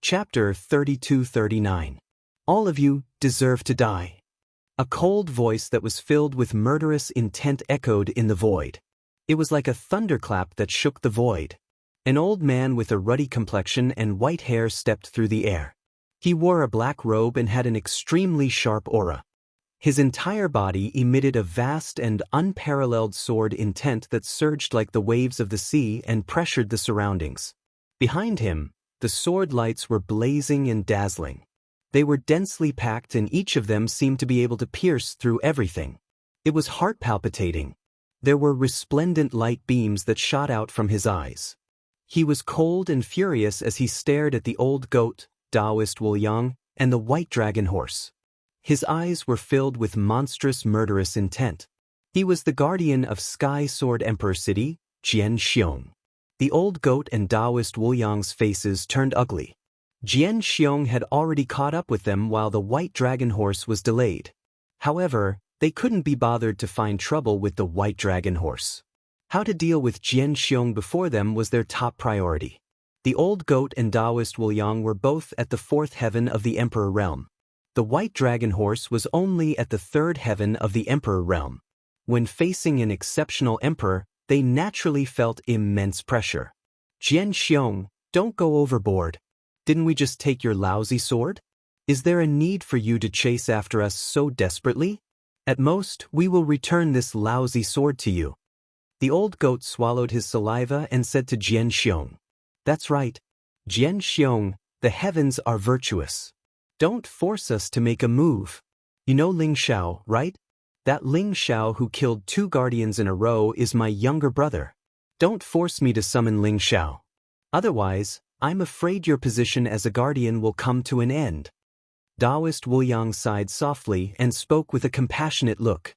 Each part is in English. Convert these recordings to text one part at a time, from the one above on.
Chapter 32-39. All of you deserve to die. A cold voice that was filled with murderous intent echoed in the void. It was like a thunderclap that shook the void. An old man with a ruddy complexion and white hair stepped through the air. He wore a black robe and had an extremely sharp aura. His entire body emitted a vast and unparalleled sword intent that surged like the waves of the sea and pressured the surroundings. Behind him, the sword lights were blazing and dazzling. They were densely packed and each of them seemed to be able to pierce through everything. It was heart-palpitating. There were resplendent light beams that shot out from his eyes. He was cold and furious as he stared at the old goat, Taoist Wuliang, and the white dragon horse. His eyes were filled with monstrous murderous intent. He was the guardian of Sky Sword Emperor City, Jian Xiong. The old goat and Taoist Wuliang's faces turned ugly. Jian Xiong had already caught up with them while the white dragon horse was delayed. However, they couldn't be bothered to find trouble with the white dragon horse. How to deal with Jian Xiong before them was their top priority. The old goat and Taoist Wuliang were both at the fourth heaven of the Emperor realm. The white dragon horse was only at the third heaven of the Emperor realm. When facing an exceptional emperor, they naturally felt immense pressure. Jian Xiong, don't go overboard. Didn't we just take your lousy sword? Is there a need for you to chase after us so desperately? At most, we will return this lousy sword to you. The old goat swallowed his saliva and said to Jian Xiong, "That's right. Jian Xiong, the heavens are virtuous. Don't force us to make a move. You know Ling Xiao, right? That Ling Xiao who killed 2 guardians in a row is my younger brother. Don't force me to summon Ling Xiao. Otherwise, I'm afraid your position as a guardian will come to an end." Taoist Wuliang sighed softly and spoke with a compassionate look.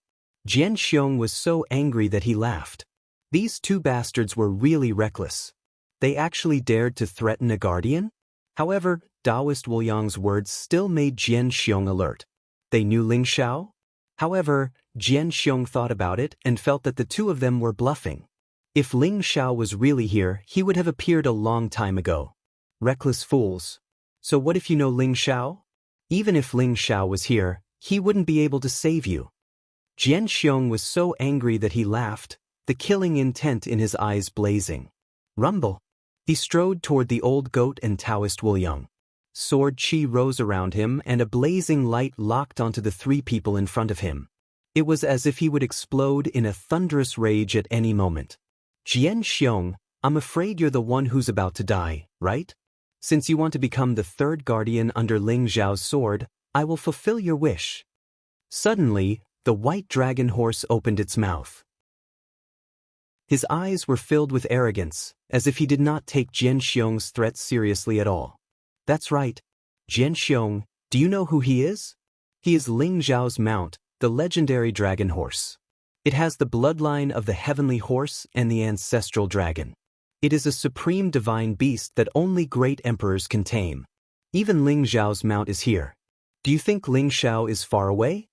Jian Xiong was so angry that he laughed. These 2 bastards were really reckless. They actually dared to threaten a guardian? However, Taoist Wuliang's words still made Jian Xiong alert. They knew Ling Xiao? However, Jian Xiong thought about it and felt that the 2 of them were bluffing. If Ling Xiao was really here, he would have appeared a long time ago. Reckless fools. So what if you know Ling Xiao? Even if Ling Xiao was here, he wouldn't be able to save you. Jian Xiong was so angry that he laughed, the killing intent in his eyes blazing. Rumble. He strode toward the old goat and Taoist Wuliang. Sword chi rose around him and a blazing light locked onto the 3 people in front of him. It was as if he would explode in a thunderous rage at any moment. Jian Xiong, I'm afraid you're the one who's about to die, right? Since you want to become the 3rd guardian under Ling Xiao's sword, I will fulfill your wish. Suddenly, the white dragon horse opened its mouth. His eyes were filled with arrogance, as if he did not take Jian Xiong's threats seriously at all. That's right. Jian Xiong, do you know who he is? He is Ling Xiao's mount, the legendary dragon horse. It has the bloodline of the heavenly horse and the ancestral dragon. It is a supreme divine beast that only great emperors can tame. Even Ling Xiao's mount is here. Do you think Ling Xiao is far away?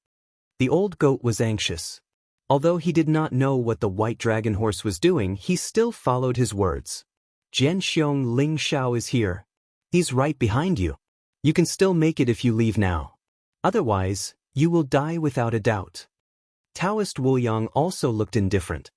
The old goat was anxious. Although he did not know what the white dragon horse was doing, he still followed his words. Jian Xiong, Ling Xiao is here. He's right behind you. You can still make it if you leave now. Otherwise, you will die without a doubt. Taoist Wuliang also looked indifferent.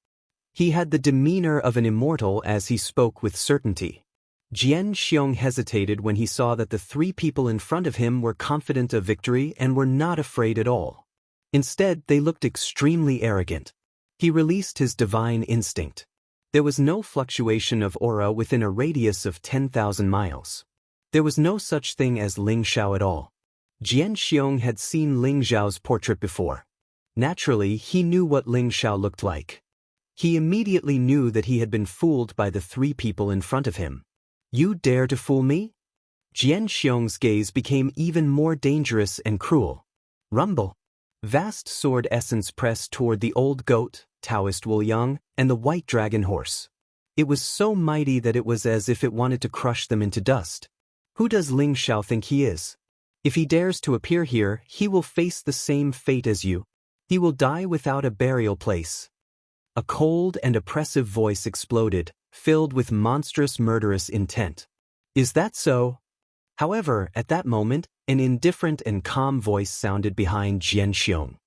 He had the demeanor of an immortal as he spoke with certainty. Jian Xiong hesitated when he saw that the 3 people in front of him were confident of victory and were not afraid at all. Instead, they looked extremely arrogant. He released his divine instinct. There was no fluctuation of aura within a radius of 10,000 miles. There was no such thing as Ling Xiao at all. Jian Xiong had seen Ling Xiao's portrait before. Naturally, he knew what Ling Xiao looked like. He immediately knew that he had been fooled by the 3 people in front of him. You dare to fool me? Jian Xiong's gaze became even more dangerous and cruel. Rumble. Vast sword essence pressed toward the old goat, Taoist Wuliang, and the white dragon horse. It was so mighty that it was as if it wanted to crush them into dust. Who does Ling Xiao think he is? If he dares to appear here, he will face the same fate as you. He will die without a burial place. A cold and oppressive voice exploded, filled with monstrous murderous intent. Is that so? However, at that moment, an indifferent and calm voice sounded behind Jian Xiong.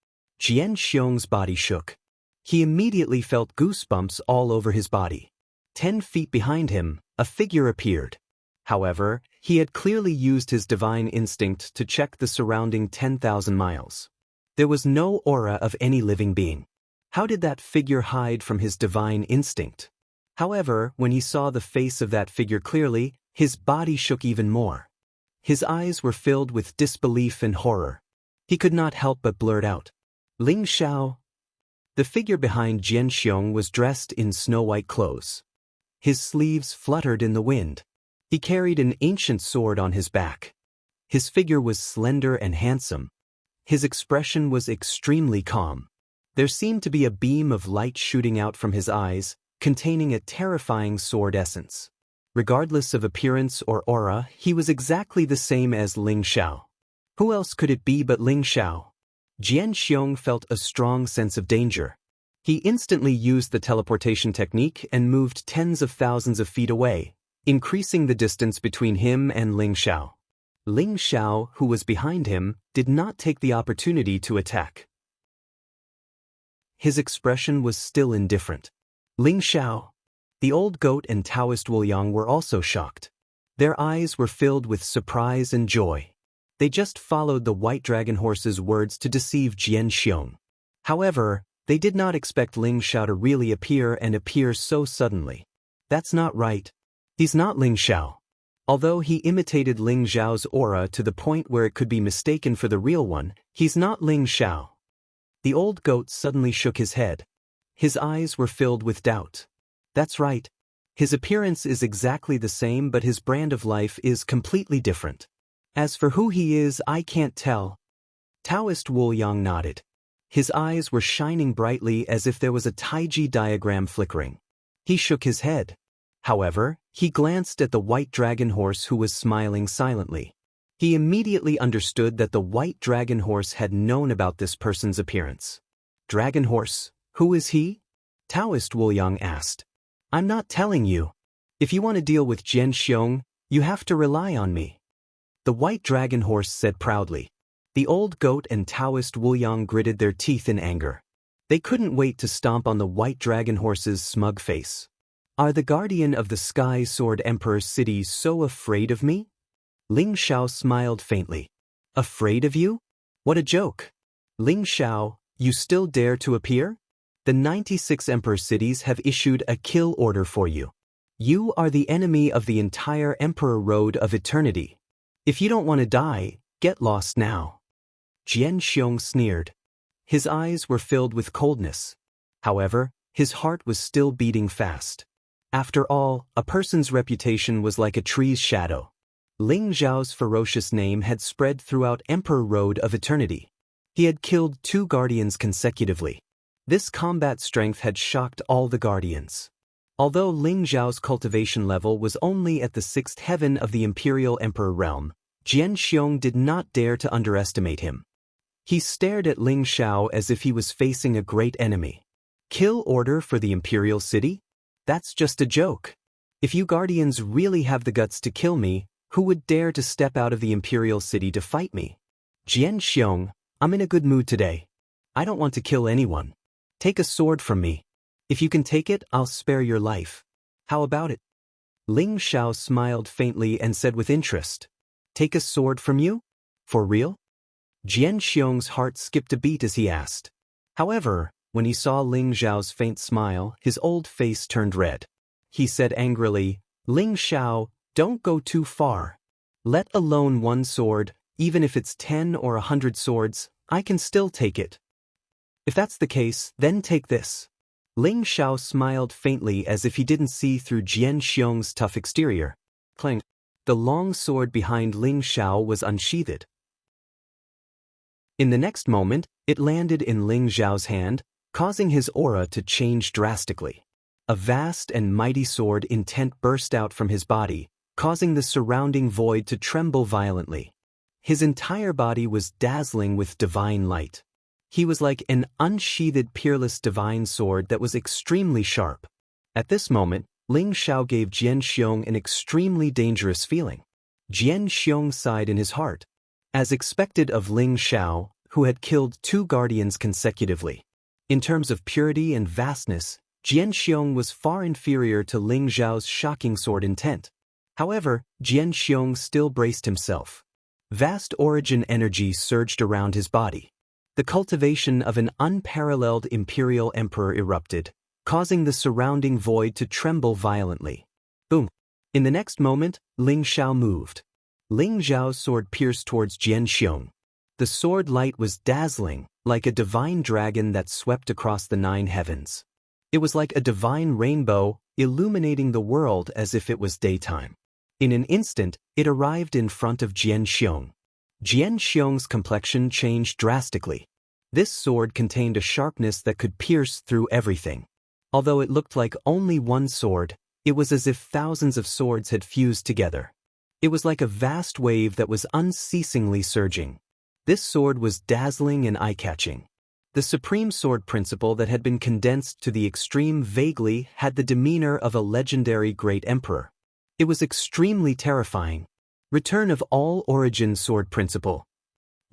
Jian Xiong's body shook. He immediately felt goosebumps all over his body. 10 feet behind him, a figure appeared. However, he had clearly used his divine instinct to check the surrounding 10,000 miles. There was no aura of any living being. How did that figure hide from his divine instinct? However, when he saw the face of that figure clearly, his body shook even more. His eyes were filled with disbelief and horror. He could not help but blurt out, "Ling Xiao." The figure behind Jian Xiong was dressed in snow-white clothes. His sleeves fluttered in the wind. He carried an ancient sword on his back. His figure was slender and handsome. His expression was extremely calm. There seemed to be a beam of light shooting out from his eyes, containing a terrifying sword essence. Regardless of appearance or aura, he was exactly the same as Ling Xiao. Who else could it be but Ling Xiao? Jian Xiong felt a strong sense of danger. He instantly used the teleportation technique and moved tens of thousands of feet away, increasing the distance between him and Ling Xiao. Ling Xiao, who was behind him, did not take the opportunity to attack. His expression was still indifferent. Ling Xiao. The old goat and Taoist Wuliang were also shocked. Their eyes were filled with surprise and joy. They just followed the white dragon horse's words to deceive Jian Xiong. However, they did not expect Ling Xiao to really appear so suddenly. That's not right. He's not Ling Xiao. Although he imitated Ling Xiao's aura to the point where it could be mistaken for the real one, he's not Ling Xiao. The old goat suddenly shook his head. His eyes were filled with doubt. That's right. His appearance is exactly the same, but his brand of life is completely different. As for who he is, I can't tell. Taoist Wuliang nodded. His eyes were shining brightly as if there was a Taiji diagram flickering. He shook his head. However, he glanced at the white dragon horse who was smiling silently. He immediately understood that the white dragon horse had known about this person's appearance. Dragon horse, who is he? Taoist Wuliang asked. I'm not telling you. If you want to deal with Jian Xiong, you have to rely on me. The white dragon horse said proudly. The old goat and Taoist Wuliang gritted their teeth in anger. They couldn't wait to stomp on the white dragon horse's smug face. Are the guardian of the Sky Sword Emperor's city so afraid of me? Ling Xiao smiled faintly. Afraid of you? What a joke. Ling Xiao, you still dare to appear? The 96 Emperor cities have issued a kill order for you. You are the enemy of the entire Emperor Road of Eternity. If you don't want to die, get lost now. Jian Xiong sneered. His eyes were filled with coldness. However, his heart was still beating fast. After all, a person's reputation was like a tree's shadow. Ling Xiao's ferocious name had spread throughout Emperor Road of Eternity. He had killed 2 guardians consecutively. This combat strength had shocked all the guardians. Although Ling Xiao's cultivation level was only at the 6th heaven of the Imperial Emperor realm, Jian Xiong did not dare to underestimate him. He stared at Ling Xiao as if he was facing a great enemy. Kill order for the Imperial City? That's just a joke. If you guardians really have the guts to kill me, who would dare to step out of the Imperial City to fight me? Jian Xiong, I'm in a good mood today. I don't want to kill anyone. Take a sword from me. If you can take it, I'll spare your life. How about it? Ling Xiao smiled faintly and said with interest. Take a sword from you? For real? Jian Xiong's heart skipped a beat as he asked. However, when he saw Ling Xiao's faint smile, his old face turned red. He said angrily, Ling Xiao, don't go too far. Let alone one sword, even if it's 10 or 100 swords, I can still take it. If that's the case, then take this. Ling Xiao smiled faintly as if he didn't see through Jian Xiong's tough exterior. Clang. The long sword behind Ling Xiao was unsheathed. In the next moment, it landed in Ling Xiao's hand, causing his aura to change drastically. A vast and mighty sword intent burst out from his body, causing the surrounding void to tremble violently. His entire body was dazzling with divine light. He was like an unsheathed peerless divine sword that was extremely sharp. At this moment, Ling Xiao gave Jian Xiong an extremely dangerous feeling. Jian Xiong sighed in his heart. As expected of Ling Xiao, who had killed 2 guardians consecutively. In terms of purity and vastness, Jian Xiong was far inferior to Ling Xiao's shocking sword intent. However, Jian Xiong still braced himself. Vast origin energy surged around his body. The cultivation of an unparalleled imperial emperor erupted, causing the surrounding void to tremble violently. Boom! In the next moment, Ling Xiao moved. Ling Xiao's sword pierced towards Jian Xiong. The sword light was dazzling, like a divine dragon that swept across the 9 heavens. It was like a divine rainbow, illuminating the world as if it was daytime. In an instant, it arrived in front of Jian Xiong. Jian Xiong's complexion changed drastically. This sword contained a sharpness that could pierce through everything. Although it looked like only one sword, it was as if thousands of swords had fused together. It was like a vast wave that was unceasingly surging. This sword was dazzling and eye-catching. The supreme sword principle that had been condensed to the extreme vaguely had the demeanor of a legendary great emperor. It was extremely terrifying. Return of all origin sword principle.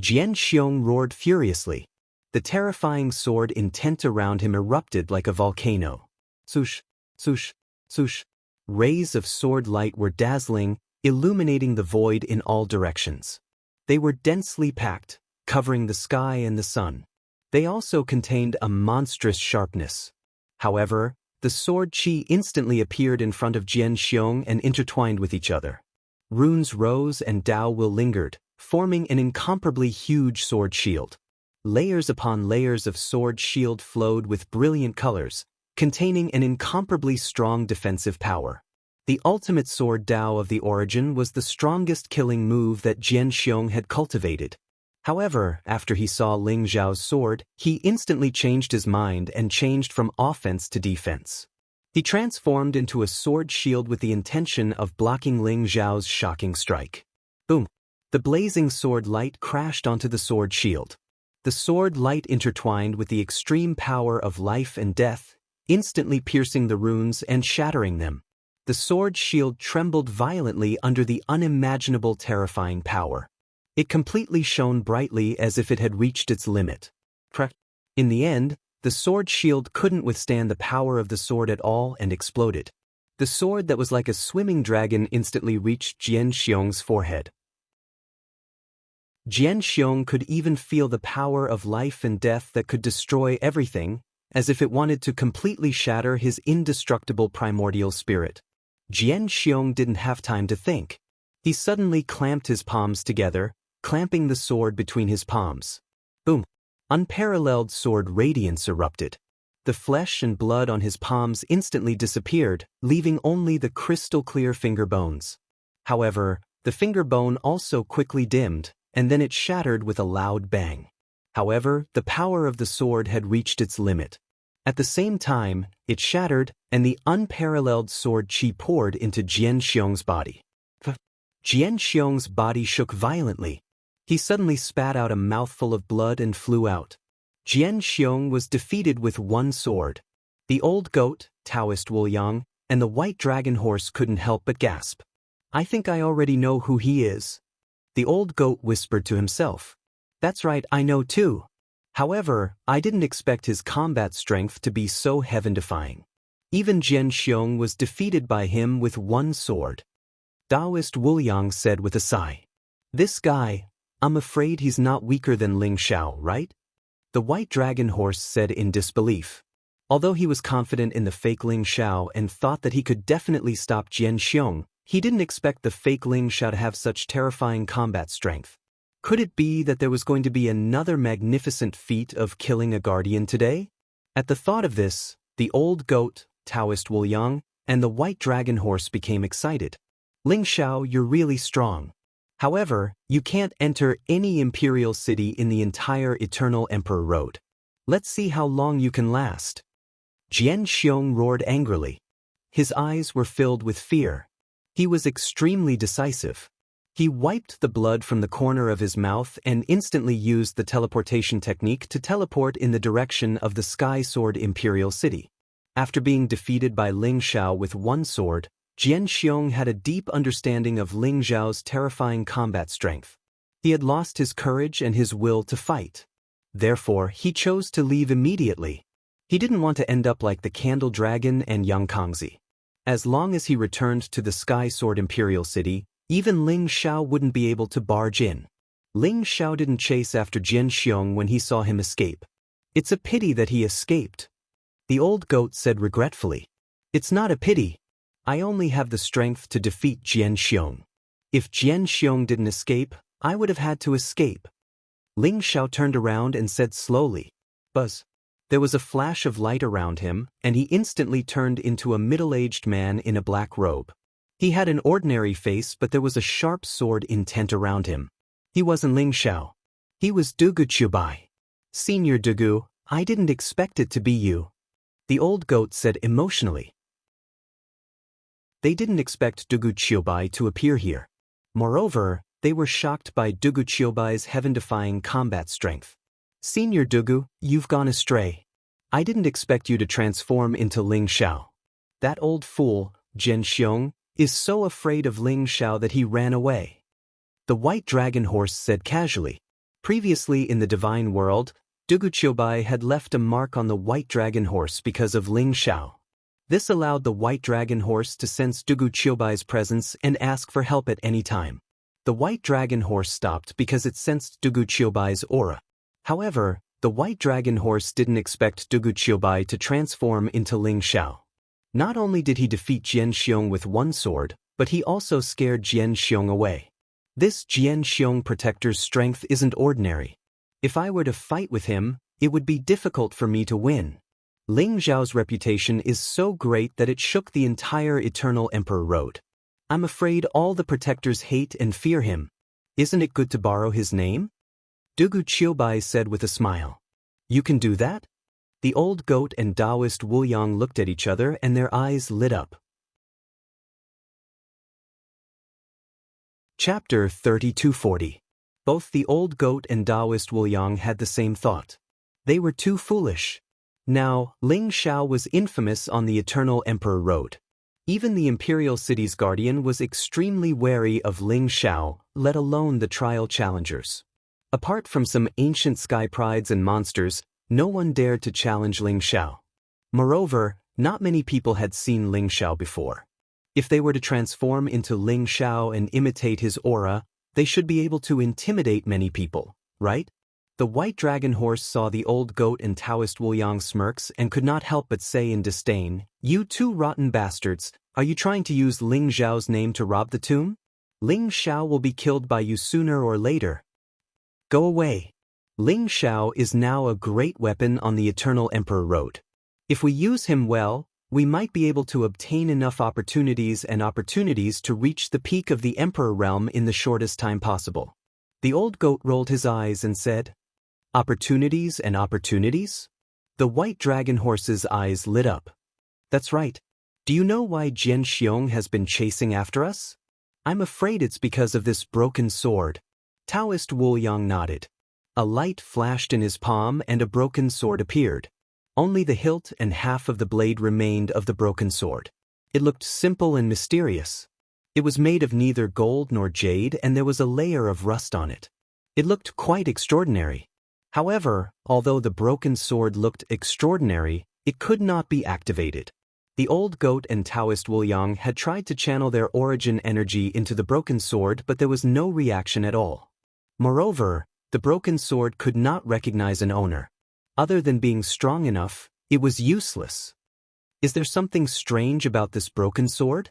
Jian Xiong roared furiously. The terrifying sword intent around him erupted like a volcano. Swoosh, swoosh, swoosh. Rays of sword light were dazzling, illuminating the void in all directions. They were densely packed, covering the sky and the sun. They also contained a monstrous sharpness. However, the sword chi instantly appeared in front of Jian Xiong and intertwined with each other. Runes rose and Dao Will lingered, forming an incomparably huge sword shield. Layers upon layers of sword shield flowed with brilliant colors, containing an incomparably strong defensive power. The ultimate sword Dao of the origin was the strongest killing move that Jian Xiong had cultivated. However, after he saw Ling Xiao's sword, he instantly changed his mind and changed from offense to defense. He transformed into a sword shield with the intention of blocking Ling Xiao's shocking strike. Boom! The blazing sword light crashed onto the sword shield. The sword light intertwined with the extreme power of life and death, instantly piercing the runes and shattering them. The sword shield trembled violently under the unimaginable terrifying power. It completely shone brightly as if it had reached its limit. In the end, the sword shield couldn't withstand the power of the sword at all and exploded. The sword that was like a swimming dragon instantly reached Jian Xiong's forehead. Jian Xiong could even feel the power of life and death that could destroy everything, as if it wanted to completely shatter his indestructible primordial spirit. Jian Xiong didn't have time to think. He suddenly clamped his palms together, clamping the sword between his palms. Boom! Unparalleled sword radiance erupted. The flesh and blood on his palms instantly disappeared, leaving only the crystal-clear finger bones. However, the finger bone also quickly dimmed, and then it shattered with a loud bang. However, the power of the sword had reached its limit. At the same time, it shattered, and the unparalleled sword chi poured into Jian Xiong's body. Jian Xiong's body shook violently. He suddenly spat out a mouthful of blood and flew out. Jian Xiong was defeated with one sword. The old goat, Taoist Wu Yang, and the white dragon horse couldn't help but gasp. I think I already know who he is. The old goat whispered to himself. That's right, I know too. However, I didn't expect his combat strength to be so heaven-defying. Even Jian Xiong was defeated by him with one sword. Taoist Wu Yang said with a sigh. This guy, I'm afraid he's not weaker than Ling Xiao, right? The white dragon horse said in disbelief. Although he was confident in the fake Ling Xiao and thought that he could definitely stop Jian Xiong, he didn't expect the fake Ling Xiao to have such terrifying combat strength. Could it be that there was going to be another magnificent feat of killing a guardian today? At the thought of this, the old goat, Taoist Wu Yang, and the white dragon horse became excited. Ling Xiao, you're really strong. However, you can't enter any imperial city in the entire Eternal Emperor Road. Let's see how long you can last. Jian Xiong roared angrily. His eyes were filled with fear. He was extremely decisive. He wiped the blood from the corner of his mouth and instantly used the teleportation technique to teleport in the direction of the Sky Sword Imperial City. After being defeated by Ling Xiao with one sword, Jian Xiong had a deep understanding of Ling Zhao's terrifying combat strength. He had lost his courage and his will to fight. Therefore, he chose to leave immediately. He didn't want to end up like the Candle Dragon and Yang Kangzi. As long as he returned to the Sky Sword Imperial City, even Ling Xiao wouldn't be able to barge in. Ling Xiao didn't chase after Jian Xiong when he saw him escape. It's a pity that he escaped. The old goat said regretfully. It's not a pity. I only have the strength to defeat Jian Xiong. If Jian Xiong didn't escape, I would have had to escape. Ling Xiao turned around and said slowly. Buzz. There was a flash of light around him, and he instantly turned into a middle-aged man in a black robe. He had an ordinary face, but there was a sharp sword intent around him. He wasn't Ling Xiao. He was Dugu Qiubai. Senior Dugu, I didn't expect it to be you. The old goat said emotionally. They didn't expect Dugu Qiubai to appear here. Moreover, they were shocked by Dugu Qiubai's heaven-defying combat strength. Senior Dugu, you've gone astray. I didn't expect you to transform into Ling Xiao. That old fool, Jian Xiong, is so afraid of Ling Xiao that he ran away. The white dragon horse said casually. Previously in the divine world, Dugu Qiubai had left a mark on the white dragon horse because of Ling Xiao. This allowed the white dragon horse to sense Dugu Qiubai's presence and ask for help at any time. The white dragon horse stopped because it sensed Dugu Qiubai's aura. However, the white dragon horse didn't expect Dugu Qiubai to transform into Ling Xiao. Not only did he defeat Jian Xiong with one sword, but he also scared Jian Xiong away. This Jian Xiong protector's strength isn't ordinary. If I were to fight with him, it would be difficult for me to win. Ling Zhao's reputation is so great that it shook the entire Eternal Emperor Road. I'm afraid all the protectors hate and fear him. Isn't it good to borrow his name? Dugu Qiubai said with a smile. You can do that? The old goat and Taoist Wu Yang looked at each other and their eyes lit up. Chapter 3240. Both the old goat and Taoist Wu Yang had the same thought. They were too foolish. Now, Ling Xiao was infamous on the Eternal Emperor Road. Even the Imperial City's guardian was extremely wary of Ling Xiao, let alone the trial challengers. Apart from some ancient sky prides and monsters, no one dared to challenge Ling Xiao. Moreover, not many people had seen Ling Xiao before. If they were to transform into Ling Xiao and imitate his aura, they should be able to intimidate many people, right? The white dragon horse saw the old goat and Taoist Wu Yang smirks and could not help but say in disdain, You two rotten bastards, are you trying to use Ling Zhao's name to rob the tomb? Ling Xiao will be killed by you sooner or later. Go away. Ling Xiao is now a great weapon on the Eternal Emperor Road. If we use him well, we might be able to obtain enough opportunities to reach the peak of the Emperor realm in the shortest time possible. The old goat rolled his eyes and said, Opportunities and opportunities? The white dragon horse's eyes lit up. That's right. Do you know why Jian Xiong has been chasing after us? I'm afraid it's because of this broken sword. Taoist Wu Yang nodded. A light flashed in his palm and a broken sword appeared. Only the hilt and half of the blade remained of the broken sword. It looked simple and mysterious. It was made of neither gold nor jade and there was a layer of rust on it. It looked quite extraordinary. However, although the broken sword looked extraordinary, it could not be activated. The old goat and Taoist Wu Yang had tried to channel their origin energy into the broken sword, but there was no reaction at all. Moreover, the broken sword could not recognize an owner. Other than being strong enough, it was useless. Is there something strange about this broken sword?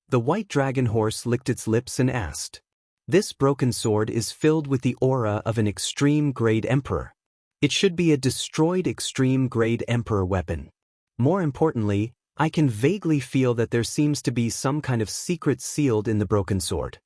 The white dragon horse licked its lips and asked. This broken sword is filled with the aura of an extreme-grade emperor. It should be a destroyed extreme-grade emperor weapon. More importantly, I can vaguely feel that there seems to be some kind of secret sealed in the broken sword.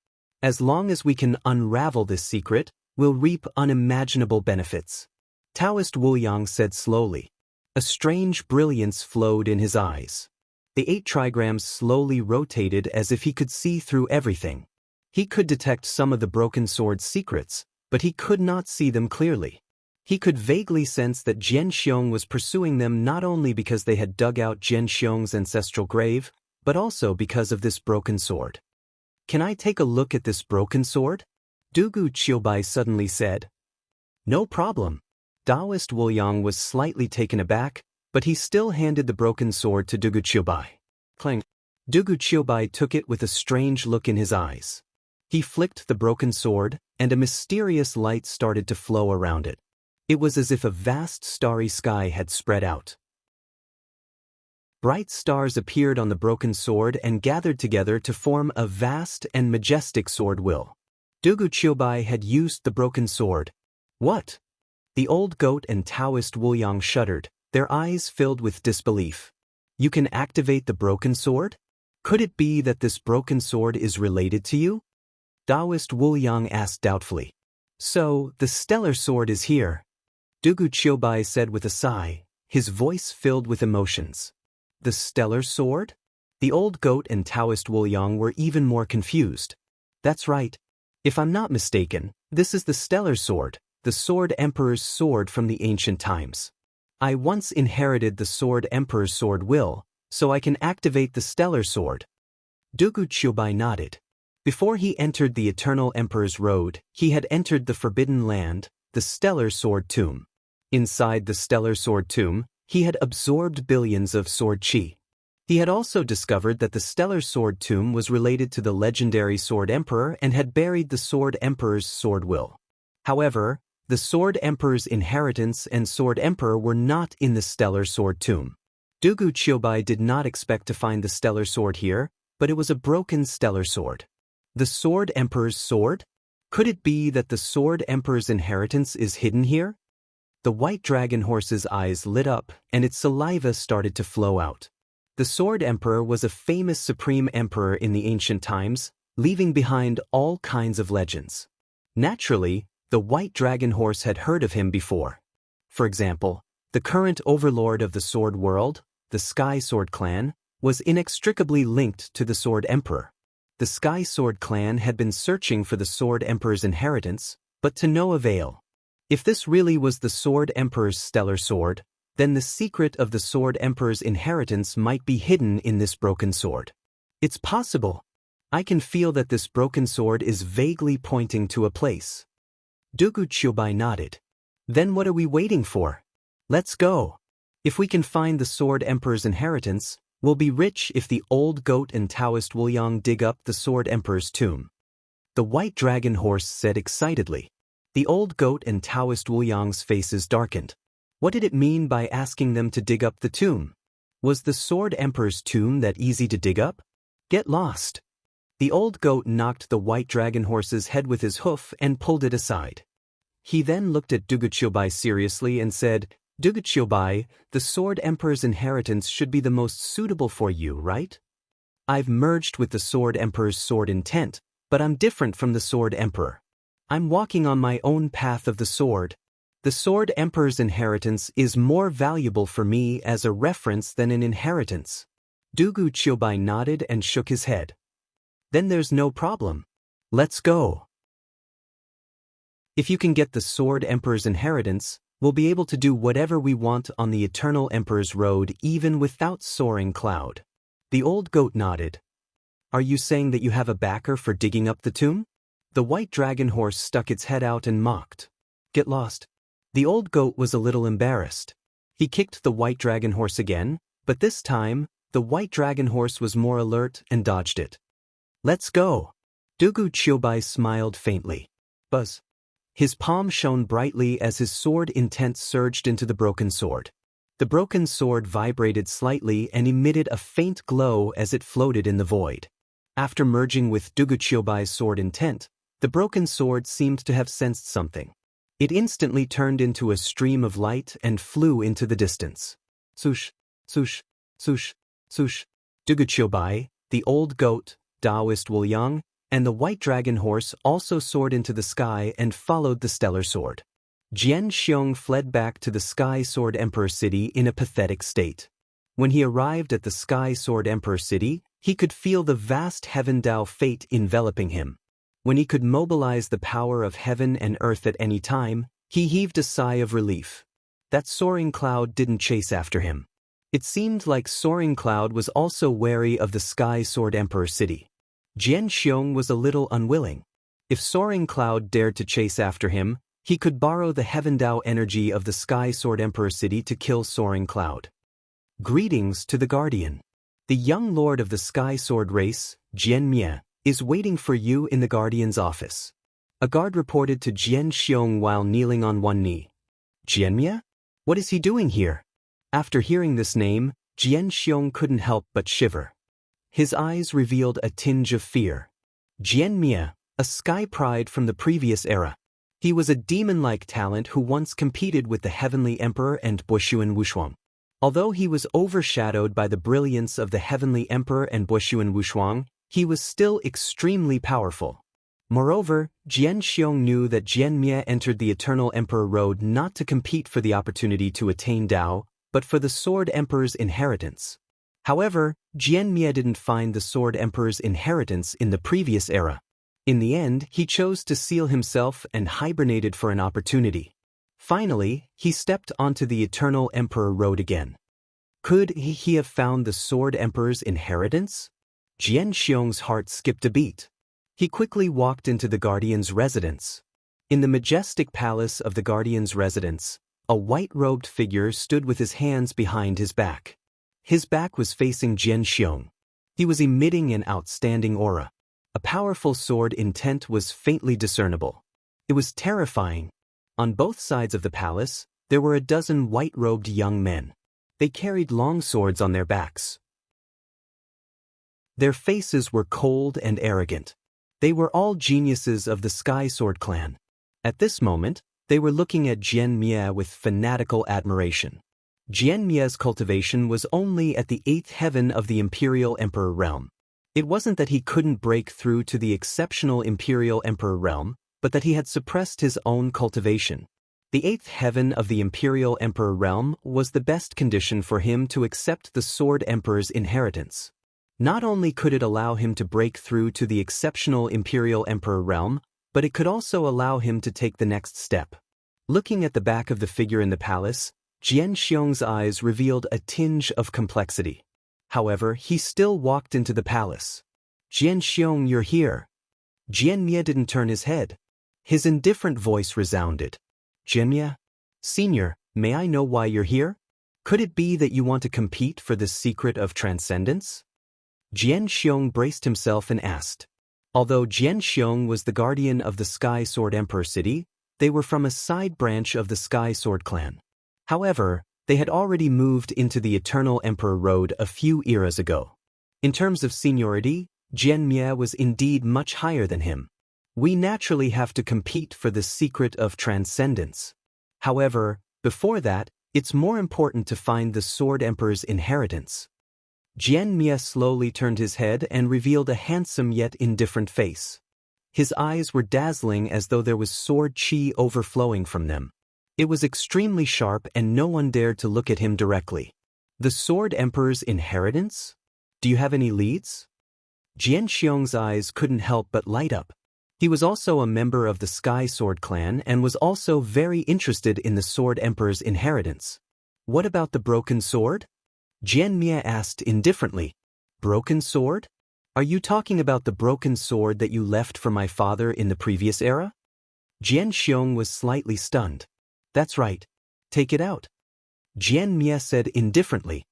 As long as we can unravel this secret, we'll reap unimaginable benefits. Taoist Wu Yang said slowly. A strange brilliance flowed in his eyes. The 8 trigrams slowly rotated as if he could see through everything. He could detect some of the broken sword's secrets, but he could not see them clearly. He could vaguely sense that Jian Xiong was pursuing them not only because they had dug out Jian Xiong's ancestral grave, but also because of this broken sword. Can I take a look at this broken sword? Dugu Qiubai suddenly said. No problem. Taoist Wuliang was slightly taken aback, but he still handed the broken sword to Dugu Qiubai. Clang. Dugu Qiubai took it with a strange look in his eyes. He flicked the broken sword, and a mysterious light started to flow around it. It was as if a vast starry sky had spread out. Bright stars appeared on the broken sword and gathered together to form a vast and majestic sword will. Dugu Qiubai had used the broken sword. What? The old goat and Taoist Wuliang shuddered, their eyes filled with disbelief. You can activate the broken sword? Could it be that this broken sword is related to you? Taoist Wuliang asked doubtfully. So, the stellar sword is here. Dugu Qiubai said with a sigh, his voice filled with emotions. The stellar sword? The old goat and Taoist Wuliang were even more confused. That's right. If I'm not mistaken, this is the stellar sword, the Sword Emperor's sword from the ancient times. I once inherited the Sword Emperor's sword will, so I can activate the stellar sword. Dugu Qiubai nodded. Before he entered the Eternal Emperor's Road, he had entered the Forbidden Land, the Stellar Sword Tomb. Inside the Stellar Sword Tomb, he had absorbed billions of sword qi. He had also discovered that the Stellar Sword Tomb was related to the legendary Sword Emperor and had buried the Sword Emperor's sword will. However, the Sword Emperor's inheritance and Sword Emperor were not in the Stellar Sword Tomb. Dugu Qiubai did not expect to find the Stellar Sword here, but it was a broken Stellar Sword. The Sword Emperor's sword? Could it be that the Sword Emperor's inheritance is hidden here? The white dragon horse's eyes lit up, and its saliva started to flow out. The Sword Emperor was a famous supreme emperor in the ancient times, leaving behind all kinds of legends. Naturally, the white dragon horse had heard of him before. For example, the current overlord of the Sword World, the Sky Sword Clan, was inextricably linked to the Sword Emperor. The Sky Sword Clan had been searching for the Sword Emperor's inheritance, but to no avail. If this really was the Sword Emperor's stellar sword, then the secret of the Sword Emperor's inheritance might be hidden in this broken sword. It's possible. I can feel that this broken sword is vaguely pointing to a place. Dugu Qiubai nodded. Then what are we waiting for? Let's go. If we can find the Sword Emperor's inheritance, we'll be rich if the old goat and Taoist Wuliang dig up the Sword Emperor's tomb. The white dragon horse said excitedly. The old goat and Taoist Wuliang's faces darkened. What did it mean by asking them to dig up the tomb? Was the Sword Emperor's tomb that easy to dig up? Get lost. The old goat knocked the white dragon horse's head with his hoof and pulled it aside. He then looked at Dugu Qiubai seriously and said, Dugu Qiubai, the Sword Emperor's inheritance should be the most suitable for you, right? I've merged with the Sword Emperor's sword intent, but I'm different from the Sword Emperor. I'm walking on my own path of the sword. The Sword Emperor's inheritance is more valuable for me as a reference than an inheritance. Dugu Qiubai nodded and shook his head. Then there's no problem. Let's go. If you can get the Sword Emperor's inheritance, we'll be able to do whatever we want on the Eternal Emperor's Road even without soaring cloud. The old goat nodded. Are you saying that you have a backer for digging up the tomb? The white dragon horse stuck its head out and mocked. Get lost. The old goat was a little embarrassed. He kicked the white dragon horse again, but this time, the white dragon horse was more alert and dodged it. Let's go. Dugu Qiubai smiled faintly. Buzz. His palm shone brightly as his sword intent surged into the broken sword. The broken sword vibrated slightly and emitted a faint glow as it floated in the void. After merging with Dugu Qiubai's sword intent, the broken sword seemed to have sensed something. It instantly turned into a stream of light and flew into the distance. Swoosh, swoosh, swoosh, swoosh. Dugu Qiubai, the old goat, Taoist Wuliang, and the white dragon horse also soared into the sky and followed the stellar sword. Jian Xiong fled back to the Sky Sword Emperor City in a pathetic state. When he arrived at the Sky Sword Emperor City, he could feel the vast Heaven Dao fate enveloping him. When he could mobilize the power of heaven and earth at any time, he heaved a sigh of relief. That soaring cloud didn't chase after him. It seemed like Soaring Cloud was also wary of the Sky Sword Emperor city. Jian Xiong was a little unwilling. If Soaring Cloud dared to chase after him, he could borrow the Heaven Dao energy of the Sky Sword Emperor city to kill Soaring Cloud. Greetings to the Guardian. The young lord of the Sky Sword race, Jian Mie, is waiting for you in the Guardian's office. A guard reported to Jian Xiong while kneeling on one knee. Jian Mie? What is he doing here? After hearing this name, Jian Xiong couldn't help but shiver. His eyes revealed a tinge of fear. Jian Mie, a sky pride from the previous era. He was a demon-like talent who once competed with the Heavenly Emperor and Bushuan Wushuang. Although he was overshadowed by the brilliance of the Heavenly Emperor and Bushuan Wushuang, he was still extremely powerful. Moreover, Jian Xiong knew that Jian Mie entered the Eternal Emperor Road not to compete for the opportunity to attain Dao, but for the Sword Emperor's inheritance. However, Jian Mie didn't find the Sword Emperor's inheritance in the previous era. In the end, he chose to seal himself and hibernated for an opportunity. Finally, he stepped onto the Eternal Emperor Road again. Could he have found the Sword Emperor's inheritance? Jian Xiong's heart skipped a beat. He quickly walked into the Guardian's residence. In the majestic palace of the Guardian's residence, a white-robed figure stood with his hands behind his back. His back was facing Jian Xiong. He was emitting an outstanding aura. A powerful sword intent was faintly discernible. It was terrifying. On both sides of the palace, there were a dozen white-robed young men. They carried long swords on their backs. Their faces were cold and arrogant. They were all geniuses of the Sky Sword clan. At this moment, they were looking at Jian Mie with fanatical admiration. Jian Mie's cultivation was only at the 8th heaven of the Imperial Emperor realm. It wasn't that he couldn't break through to the exceptional Imperial Emperor realm, but that he had suppressed his own cultivation. The 8th heaven of the Imperial Emperor realm was the best condition for him to accept the Sword Emperor's inheritance. Not only could it allow him to break through to the exceptional Imperial Emperor realm, but it could also allow him to take the next step. Looking at the back of the figure in the palace, Jian Xiong's eyes revealed a tinge of complexity. However, he still walked into the palace. Jian Xiong, you're here. Jian Mie didn't turn his head. His indifferent voice resounded. Jian Mie? Senior, may I know why you're here? Could it be that you want to compete for the secret of transcendence? Jian Xiong braced himself and asked. Although Jian Xiong was the guardian of the Sky Sword Emperor city, they were from a side branch of the Sky Sword clan. However, they had already moved into the Eternal Emperor Road a few eras ago. In terms of seniority, Jian Mie was indeed much higher than him. We naturally have to compete for the secret of transcendence. However, before that, it's more important to find the Sword Emperor's inheritance. Jian Mie slowly turned his head and revealed a handsome yet indifferent face. His eyes were dazzling as though there was sword chi overflowing from them. It was extremely sharp and no one dared to look at him directly. The Sword Emperor's inheritance? Do you have any leads? Jian Xiong's eyes couldn't help but light up. He was also a member of the Sky Sword clan and was also very interested in the Sword Emperor's inheritance. What about the broken sword? Jian Mie asked indifferently. Broken sword? Are you talking about the broken sword that you left for my father in the previous era? Jian Xiong was slightly stunned. That's right. Take it out. Jian Mie said indifferently.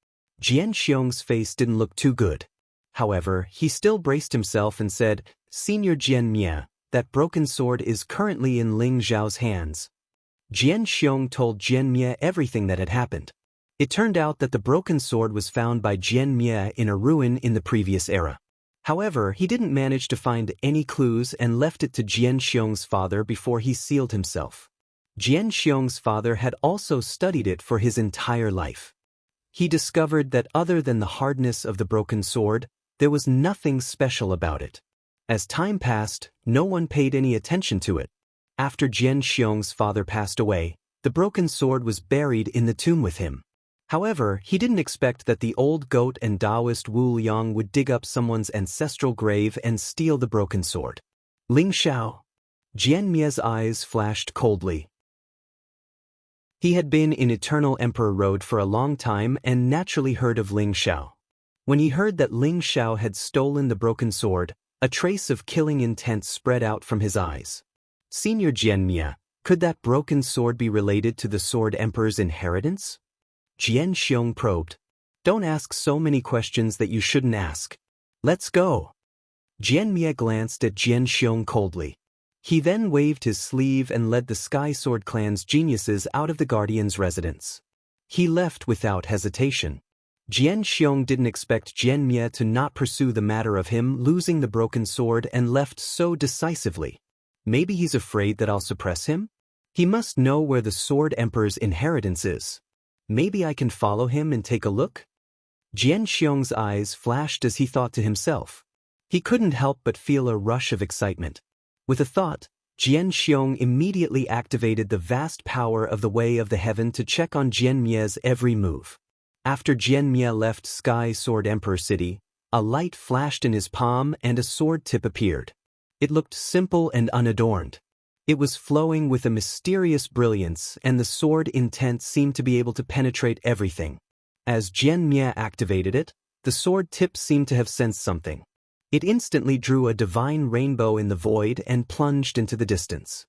Jian Xiong's face didn't look too good. However, he still braced himself and said, Senior Jian Mie, that broken sword is currently in Ling Zhao's hands. Jian Xiong told Jian Mie everything that had happened. It turned out that the broken sword was found by Jian Mie in a ruin in the previous era. However, he didn't manage to find any clues and left it to Jian Xiong's father before he sealed himself. Jian Xiong's father had also studied it for his entire life. He discovered that other than the hardness of the broken sword, there was nothing special about it. As time passed, no one paid any attention to it. After Jian Xiong's father passed away, the broken sword was buried in the tomb with him. However, he didn't expect that the old goat and Taoist Wu Liang would dig up someone's ancestral grave and steal the broken sword. Ling Xiao. Jian Mie's eyes flashed coldly. He had been in Eternal Emperor Road for a long time and naturally heard of Ling Xiao. When he heard that Ling Xiao had stolen the broken sword, a trace of killing intent spread out from his eyes. Senior Jianmia, could that broken sword be related to the Sword Emperor's inheritance? Jian Xiong probed. Don't ask so many questions that you shouldn't ask. Let's go. Jianmia glanced at Jian Xiong coldly. He then waved his sleeve and led the Sky Sword Clan's geniuses out of the Guardian's residence. He left without hesitation. Jian Xiong didn't expect Jianmia to not pursue the matter of him losing the broken sword and left so decisively. Maybe he's afraid that I'll suppress him? He must know where the Sword Emperor's inheritance is. Maybe I can follow him and take a look? Jian Xiong's eyes flashed as he thought to himself. He couldn't help but feel a rush of excitement. With a thought, Jian Xiong immediately activated the vast power of the Way of the Heaven to check on Jianmia's every move. After Jianmia left Sky Sword Emperor City, a light flashed in his palm and a sword tip appeared. It looked simple and unadorned. It was flowing with a mysterious brilliance and the sword intent seemed to be able to penetrate everything. As Jianmia activated it, the sword tip seemed to have sensed something. It instantly drew a divine rainbow in the void and plunged into the distance.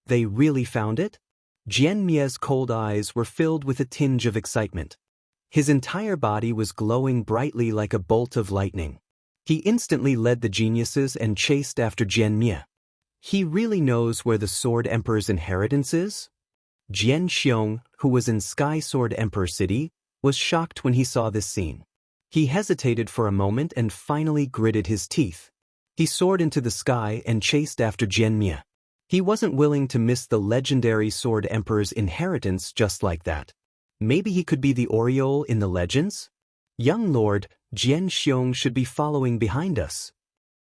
They really found it? Jianmia's cold eyes were filled with a tinge of excitement. His entire body was glowing brightly like a bolt of lightning. He instantly led the geniuses and chased after Jianmia. He really knows where the Sword Emperor's inheritance is? Jian Xiong, who was in Sky Sword Emperor City, was shocked when he saw this scene. He hesitated for a moment and finally gritted his teeth. He soared into the sky and chased after Jianmia. He wasn't willing to miss the legendary Sword Emperor's inheritance just like that. Maybe he could be the Oriole in the legends? Young Lord, Jian Xiong should be following behind us.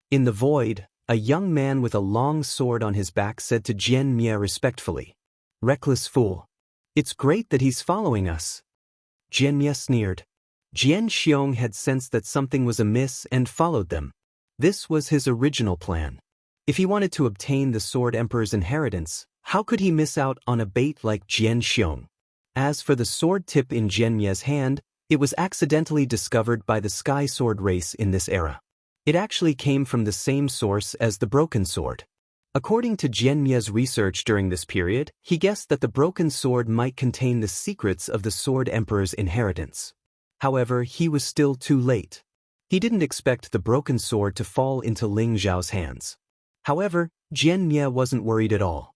In the void, a young man with a long sword on his back said to Jianmia respectfully. Reckless fool. It's great that he's following us. Jianmia sneered. Jian Xiong had sensed that something was amiss and followed them. This was his original plan. If he wanted to obtain the Sword Emperor's inheritance, how could he miss out on a bait like Jian Xiong? As for the sword tip in Jianmia's hand, it was accidentally discovered by the Sky Sword race in this era. It actually came from the same source as the broken sword. According to Jianmia's research during this period, he guessed that the broken sword might contain the secrets of the Sword Emperor's inheritance. However, he was still too late. He didn't expect the broken sword to fall into Ling Xiao's hands. However, Jianmia wasn't worried at all.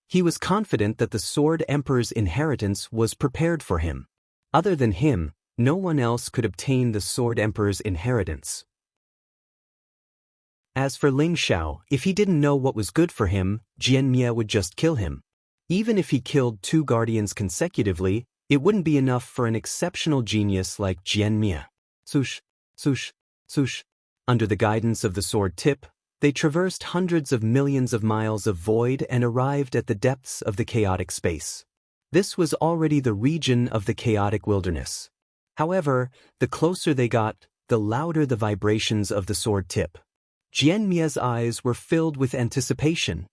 He was confident that the Sword Emperor's inheritance was prepared for him. Other than him, no one else could obtain the Sword Emperor's inheritance. As for Ling Xiao, if he didn't know what was good for him, Jianmia would just kill him. Even if he killed 2 guardians consecutively, it wouldn't be enough for an exceptional genius like Jianmia. Swoosh, swoosh, swoosh. Under the guidance of the sword tip, they traversed hundreds of millions of miles of void and arrived at the depths of the chaotic space. This was already the region of the chaotic wilderness. However, the closer they got, the louder the vibrations of the sword tip. Jianmia's eyes were filled with anticipation.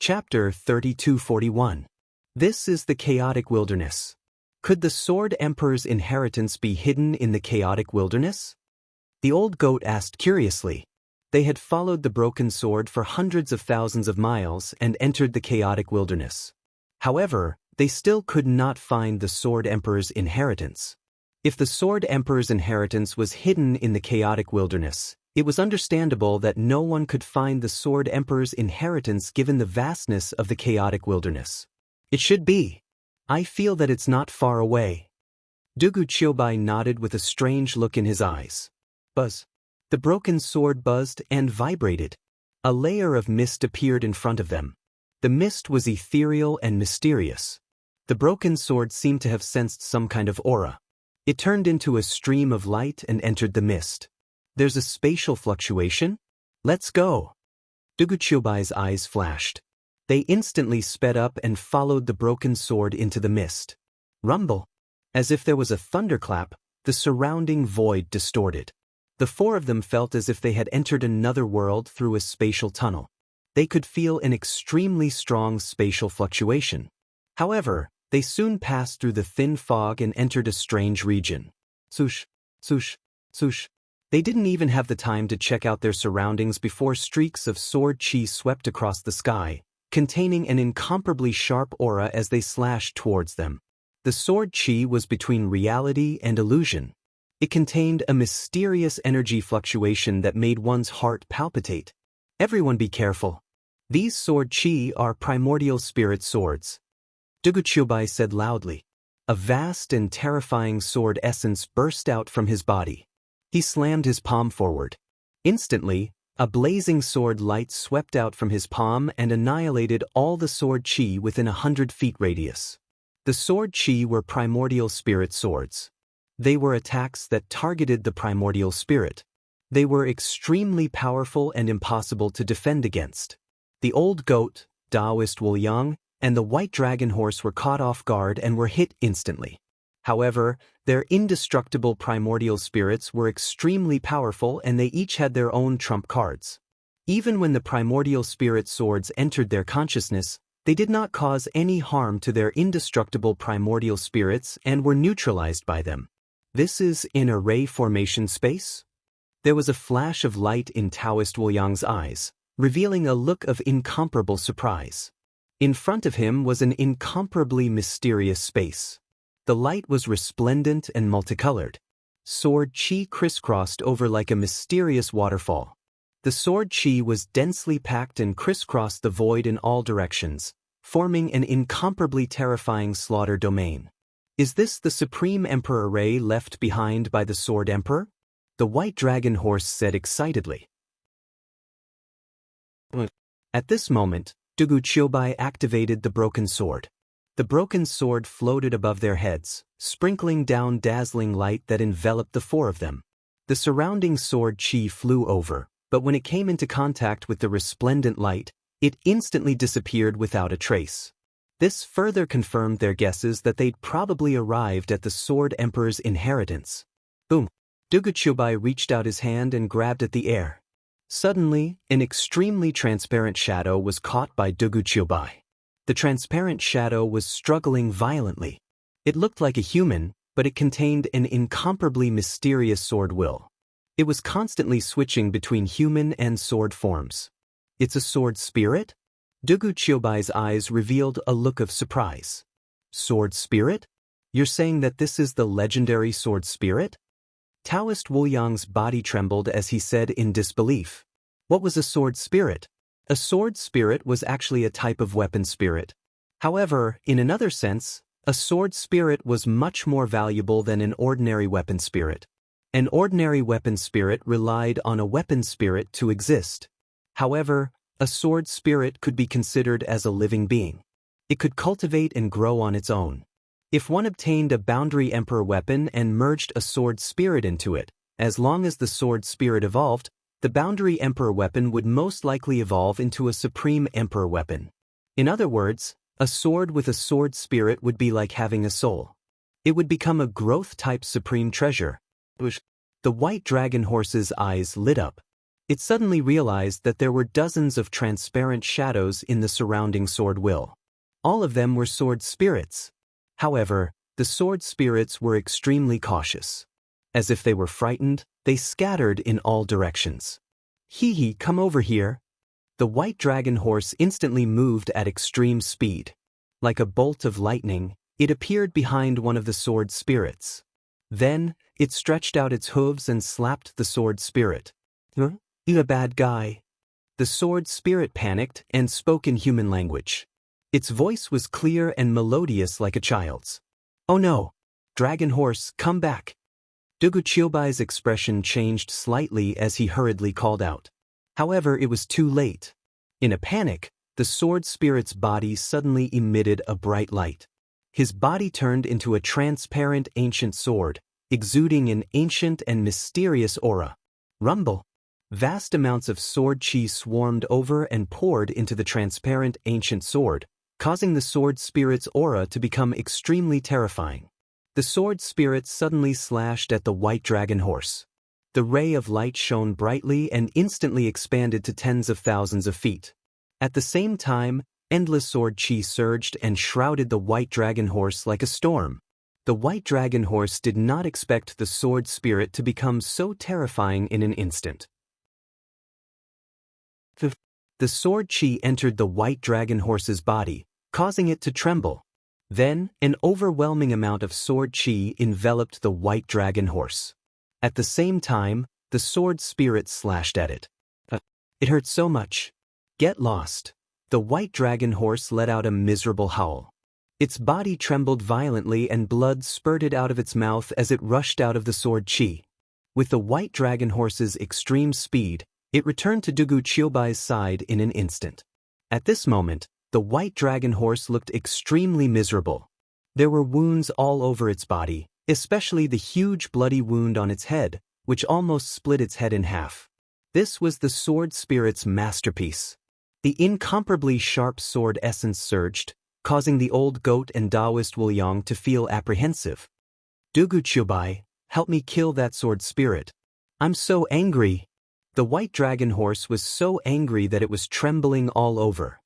Chapter 3241. This is the chaotic wilderness. Could the Sword Emperor's inheritance be hidden in the chaotic wilderness? The old goat asked curiously. They had followed the broken sword for hundreds of thousands of miles and entered the chaotic wilderness. However, they still could not find the Sword Emperor's inheritance. If the Sword Emperor's inheritance was hidden in the chaotic wilderness, it was understandable that no one could find the Sword Emperor's inheritance given the vastness of the chaotic wilderness. It should be. I feel that it's not far away. Dugu Qiubai nodded with a strange look in his eyes. Buzz. The broken sword buzzed and vibrated. A layer of mist appeared in front of them. The mist was ethereal and mysterious. The broken sword seemed to have sensed some kind of aura. It turned into a stream of light and entered the mist. There's a spatial fluctuation? Let's go. Dugu Qiubai's eyes flashed. They instantly sped up and followed the broken sword into the mist. Rumble. As if there was a thunderclap, the surrounding void distorted. The 4 of them felt as if they had entered another world through a spatial tunnel. They could feel an extremely strong spatial fluctuation. However, they soon passed through the thin fog and entered a strange region. Swoosh, swoosh, swoosh. They didn't even have the time to check out their surroundings before streaks of sword chi swept across the sky, containing an incomparably sharp aura as they slashed towards them. The sword chi was between reality and illusion. It contained a mysterious energy fluctuation that made one's heart palpitate. Everyone be careful. These sword chi are primordial spirit swords. Duguchubai said loudly. A vast and terrifying sword essence burst out from his body. He slammed his palm forward. Instantly, a blazing sword light swept out from his palm and annihilated all the sword chi within 100 feet radius. The sword chi were primordial spirit swords. They were attacks that targeted the primordial spirit. They were extremely powerful and impossible to defend against. The old goat, Taoist Wuliang, and the white dragon horse were caught off guard and were hit instantly. However, their indestructible primordial spirits were extremely powerful and they each had their own trump cards. Even when the primordial spirit swords entered their consciousness, they did not cause any harm to their indestructible primordial spirits and were neutralized by them. This is in a ray formation space? There was a flash of light in Taoist Wuliang's eyes, revealing a look of incomparable surprise. In front of him was an incomparably mysterious space. The light was resplendent and multicolored. Sword chi crisscrossed over like a mysterious waterfall. The sword chi was densely packed and crisscrossed the void in all directions, forming an incomparably terrifying slaughter domain. Is this the Supreme Emperor Ray left behind by the Sword Emperor? The white dragon horse said excitedly. At this moment, Dugu Chiobai activated the broken sword. The broken sword floated above their heads, sprinkling down dazzling light that enveloped the four of them. The surrounding sword chi flew over, but when it came into contact with the resplendent light, it instantly disappeared without a trace. This further confirmed their guesses that they'd probably arrived at the Sword Emperor's inheritance. Boom! Dugu Chiobai reached out his hand and grabbed at the air. Suddenly, an extremely transparent shadow was caught by Dugu Chiobai. The transparent shadow was struggling violently. It looked like a human, but it contained an incomparably mysterious sword will. It was constantly switching between human and sword forms. It's a sword spirit? Dugu Chiobai's eyes revealed a look of surprise. Sword spirit? You're saying that this is the legendary sword spirit? Taoist Wuliang's body trembled as he said in disbelief. What was a sword spirit? A sword spirit was actually a type of weapon spirit. However, in another sense, a sword spirit was much more valuable than an ordinary weapon spirit. An ordinary weapon spirit relied on a weapon spirit to exist. However, a sword spirit could be considered as a living being. It could cultivate and grow on its own. If one obtained a boundary emperor weapon and merged a sword spirit into it, as long as the sword spirit evolved, the boundary emperor weapon would most likely evolve into a supreme emperor weapon. In other words, a sword with a sword spirit would be like having a soul. It would become a growth-type supreme treasure. The white dragon horse's eyes lit up. It suddenly realized that there were dozens of transparent shadows in the surrounding sword will. All of them were sword spirits. However, the sword spirits were extremely cautious. As if they were frightened, they scattered in all directions. Hee, come over here. The white dragon horse instantly moved at extreme speed. Like a bolt of lightning, it appeared behind one of the sword spirits. Then, it stretched out its hooves and slapped the sword spirit. Huh? You a bad guy. The sword spirit panicked and spoke in human language. Its voice was clear and melodious like a child's. Oh no! Dragon horse, come back! Dugu Chiobai's expression changed slightly as he hurriedly called out. However, it was too late. In a panic, the sword spirit's body suddenly emitted a bright light. His body turned into a transparent ancient sword, exuding an ancient and mysterious aura. Rumble! Vast amounts of sword chi swarmed over and poured into the transparent ancient sword, causing the sword spirit's aura to become extremely terrifying. The sword spirit suddenly slashed at the white dragon horse. The ray of light shone brightly and instantly expanded to tens of thousands of feet. At the same time, endless sword chi surged and shrouded the white dragon horse like a storm. The white dragon horse did not expect the sword spirit to become so terrifying in an instant. The sword chi entered the white dragon horse's body, causing it to tremble. Then, an overwhelming amount of sword chi enveloped the white dragon horse. At the same time, the sword spirit slashed at it. It hurt so much. Get lost. The white dragon horse let out a miserable howl. Its body trembled violently and blood spurted out of its mouth as it rushed out of the sword chi. With the white dragon horse's extreme speed, it returned to Dugu Chiobai's side in an instant. At this moment, the white dragon horse looked extremely miserable. There were wounds all over its body, especially the huge bloody wound on its head, which almost split its head in half. This was the sword spirit's masterpiece. The incomparably sharp sword essence surged, causing the old goat and Taoist Wu Yang to feel apprehensive. Dugu Chiobai, help me kill that sword spirit. I'm so angry. The white dragon horse was so angry that it was trembling all over.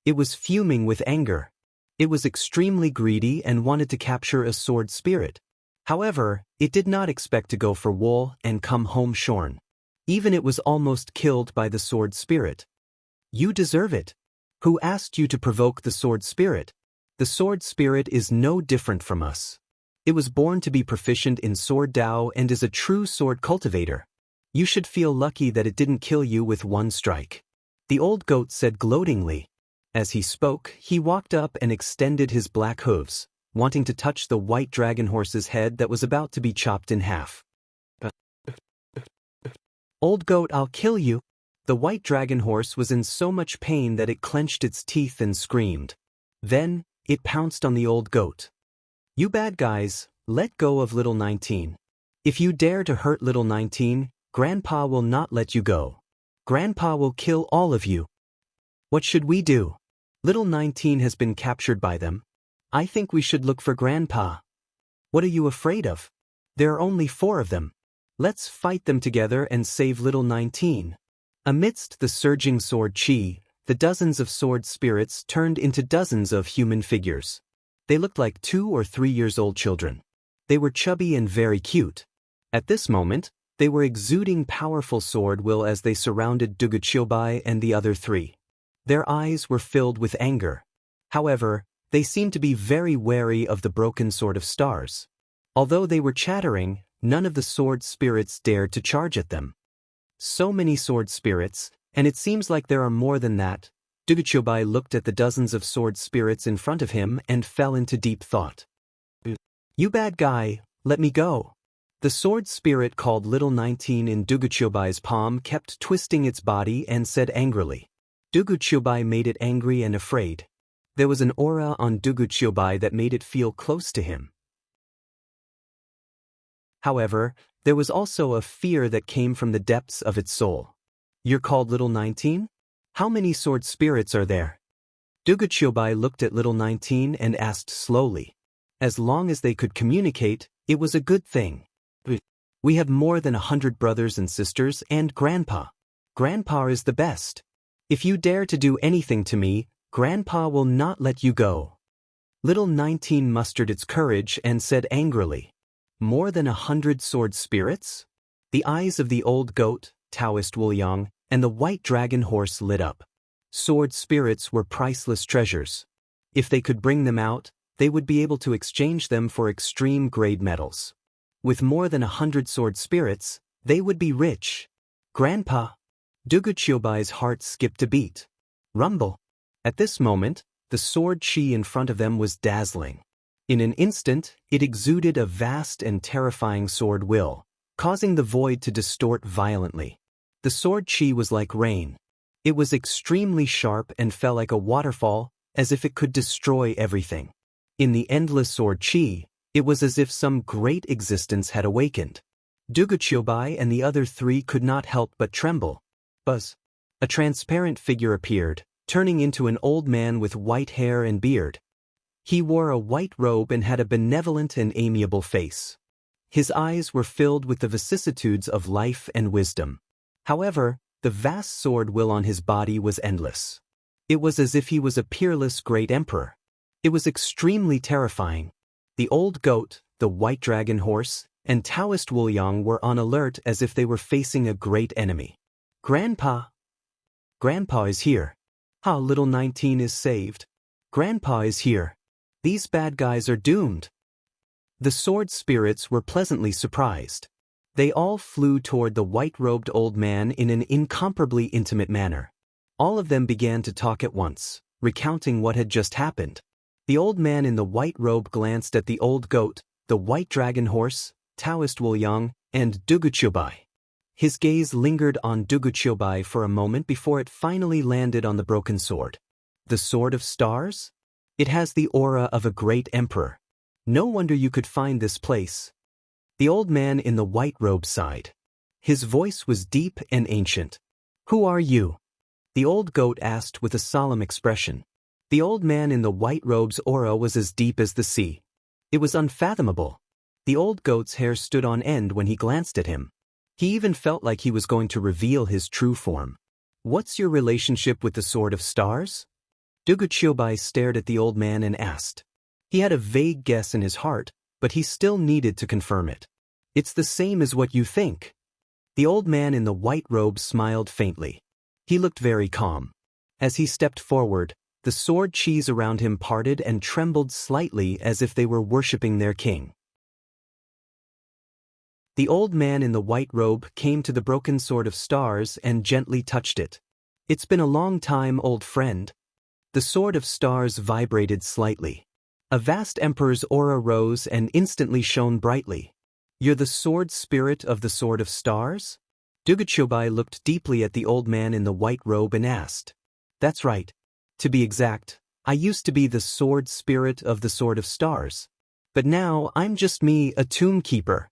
It was fuming with anger. It was extremely greedy and wanted to capture a sword spirit. However, it did not expect to go for wool and come home shorn. Even it was almost killed by the sword spirit. You deserve it. Who asked you to provoke the sword spirit? The sword spirit is no different from us. It was born to be proficient in sword Dao and is a true sword cultivator. You should feel lucky that it didn't kill you with one strike. The old goat said gloatingly. As he spoke, he walked up and extended his black hooves, wanting to touch the white dragon horse's head that was about to be chopped in half. Old goat, I'll kill you. The white dragon horse was in so much pain that it clenched its teeth and screamed. Then, it pounced on the old goat. You bad guys, let go of little 19. If you dare to hurt little 19, Grandpa will not let you go. Grandpa will kill all of you. What should we do? Little 19 has been captured by them. I think we should look for Grandpa. What are you afraid of? There are only 4 of them. Let's fight them together and save little 19. Amidst the surging sword chi, the dozens of sword spirits turned into dozens of human figures. They looked like 2 or 3 years old children. They were chubby and very cute. At this moment, they were exuding powerful sword will as they surrounded Dugu Chiobai and the other 3. Their eyes were filled with anger. However, they seemed to be very wary of the broken sword of stars. Although they were chattering, none of the sword spirits dared to charge at them. So many sword spirits, and it seems like there are more than that. Dugu Chiobai looked at the dozens of sword spirits in front of him and fell into deep thought. You bad guy, let me go. The sword spirit called little 19 in Dugu Chiobai's palm kept twisting its body and said angrily. Dugu Chiobai made it angry and afraid. There was an aura on Dugu Chiobai that made it feel close to him. However, there was also a fear that came from the depths of its soul. You're called little 19? How many sword spirits are there? Dugu Chiobai looked at little 19 and asked slowly. As long as they could communicate, it was a good thing. We have more than 100 brothers and sisters and Grandpa. Grandpa is the best. If you dare to do anything to me, Grandpa will not let you go. Little 19 mustered its courage and said angrily. More than 100 sword spirits? The eyes of the old goat, Taoist Wu Yang, and the white dragon horse lit up. Sword spirits were priceless treasures. If they could bring them out, they would be able to exchange them for extreme-grade metals. With more than 100 sword spirits, they would be rich. Grandpa! Dugu Chiobai's heart skipped a beat. Rumble! At this moment, the sword chi in front of them was dazzling. In an instant, it exuded a vast and terrifying sword will, causing the void to distort violently. The sword chi was like rain. It was extremely sharp and fell like a waterfall, as if it could destroy everything. In the endless sword chi, it was as if some great existence had awakened. Dugu Chiobai and the other 3 could not help but tremble. Buzz! A transparent figure appeared, turning into an old man with white hair and beard. He wore a white robe and had a benevolent and amiable face. His eyes were filled with the vicissitudes of life and wisdom. However, the vast sword will on his body was endless. It was as if he was a peerless great emperor. It was extremely terrifying. The old goat, the white dragon horse, and Taoist Wuliang were on alert as if they were facing a great enemy. Grandpa is here. How little 19 is saved. Grandpa is here. These bad guys are doomed. The sword spirits were pleasantly surprised. They all flew toward the white-robed old man in an incomparably intimate manner. All of them began to talk at once, recounting what had just happened. The old man in the white robe glanced at the old goat, the white dragon horse, Taoist Wuliang, and Duguchubai. His gaze lingered on Duguchubai for a moment before it finally landed on the broken sword. The Sword of Stars? It has the aura of a great emperor. No wonder you could find this place. The old man in the white robe sighed. His voice was deep and ancient. Who are you? The old goat asked with a solemn expression. The old man in the white robe's aura was as deep as the sea. It was unfathomable. The old goat's hair stood on end when he glanced at him. He even felt like he was going to reveal his true form. What's your relationship with the Sword of Stars? Duguchubai stared at the old man and asked. He had a vague guess in his heart, but he still needed to confirm it. It's the same as what you think. The old man in the white robe smiled faintly. He looked very calm. As he stepped forward, the sword cheese around him parted and trembled slightly as if they were worshipping their king. The old man in the white robe came to the broken Sword of Stars and gently touched it. It's been a long time, old friend. The Sword of Stars vibrated slightly. A vast emperor's aura rose and instantly shone brightly. You're the sword spirit of the Sword of Stars? Duguchubai looked deeply at the old man in the white robe and asked. That's right. To be exact, I used to be the sword spirit of the Sword of Stars. But now I'm just me, a tomb keeper.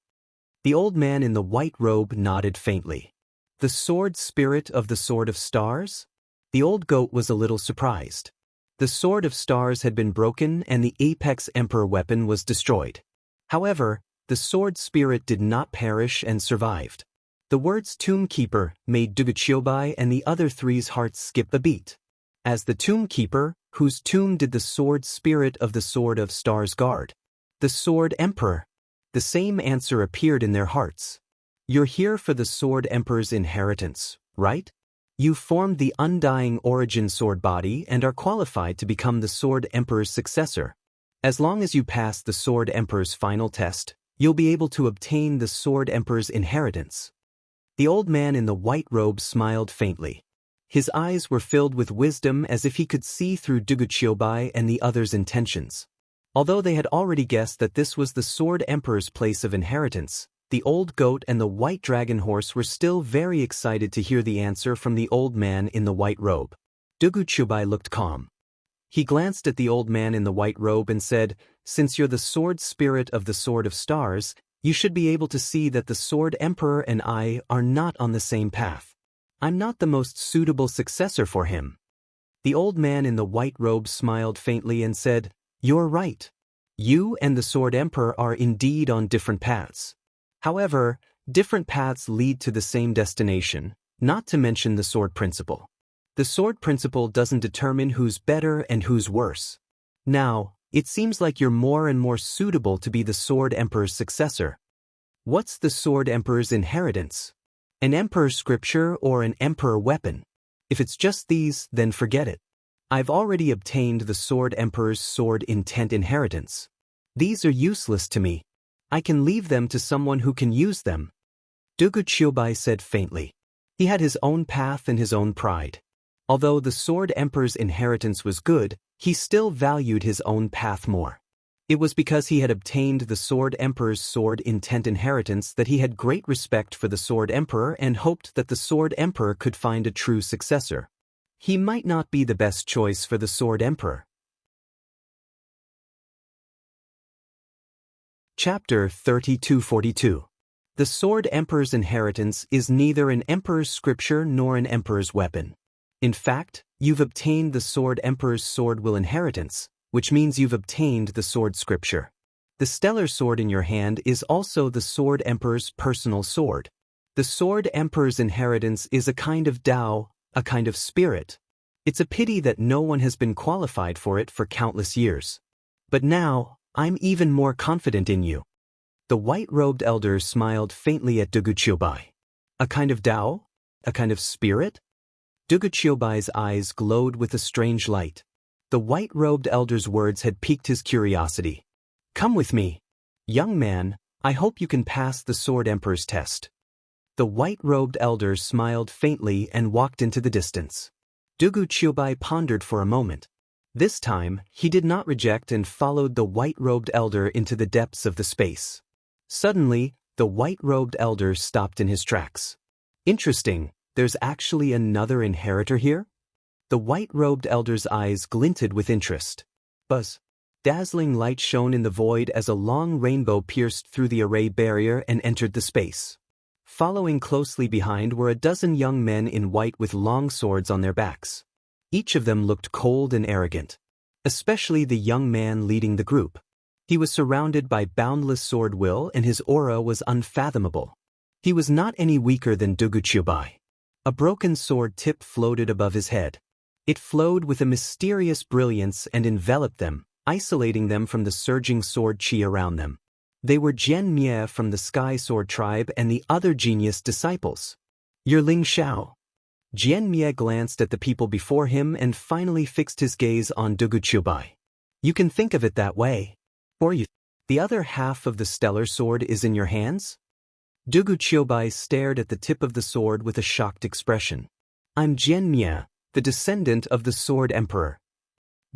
The old man in the white robe nodded faintly. The sword spirit of the Sword of Stars? The old goat was a little surprised. The Sword of Stars had been broken and the Apex Emperor weapon was destroyed. However, the sword spirit did not perish and survived. The words Tomb Keeper made Duguchubai and the other three's hearts skip a beat. As the Tomb Keeper, whose tomb did the sword spirit of the Sword of Stars guard? The Sword Emperor. The same answer appeared in their hearts. You're here for the Sword Emperor's inheritance, right? You formed the undying origin sword body and are qualified to become the Sword Emperor's successor. As long as you pass the Sword Emperor's final test, you'll be able to obtain the Sword Emperor's inheritance. The old man in the white robe smiled faintly. His eyes were filled with wisdom as if he could see through Duguchubai and the others' intentions. Although they had already guessed that this was the Sword Emperor's place of inheritance, the old goat and the white dragon horse were still very excited to hear the answer from the old man in the white robe. Duguchubai looked calm. He glanced at the old man in the white robe and said, Since you're the sword spirit of the Sword of Stars, you should be able to see that the Sword Emperor and I are not on the same path. I'm not the most suitable successor for him. The old man in the white robe smiled faintly and said, You're right. You and the Sword Emperor are indeed on different paths. However, different paths lead to the same destination, not to mention the sword principle. The sword principle doesn't determine who's better and who's worse. Now, it seems like you're more and more suitable to be the Sword Emperor's successor. What's the Sword Emperor's inheritance? An emperor scripture or an emperor weapon? If it's just these, then forget it. I've already obtained the Sword Emperor's sword intent inheritance. These are useless to me. I can leave them to someone who can use them. Duguchubai said faintly. He had his own path and his own pride. Although the Sword Emperor's inheritance was good, he still valued his own path more. It was because he had obtained the Sword Emperor's sword intent inheritance that he had great respect for the Sword Emperor and hoped that the Sword Emperor could find a true successor. He might not be the best choice for the Sword Emperor. Chapter 3242. The Sword Emperor's inheritance is neither an emperor's scripture nor an emperor's weapon. In fact, you've obtained the Sword Emperor's sword will inheritance, which means you've obtained the sword scripture. The stellar sword in your hand is also the Sword Emperor's personal sword. The Sword Emperor's inheritance is a kind of Tao, a kind of spirit. It's a pity that no one has been qualified for it for countless years. But now, I'm even more confident in you. The white-robed elder smiled faintly at Duguchiobai. A kind of Tao? A kind of spirit? Duguchiobai's eyes glowed with a strange light. The white-robed elder's words had piqued his curiosity. Come with me. Young man, I hope you can pass the Sword Emperor's test. The white-robed elder smiled faintly and walked into the distance. Duguchiobai pondered for a moment. This time, he did not reject and followed the white-robed elder into the depths of the space. Suddenly, the white-robed elder stopped in his tracks. Interesting, there's actually another inheritor here? The white-robed elder's eyes glinted with interest. Buzz. Dazzling light shone in the void as a long rainbow pierced through the array barrier and entered the space. Following closely behind were a dozen young men in white with long swords on their backs. Each of them looked cold and arrogant. Especially the young man leading the group. He was surrounded by boundless sword will and his aura was unfathomable. He was not any weaker than Duguchiobai. A broken sword tip floated above his head. It flowed with a mysterious brilliance and enveloped them, isolating them from the surging sword chi around them. They were Jian Mie from the Sky Sword Tribe and the other genius disciples. You're Ling Xiao. Jian Mie glanced at the people before him and finally fixed his gaze on Duguchiobai. You can think of it that way. Or you. The other half of the stellar sword is in your hands? Duguchiobai stared at the tip of the sword with a shocked expression. I'm Jian Mie, the descendant of the Sword Emperor.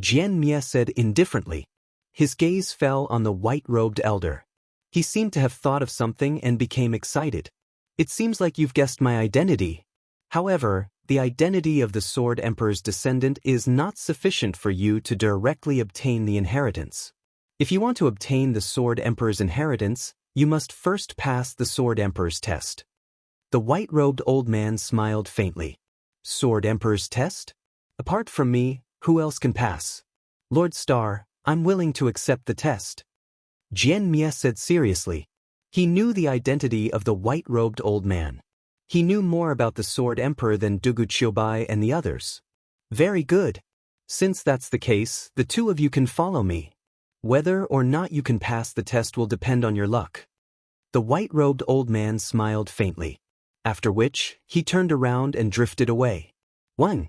Jian Mie said indifferently. His gaze fell on the white-robed elder. He seemed to have thought of something and became excited. It seems like you've guessed my identity. However, the identity of the Sword Emperor's descendant is not sufficient for you to directly obtain the inheritance. If you want to obtain the Sword Emperor's inheritance, you must first pass the Sword Emperor's test. The white-robed old man smiled faintly. Sword Emperor's test? Apart from me, who else can pass? Lord Star, I'm willing to accept the test. Jian Mie said seriously. He knew the identity of the white-robed old man. He knew more about the Sword Emperor than Duguchiobai and the others. Very good. Since that's the case, the two of you can follow me. Whether or not you can pass the test will depend on your luck. The white-robed old man smiled faintly. After which, he turned around and drifted away. 1.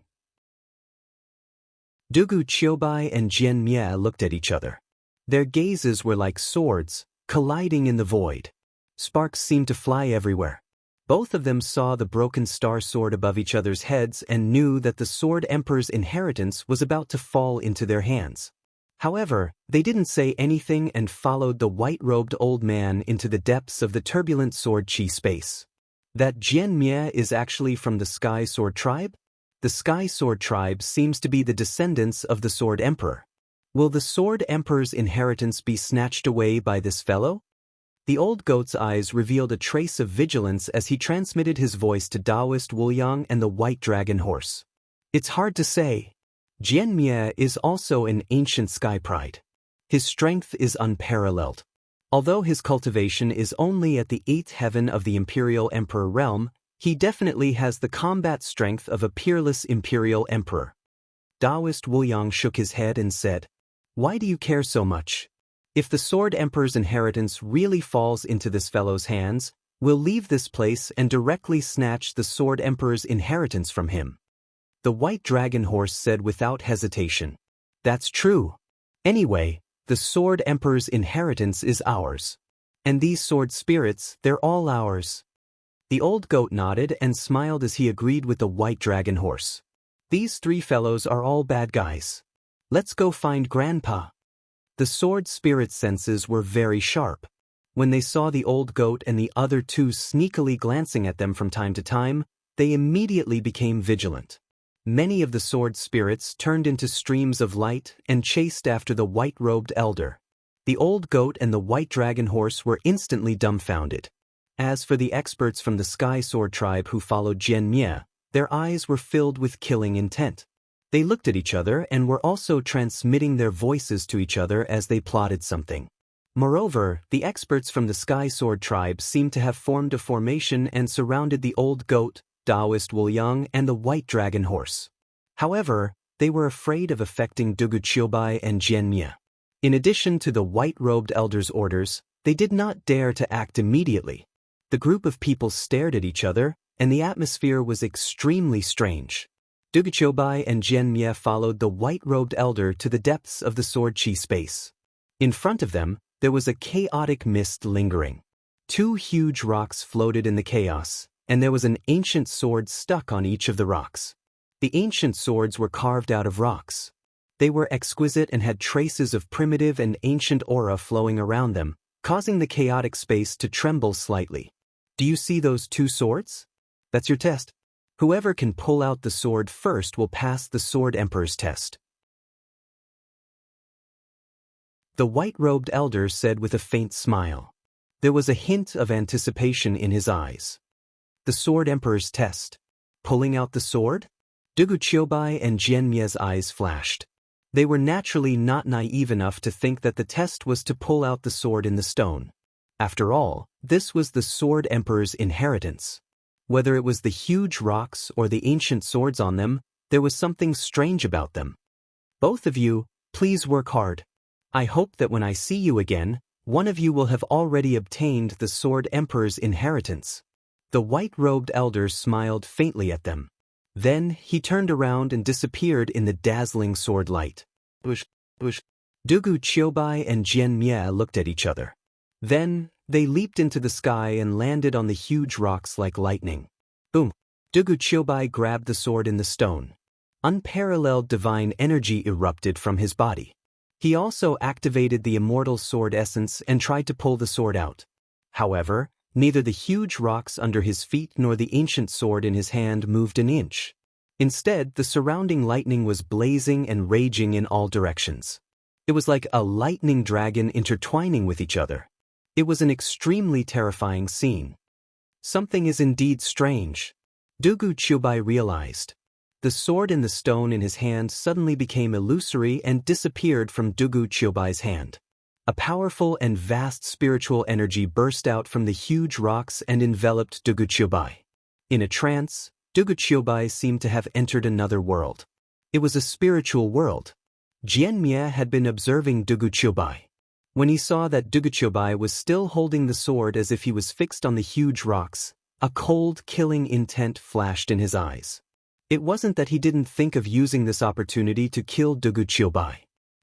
Duguchiobai and Jian Mie looked at each other. Their gazes were like swords, colliding in the void. Sparks seemed to fly everywhere. Both of them saw the broken star sword above each other's heads and knew that the Sword Emperor's inheritance was about to fall into their hands. However, they didn't say anything and followed the white-robed old man into the depths of the turbulent sword chi space. That Jian Mie is actually from the Sky Sword Tribe? The Sky Sword Tribe seems to be the descendants of the Sword Emperor. Will the Sword Emperor's inheritance be snatched away by this fellow? The old goat's eyes revealed a trace of vigilance as he transmitted his voice to Taoist Wuliang and the White Dragon Horse. It's hard to say. Jian Mie is also an ancient sky pride. His strength is unparalleled. Although his cultivation is only at the 8th heaven of the Imperial Emperor realm, he definitely has the combat strength of a peerless Imperial Emperor. Taoist Wuliang shook his head and said, Why do you care so much? If the Sword Emperor's inheritance really falls into this fellow's hands, we'll leave this place and directly snatch the Sword Emperor's inheritance from him. The White Dragon Horse said without hesitation. That's true. Anyway, the Sword Emperor's inheritance is ours. And these sword spirits, they're all ours. The old goat nodded and smiled as he agreed with the White Dragon Horse. These three fellows are all bad guys. Let's go find Grandpa. The sword spirit senses were very sharp. When they saw the old goat and the other two sneakily glancing at them from time to time, they immediately became vigilant. Many of the sword spirits turned into streams of light and chased after the white-robed elder. The old goat and the White Dragon Horse were instantly dumbfounded. As for the experts from the Sky Sword Tribe who followed Jian Mie, their eyes were filled with killing intent. They looked at each other and were also transmitting their voices to each other as they plotted something. Moreover, the experts from the Sky Sword Tribe seemed to have formed a formation and surrounded the old goat, Taoist Wuliang, and the White Dragon Horse. However, they were afraid of affecting Dugu Qiubai and Jianmie. In addition to the white-robed elder's orders, they did not dare to act immediately. The group of people stared at each other, and the atmosphere was extremely strange. Dugu Qiubai and Jianmie followed the white-robed elder to the depths of the sword chi space. In front of them, there was a chaotic mist lingering. 2 huge rocks floated in the chaos, and there was an ancient sword stuck on each of the rocks. The ancient swords were carved out of rocks. They were exquisite and had traces of primitive and ancient aura flowing around them, causing the chaotic space to tremble slightly. Do you see those 2 swords? That's your test. Whoever can pull out the sword first will pass the Sword Emperor's test. The white-robed elder said with a faint smile. There was a hint of anticipation in his eyes. The Sword Emperor's test. Pulling out the sword? Dugu Qiubai and Jianmie's eyes flashed. They were naturally not naive enough to think that the test was to pull out the sword in the stone. After all, this was the Sword Emperor's inheritance. Whether it was the huge rocks or the ancient swords on them, there was something strange about them. Both of you, please work hard. I hope that when I see you again, one of you will have already obtained the Sword Emperor's inheritance. The white-robed elder smiled faintly at them. Then he turned around and disappeared in the dazzling sword light. Dugu Qiubai and Jianmie looked at each other. Then, they leaped into the sky and landed on the huge rocks like lightning. Boom! Dugu Qiubai grabbed the sword in the stone. Unparalleled divine energy erupted from his body. He also activated the immortal sword essence and tried to pull the sword out. However, neither the huge rocks under his feet nor the ancient sword in his hand moved an inch. Instead, the surrounding lightning was blazing and raging in all directions. It was like a lightning dragon intertwining with each other. It was an extremely terrifying scene. Something is indeed strange. Dugu Qiubai realized. The sword in the stone in his hand suddenly became illusory and disappeared from Dugu Qiubai's hand. A powerful and vast spiritual energy burst out from the huge rocks and enveloped Dugu Qiubai. In a trance, Dugu Qiubai seemed to have entered another world. It was a spiritual world. Jianmie had been observing Dugu Qiubai. When he saw that Dugu Qiubai was still holding the sword as if he was fixed on the huge rocks, a cold, killing intent flashed in his eyes. It wasn't that he didn't think of using this opportunity to kill Dugu Qiubai.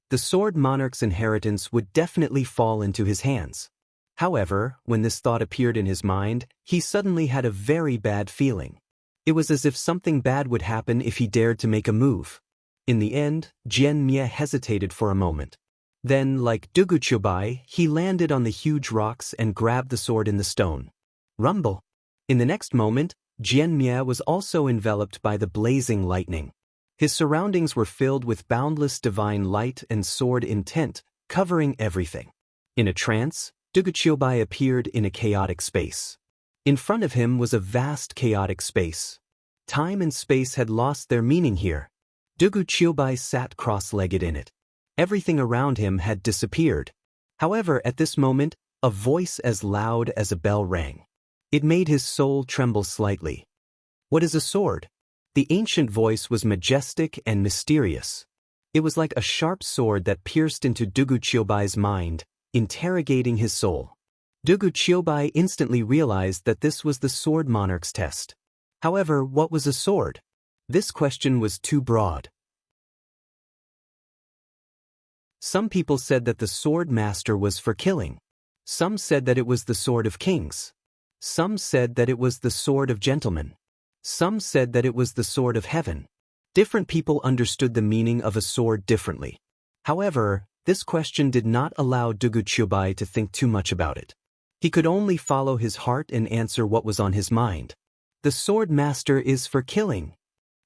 The Sword Monarch's inheritance would definitely fall into his hands. However, when this thought appeared in his mind, he suddenly had a very bad feeling. It was as if something bad would happen if he dared to make a move. In the end, Jianmie hesitated for a moment. Then, like Dugu Qiubai, he landed on the huge rocks and grabbed the sword in the stone. Rumble! In the next moment, Jianmie was also enveloped by the blazing lightning. His surroundings were filled with boundless divine light and sword intent, covering everything. In a trance, Dugu Qiubai appeared in a chaotic space. In front of him was a vast chaotic space. Time and space had lost their meaning here. Dugu Qiubai sat cross-legged in it. Everything around him had disappeared. However, at this moment, a voice as loud as a bell rang. It made his soul tremble slightly. What is a sword? The ancient voice was majestic and mysterious. It was like a sharp sword that pierced into Dugu Qiubai's mind, interrogating his soul. Dugu Qiubai instantly realized that this was the Sword Monarch's test. However, what was a sword? This question was too broad. Some people said that the Sword Master was for killing. Some said that it was the Sword of Kings. Some said that it was the Sword of Gentlemen. Some said that it was the Sword of Heaven. Different people understood the meaning of a sword differently. However, this question did not allow Dugu Qiubai to think too much about it. He could only follow his heart and answer what was on his mind. The Sword Master is for killing.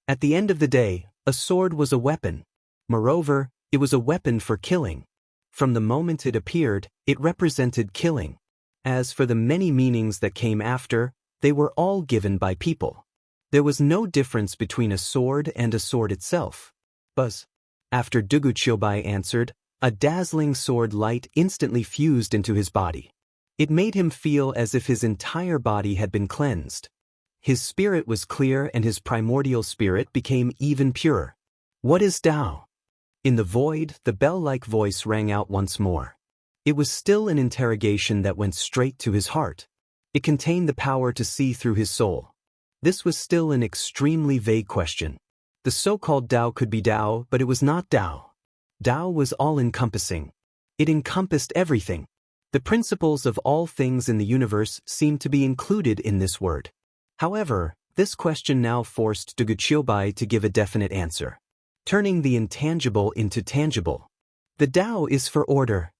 At the end of the day, a sword was a weapon. Moreover, it was a weapon for killing. From the moment it appeared, it represented killing. As for the many meanings that came after, they were all given by people. There was no difference between a sword and a sword itself. Buzz. After Dugu Qiubai answered, a dazzling sword light instantly fused into his body. It made him feel as if his entire body had been cleansed. His spirit was clear and his primordial spirit became even purer. What is Tao? In the void, the bell-like voice rang out once more. It was still an interrogation that went straight to his heart. It contained the power to see through his soul. This was still an extremely vague question. The so-called Tao could be Tao, but it was not Tao. Tao was all-encompassing. It encompassed everything. The principles of all things in the universe seemed to be included in this word. However, this question now forced Dugu Qiubai to give a definite answer, turning the intangible into tangible. The Tao is for order.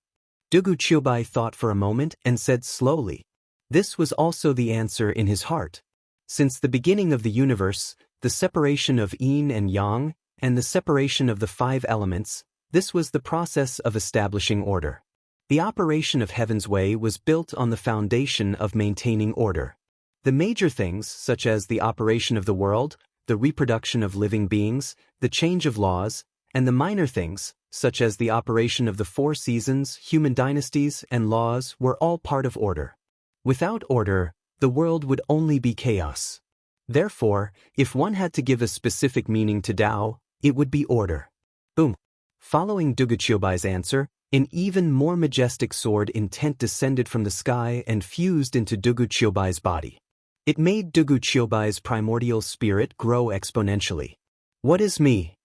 Dugu Qiubai thought for a moment and said slowly. This was also the answer in his heart. Since the beginning of the universe, the separation of yin and yang, and the separation of the 5 elements, this was the process of establishing order. The operation of Heaven's Way was built on the foundation of maintaining order. The major things, such as the operation of the world, the reproduction of living beings, the change of laws, and the minor things, such as the operation of the 4 seasons, human dynasties, and laws, were all part of order. Without order, the world would only be chaos. Therefore, if one had to give a specific meaning to Tao, it would be order. Boom. Following Dugu Qiubai's answer, an even more majestic sword intent descended from the sky and fused into Dugu Qiubai's body. It made Dugu Qiubai's primordial spirit grow exponentially. What is me?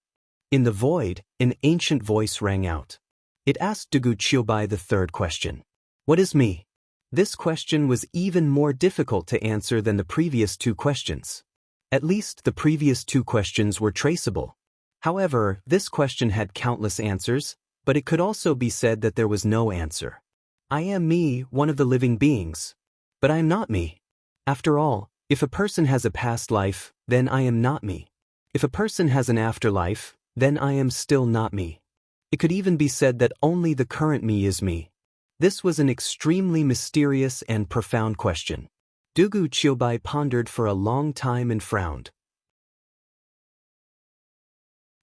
In the void, an ancient voice rang out. It asked Dugu Qiubai the 3rd question. What is me? This question was even more difficult to answer than the previous 2 questions. At least the previous 2 questions were traceable. However, this question had countless answers, but it could also be said that there was no answer. I am me, one of the living beings. But I am not me. After all, if a person has a past life, then I am not me. If a person has an afterlife, then I am still not me. It could even be said that only the current me is me. This was an extremely mysterious and profound question. Dugu Qiubai pondered for a long time and frowned.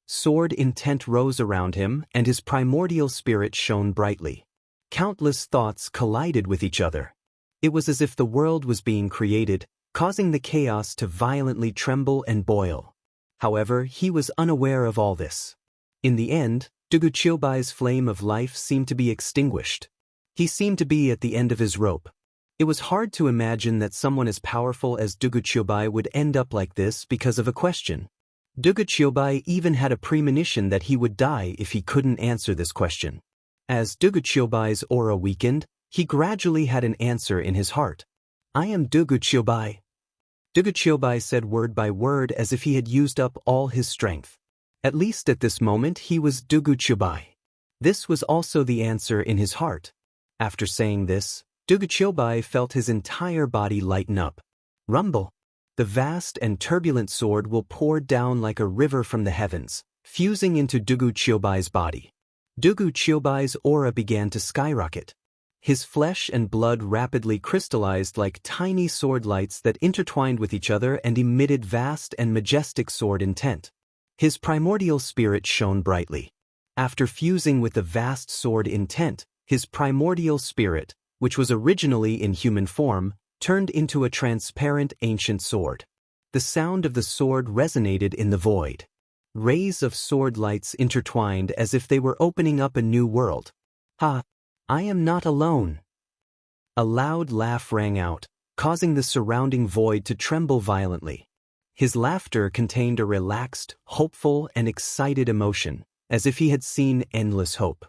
Sword intent rose around him, and his primordial spirit shone brightly. Countless thoughts collided with each other. It was as if the world was being created, causing the chaos to violently tremble and boil. However, he was unaware of all this. In the end, Dugu Qiubai's flame of life seemed to be extinguished. He seemed to be at the end of his rope. It was hard to imagine that someone as powerful as Dugu Qiubai would end up like this because of a question. Dugu Qiubai even had a premonition that he would die if he couldn't answer this question. As Dugu Qiubai's aura weakened, he gradually had an answer in his heart. I am Dugu Qiubai. Dugu Qiubai said word by word as if he had used up all his strength. At least at this moment he was Dugu Qiubai. This was also the answer in his heart. After saying this, Dugu Qiubai felt his entire body lighten up. Rumble. The vast and turbulent sword will pour down like a river from the heavens, fusing into Dugu Qiubai's body. Dugu Qiubai's aura began to skyrocket. His flesh and blood rapidly crystallized like tiny sword lights that intertwined with each other and emitted vast and majestic sword intent. His primordial spirit shone brightly. After fusing with the vast sword intent, his primordial spirit, which was originally in human form, turned into a transparent ancient sword. The sound of the sword resonated in the void. Rays of sword lights intertwined as if they were opening up a new world. Ha! I am not alone. A loud laugh rang out, causing the surrounding void to tremble violently. His laughter contained a relaxed, hopeful, and excited emotion, as if he had seen endless hope.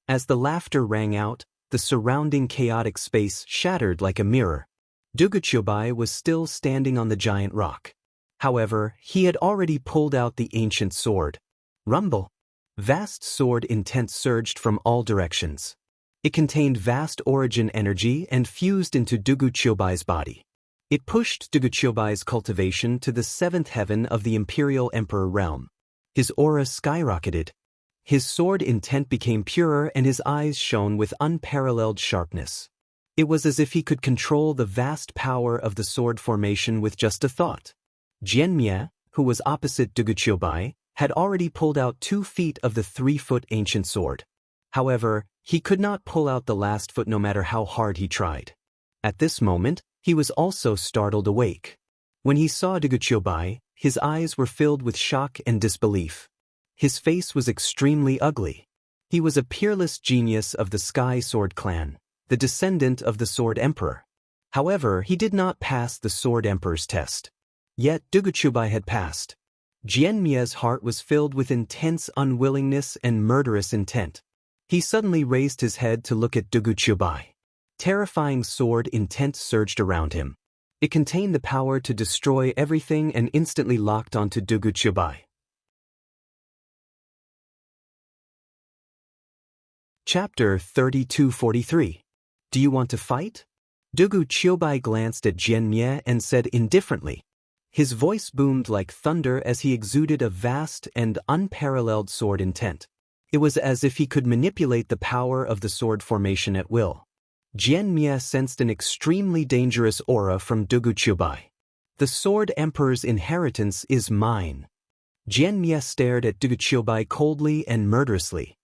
As the laughter rang out, the surrounding chaotic space shattered like a mirror. Dugu Qiubai was still standing on the giant rock. However, he had already pulled out the ancient sword. Rumble. Vast sword intent surged from all directions. It contained vast origin energy and fused into Dugu Qiubai's body. It pushed Dugu Qiubai's cultivation to the 7th heaven of the Imperial Emperor realm. His aura skyrocketed. His sword intent became purer and his eyes shone with unparalleled sharpness. It was as if he could control the vast power of the sword formation with just a thought. Jianmie, who was opposite Dugu Qiubai, had already pulled out 2 feet of the 3-foot ancient sword. However, he could not pull out the last foot no matter how hard he tried. At this moment, he was also startled awake. When he saw Dugu Qiubai, his eyes were filled with shock and disbelief. His face was extremely ugly. He was a peerless genius of the Sky Sword clan, the descendant of the Sword Emperor. However, he did not pass the Sword Emperor's test. Yet Duguchubai had passed. Jianmie's heart was filled with intense unwillingness and murderous intent. He suddenly raised his head to look at Duguchubai. Terrifying sword intent surged around him. It contained the power to destroy everything and instantly locked onto Duguchubai. Chapter 3243. Do you want to fight? Duguchubai glanced at Jianmie and said indifferently. His voice boomed like thunder as he exuded a vast and unparalleled sword intent. It was as if he could manipulate the power of the sword formation at will. Jianmie sensed an extremely dangerous aura from Duguchubai. The Sword Emperor's inheritance is mine. Jianmie stared at Duguchubai coldly and murderously.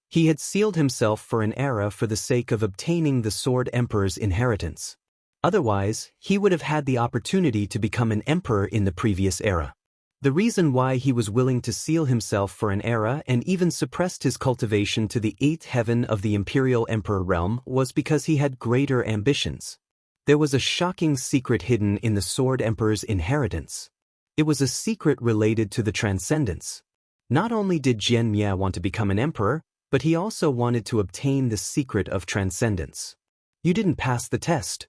He had sealed himself for an era for the sake of obtaining the Sword Emperor's inheritance. Otherwise, he would have had the opportunity to become an emperor in the previous era. The reason why he was willing to seal himself for an era and even suppressed his cultivation to the 8th heaven of the Imperial Emperor realm was because he had greater ambitions. There was a shocking secret hidden in the Sword Emperor's inheritance. It was a secret related to the transcendence. Not only did Jianmie want to become an emperor, but he also wanted to obtain the secret of transcendence. You didn't pass the test.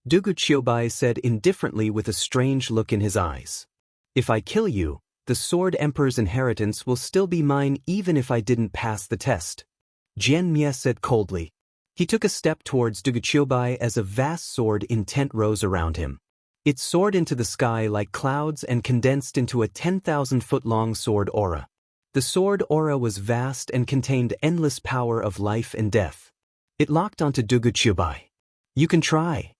Duguchubai said indifferently with a strange look in his eyes. If I kill you, the Sword Emperor's inheritance will still be mine even if I didn't pass the test. Jianmie said coldly. He took a step towards Duguchubai as a vast sword intent rose around him. It soared into the sky like clouds and condensed into a 10,000-foot-long sword aura. The sword aura was vast and contained endless power of life and death. It locked onto Duguchubai. You can try.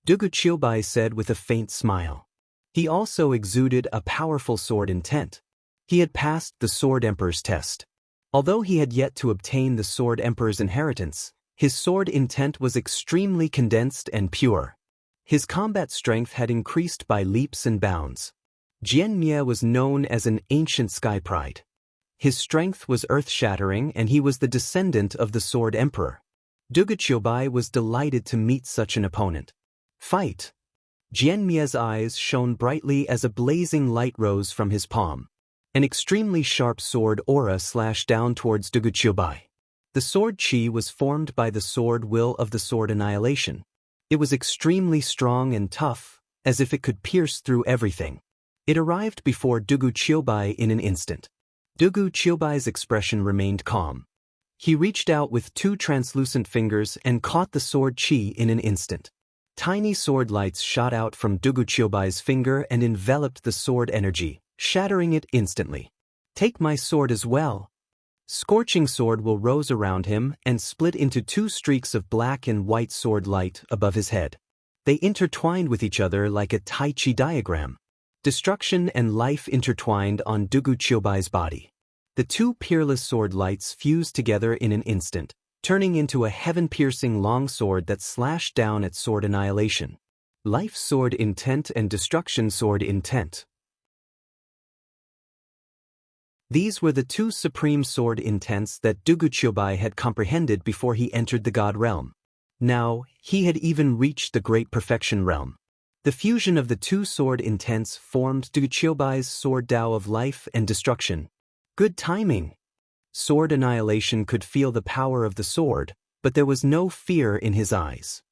Duguchubai said with a faint smile. He also exuded a powerful sword intent. He had passed the Sword Emperor's test. Although he had yet to obtain the Sword Emperor's inheritance, his sword intent was extremely condensed and pure. His combat strength had increased by leaps and bounds. Jianmie was known as an ancient sky pride. His strength was earth-shattering and he was the descendant of the Sword Emperor. Duguchubai was delighted to meet such an opponent. Fight! Jianmie's eyes shone brightly as a blazing light rose from his palm. An extremely sharp sword aura slashed down towards Duguchubai. The sword chi was formed by the sword will of the sword annihilation. It was extremely strong and tough, as if it could pierce through everything. It arrived before Duguchubai in an instant. Duguchubai's expression remained calm. He reached out with two translucent fingers and caught the sword chi in an instant. Tiny sword lights shot out from Duguchubai's finger and enveloped the sword energy, shattering it instantly. Take my sword as well. Scorching sword will rose around him and split into two streaks of black and white sword light above his head. They intertwined with each other like a Tai Chi diagram. Destruction and life intertwined on Duguchubai's body. The two peerless sword lights fused together in an instant, turning into a heaven-piercing long sword that slashed down at sword annihilation. Life sword intent and destruction sword intent. These were the two supreme sword intents that Duguchubai had comprehended before he entered the God realm. Now, he had even reached the great perfection realm. The fusion of the two sword intents formed Duguchubai's sword Tao of life and destruction. Good timing! Sword annihilation could feel the power of the sword, but there was no fear in his eyes.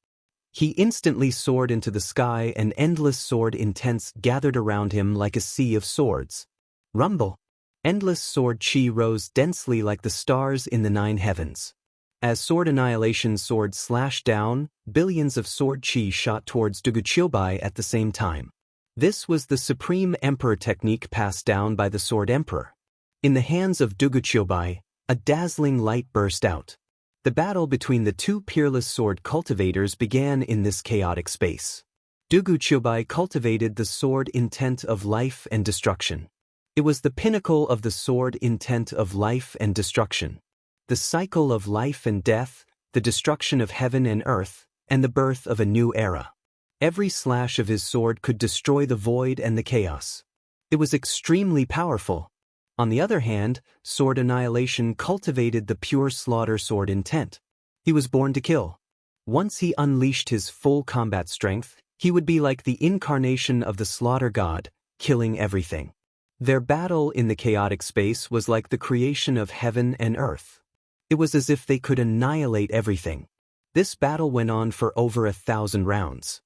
He instantly soared into the sky and endless sword intents gathered around him like a sea of swords. Rumble! Endless sword chi rose densely like the stars in the 9 heavens. As sword annihilation sword slashed down, billions of sword chi shot towards Duguchubai at the same time. This was the supreme emperor technique passed down by the Sword Emperor. In the hands of Duguchubai, a dazzling light burst out. The battle between the two peerless sword cultivators began in this chaotic space. Duguchubai cultivated the sword intent of life and destruction. It was the pinnacle of the sword intent of life and destruction. The cycle of life and death, the destruction of heaven and earth, and the birth of a new era. Every slash of his sword could destroy the void and the chaos. It was extremely powerful. On the other hand, Sword Annihilation cultivated the pure slaughter sword intent. He was born to kill. Once he unleashed his full combat strength, he would be like the incarnation of the slaughter god, killing everything. Their battle in the chaotic space was like the creation of heaven and earth. It was as if they could annihilate everything. This battle went on for over 1,000 rounds.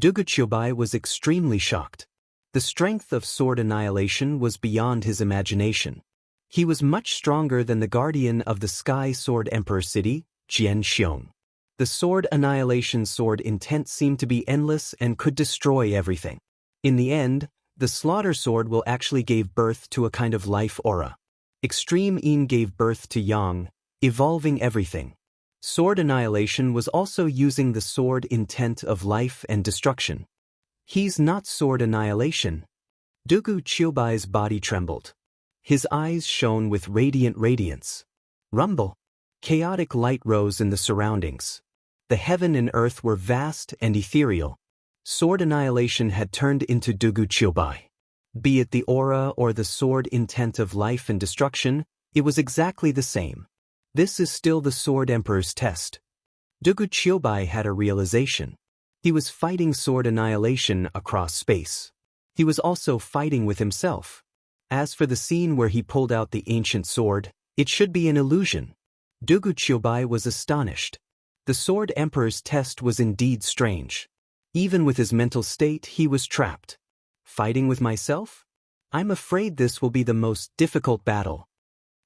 Duguchubai was extremely shocked. The strength of Sword Annihilation was beyond his imagination. He was much stronger than the guardian of the Sky Sword Emperor City, Jian Xiong. The Sword Annihilation sword intent seemed to be endless and could destroy everything. In the end, the Slaughter Sword will actually gave birth to a kind of life aura. Extreme Yin gave birth to Yang, evolving everything. Sword Annihilation was also using the sword intent of life and destruction. He's not Sword Annihilation. Dugu Chiobai's body trembled. His eyes shone with radiant radiance. Rumble. Chaotic light rose in the surroundings. The heaven and earth were vast and ethereal. Sword Annihilation had turned into Dugu Chiobai. Be it the aura or the sword intent of life and destruction, it was exactly the same. This is still the Sword Emperor's test. Dugu Chiobai had a realization. He was fighting Sword Annihilation across space. He was also fighting with himself. As for the scene where he pulled out the ancient sword, it should be an illusion. Dugu Chiobai was astonished. The Sword Emperor's test was indeed strange. Even with his mental state, he was trapped. Fighting with myself? I'm afraid this will be the most difficult battle.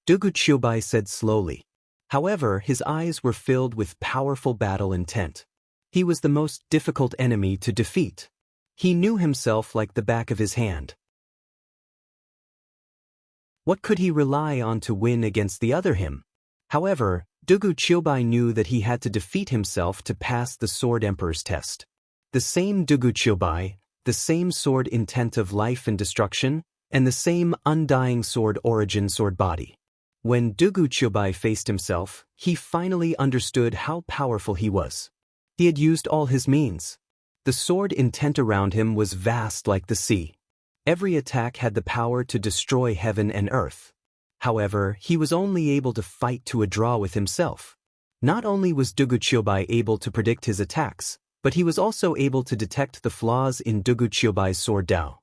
Dugu Chiobai said slowly. However, his eyes were filled with powerful battle intent. He was the most difficult enemy to defeat. He knew himself like the back of his hand. What could he rely on to win against the other him? However, Dugu Chiobai knew that he had to defeat himself to pass the Sword Emperor's test. The same Dugu Chiobai, the same sword intent of life and destruction, and the same undying sword origin sword body. When Dugu Chiobai faced himself, he finally understood how powerful he was. He had used all his means. The sword intent around him was vast like the sea. Every attack had the power to destroy heaven and earth. However, he was only able to fight to a draw with himself. Not only was Dugu Chiobai able to predict his attacks, but he was also able to detect the flaws in Dugu Chiobai's sword Dao.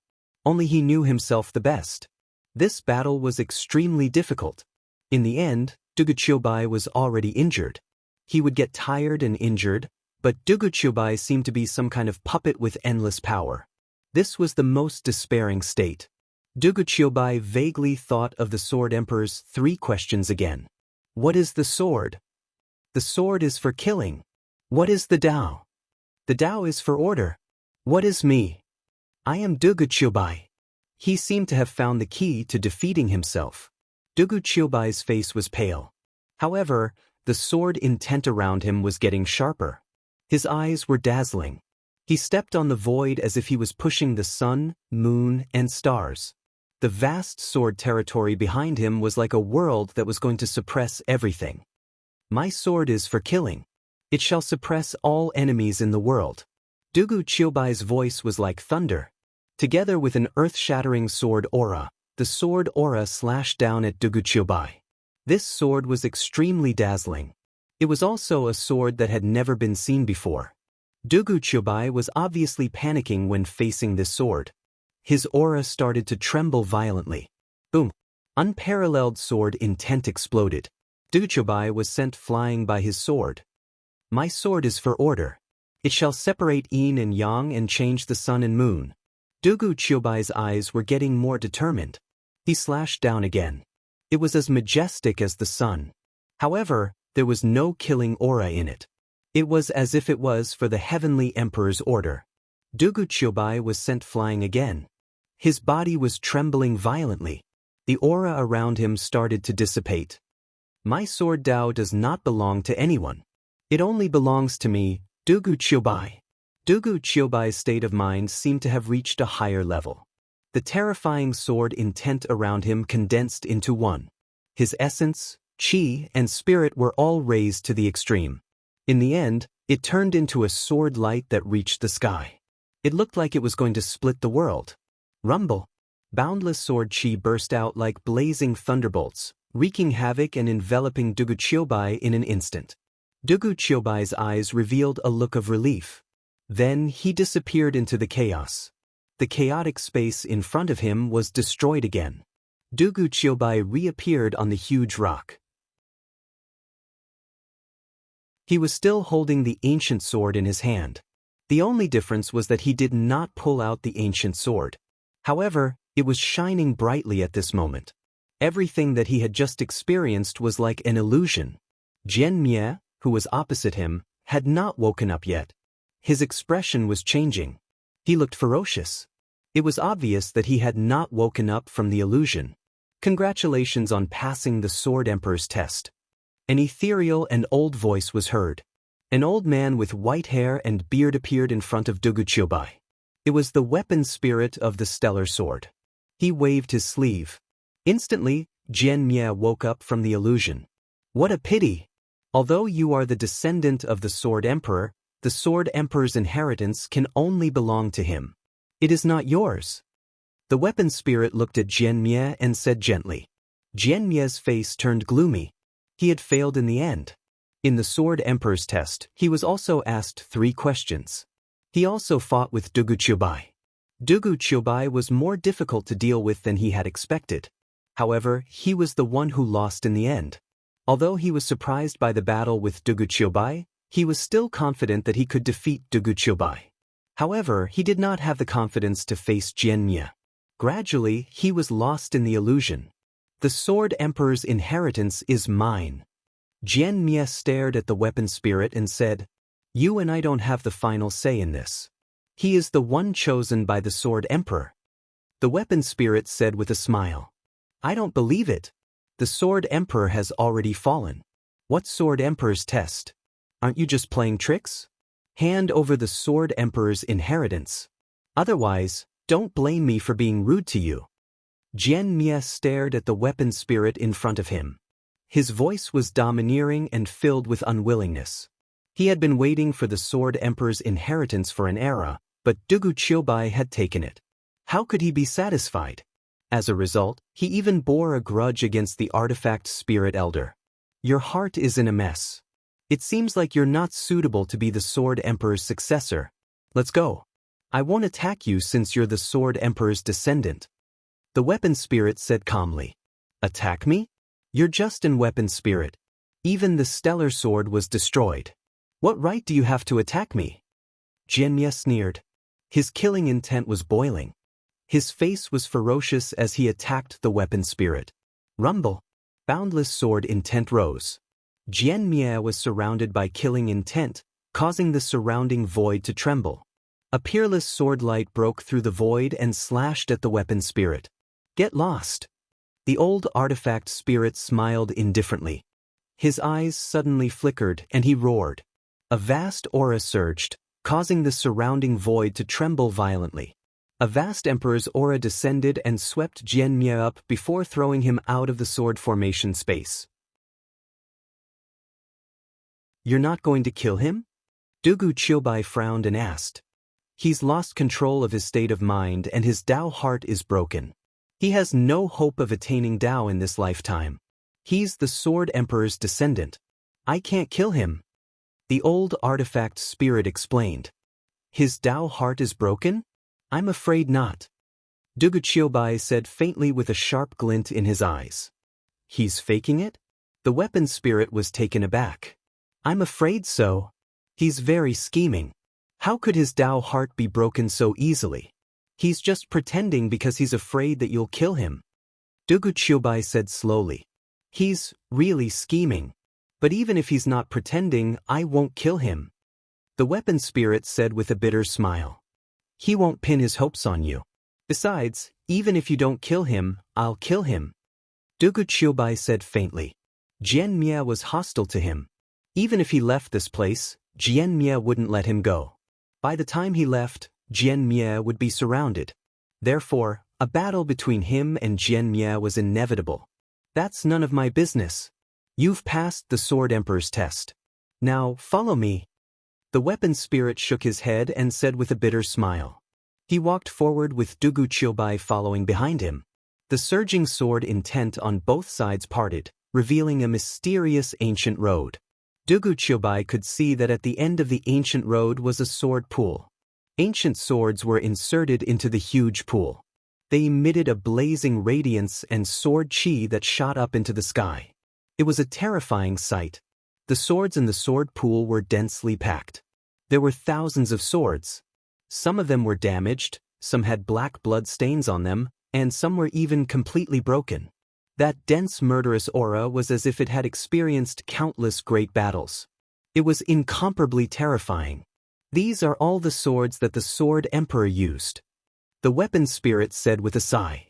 Only he knew himself the best. This battle was extremely difficult. In the end, Dugu Chiobai was already injured. He would get tired and injured, but Dugu Chiobai seemed to be some kind of puppet with endless power. This was the most despairing state. Dugu Chiobai vaguely thought of the Sword Emperor's 3 questions again. What is the sword? The sword is for killing. What is the Dao? The Dao is for order. What is me? I am Dugu Chiobai. He seemed to have found the key to defeating himself. Dugu Chiobai's face was pale. However, the sword intent around him was getting sharper. His eyes were dazzling. He stepped on the void as if he was pushing the sun, moon, and stars. The vast sword territory behind him was like a world that was going to suppress everything. My sword is for killing. It shall suppress all enemies in the world. Dugu Chiobai's voice was like thunder. Together with an earth-shattering sword aura, the sword aura slashed down at Dugu Chiobai. This sword was extremely dazzling. It was also a sword that had never been seen before. Dugu Chiobai was obviously panicking when facing this sword. His aura started to tremble violently. Boom! Unparalleled sword intent exploded. Dugu Chiobai was sent flying by his sword. My sword is for order. It shall separate yin and yang and change the sun and moon. Dugu Chiobai's eyes were getting more determined. He slashed down again. It was as majestic as the sun. However, there was no killing aura in it. It was as if it was for the heavenly emperor's order. Dugu Chiobai was sent flying again. His body was trembling violently. The aura around him started to dissipate. My sword Dao does not belong to anyone. It only belongs to me, Dugu Chiobai. Dugu Chiobai's state of mind seemed to have reached a higher level. The terrifying sword intent around him condensed into one. His essence, chi, and spirit were all raised to the extreme. In the end, it turned into a sword light that reached the sky. It looked like it was going to split the world. Rumble. Boundless sword chi burst out like blazing thunderbolts, wreaking havoc and enveloping Dugu Chiyobai in an instant. Dugu Chiyobai's eyes revealed a look of relief. Then he disappeared into the chaos. The chaotic space in front of him was destroyed again. Dugu Chiyobai reappeared on the huge rock. He was still holding the ancient sword in his hand. The only difference was that he did not pull out the ancient sword. However, it was shining brightly at this moment. Everything that he had just experienced was like an illusion. Jian Mie, who was opposite him, had not woken up yet. His expression was changing. He looked ferocious. It was obvious that he had not woken up from the illusion. Congratulations on passing the Sword Emperor's test. An ethereal and old voice was heard. An old man with white hair and beard appeared in front of Dugu Chiyobai. It was the weapon spirit of the stellar sword. He waved his sleeve. Instantly, Jian Mie woke up from the illusion. What a pity! Although you are the descendant of the Sword Emperor, the Sword Emperor's inheritance can only belong to him. It is not yours. The weapon spirit looked at Jian Mie and said gently. Jian Mie's face turned gloomy. He had failed in the end. In the Sword Emperor's test, he was also asked 3 questions. He also fought with Dugu Chiyobai. Dugu Chiyobai was more difficult to deal with than he had expected. However, he was the one who lost in the end. Although he was surprised by the battle with Dugu Chiyobai, he was still confident that he could defeat Dugu Chiyobai. However, he did not have the confidence to face Jian Mie. Gradually, he was lost in the illusion. The Sword Emperor's inheritance is mine. Jian Mie stared at the weapon spirit and said, You and I don't have the final say in this. He is the one chosen by the Sword Emperor. The weapon spirit said with a smile. I don't believe it. The Sword Emperor has already fallen. What Sword Emperor's test? Aren't you just playing tricks? Hand over the Sword Emperor's inheritance. Otherwise, don't blame me for being rude to you. Jian Mie stared at the weapon spirit in front of him. His voice was domineering and filled with unwillingness. He had been waiting for the Sword Emperor's inheritance for an era, but Dugu Chiyobai had taken it. How could he be satisfied? As a result, he even bore a grudge against the artifact spirit elder. Your heart is in a mess. It seems like you're not suitable to be the Sword Emperor's successor. Let's go. I won't attack you since you're the Sword Emperor's descendant. The weapon spirit said calmly. Attack me? You're just an weapon spirit. Even the stellar sword was destroyed. What right do you have to attack me? Jian Mie sneered. His killing intent was boiling. His face was ferocious as he attacked the weapon spirit. Rumble. Boundless sword intent rose. Jian Mie was surrounded by killing intent, causing the surrounding void to tremble. A peerless sword light broke through the void and slashed at the weapon spirit. Get lost. The old artifact spirit smiled indifferently. His eyes suddenly flickered and he roared. A vast aura surged, causing the surrounding void to tremble violently. A vast emperor's aura descended and swept Jian Mie up before throwing him out of the sword formation space. You're not going to kill him? Dugu Chiyobai frowned and asked. He's lost control of his state of mind and his Tao heart is broken. He has no hope of attaining Tao in this lifetime. He's the Sword Emperor's descendant. I can't kill him. The old artifact spirit explained. His Tao heart is broken? I'm afraid not. Dugu Chiyobai said faintly with a sharp glint in his eyes. He's faking it? The weapon spirit was taken aback. I'm afraid so. He's very scheming. How could his Tao heart be broken so easily? He's just pretending because he's afraid that you'll kill him. Dugu Chiyobai said slowly. He's really scheming. But even if he's not pretending, I won't kill him. The weapon spirit said with a bitter smile. He won't pin his hopes on you. Besides, even if you don't kill him, I'll kill him. Dugu Chiyobai said faintly. Jian Mie was hostile to him. Even if he left this place, Jian Mie wouldn't let him go. By the time he left, Jian Mie would be surrounded. Therefore, a battle between him and Jian Mie was inevitable. That's none of my business. You've passed the Sword Emperor's test. Now, follow me. The weapon spirit shook his head and said with a bitter smile. He walked forward with Dugu Chiobai following behind him. The surging sword intent on both sides parted, revealing a mysterious ancient road. Dugu Chiobai could see that at the end of the ancient road was a sword pool. Ancient swords were inserted into the huge pool. They emitted a blazing radiance and sword chi that shot up into the sky. It was a terrifying sight. The swords in the sword pool were densely packed. There were thousands of swords. Some of them were damaged, some had black blood stains on them, and some were even completely broken. That dense murderous aura was as if it had experienced countless great battles. It was incomparably terrifying. These are all the swords that the Sword Emperor used. The weapon spirit said with a sigh.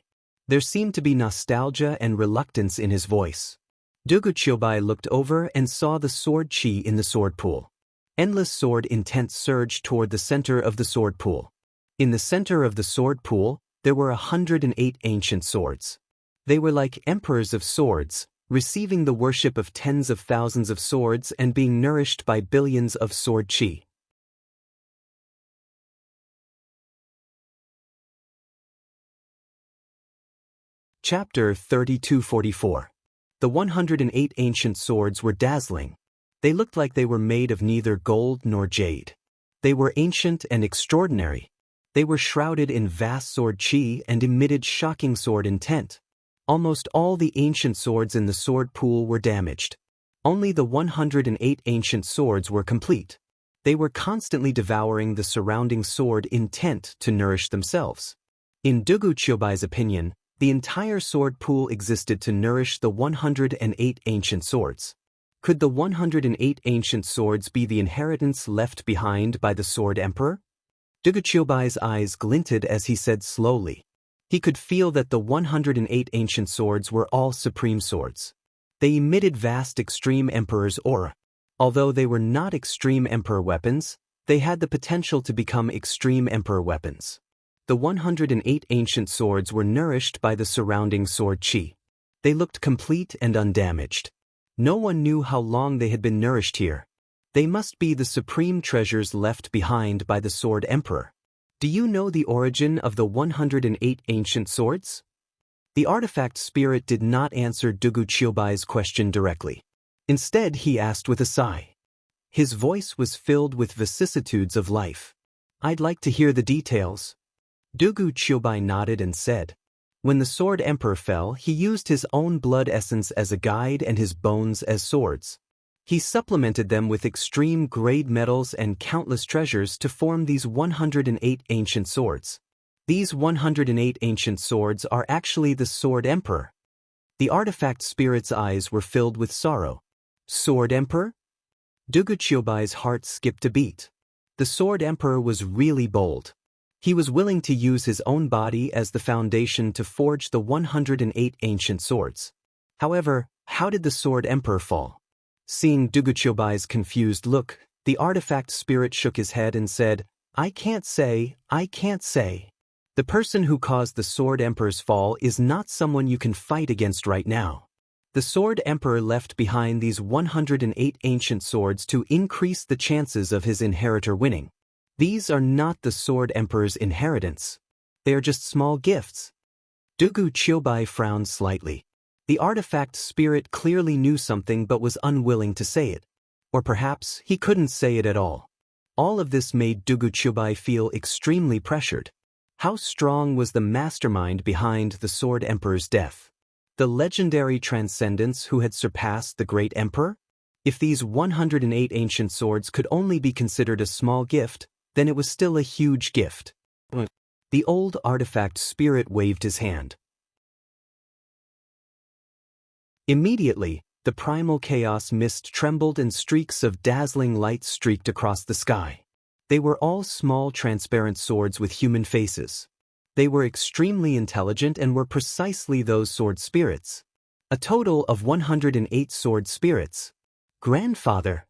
There seemed to be nostalgia and reluctance in his voice. Dugu Chiobai looked over and saw the sword chi in the sword pool. Endless sword intent surged toward the center of the sword pool. In the center of the sword pool, there were 108 ancient swords. They were like emperors of swords, receiving the worship of tens of thousands of swords and being nourished by billions of sword chi. Chapter 3244. The 108 ancient swords were dazzling. They looked like they were made of neither gold nor jade. They were ancient and extraordinary. They were shrouded in vast sword chi and emitted shocking sword intent. Almost all the ancient swords in the sword pool were damaged. Only the 108 ancient swords were complete. They were constantly devouring the surrounding sword intent to nourish themselves. In Dugu Chiobai's opinion, the entire sword pool existed to nourish the 108 ancient swords. Could the 108 ancient swords be the inheritance left behind by the Sword Emperor? Dugu Chiobai's eyes glinted as he said slowly. He could feel that the 108 ancient swords were all supreme swords. They emitted vast Extreme Emperor's aura. Although they were not Extreme Emperor weapons, they had the potential to become Extreme Emperor weapons. The 108 ancient swords were nourished by the surrounding sword chi. They looked complete and undamaged. No one knew how long they had been nourished here. They must be the supreme treasures left behind by the Sword Emperor. Do you know the origin of the 108 ancient swords? The artifact spirit did not answer Dugu Chiobai's question directly. Instead, he asked with a sigh. His voice was filled with vicissitudes of life. I'd like to hear the details. Dugu Chiobai nodded and said, when the Sword Emperor fell, he used his own blood essence as a guide and his bones as swords. He supplemented them with extreme grade metals and countless treasures to form these 108 ancient swords. These 108 ancient swords are actually the Sword Emperor. The artifact spirit's eyes were filled with sorrow. Sword Emperor? Dugu Chiobai's heart skipped a beat. The Sword Emperor was really bold. He was willing to use his own body as the foundation to forge the 108 ancient swords. However, how did the Sword Emperor fall? Seeing Dugu Chiobai's confused look, the artifact spirit shook his head and said, I can't say. The person who caused the Sword Emperor's fall is not someone you can fight against right now. The Sword Emperor left behind these 108 ancient swords to increase the chances of his inheritor winning. These are not the Sword Emperor's inheritance. They are just small gifts. Dugu Chiobai frowned slightly. The artifact spirit clearly knew something but was unwilling to say it. Or perhaps he couldn't say it at all. All of this made Dugu Chiobai feel extremely pressured. How strong was the mastermind behind the Sword Emperor's death? The legendary transcendence who had surpassed the great emperor? If these 108 ancient swords could only be considered a small gift, then it was still a huge gift. The old artifact spirit waved his hand. Immediately, the primal chaos mist trembled and streaks of dazzling light streaked across the sky. They were all small transparent swords with human faces. They were extremely intelligent and were precisely those sword spirits. A total of 108 sword spirits. Grandfather.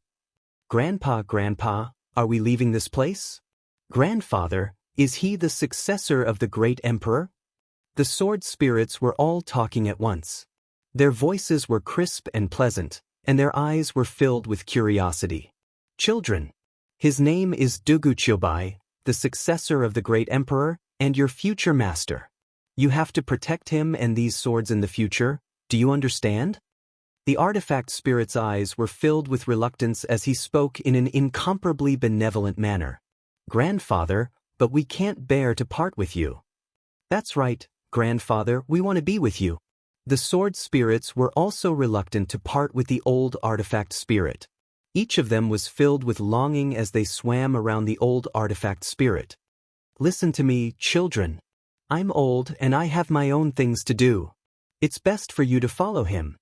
Grandpa, are we leaving this place? Grandfather, is he the successor of the great emperor? The sword spirits were all talking at once. Their voices were crisp and pleasant, and their eyes were filled with curiosity. Children. His name is Dugu Chiobai, the successor of the great emperor, and your future master. You have to protect him and these swords in the future, do you understand? The artifact spirit's eyes were filled with reluctance as he spoke in an incomparably benevolent manner. Grandfather, but we can't bear to part with you. That's right, grandfather, we want to be with you. The sword spirits were also reluctant to part with the old artifact spirit. Each of them was filled with longing as they swam around the old artifact spirit. Listen to me, children. I'm old and I have my own things to do. It's best for you to follow him.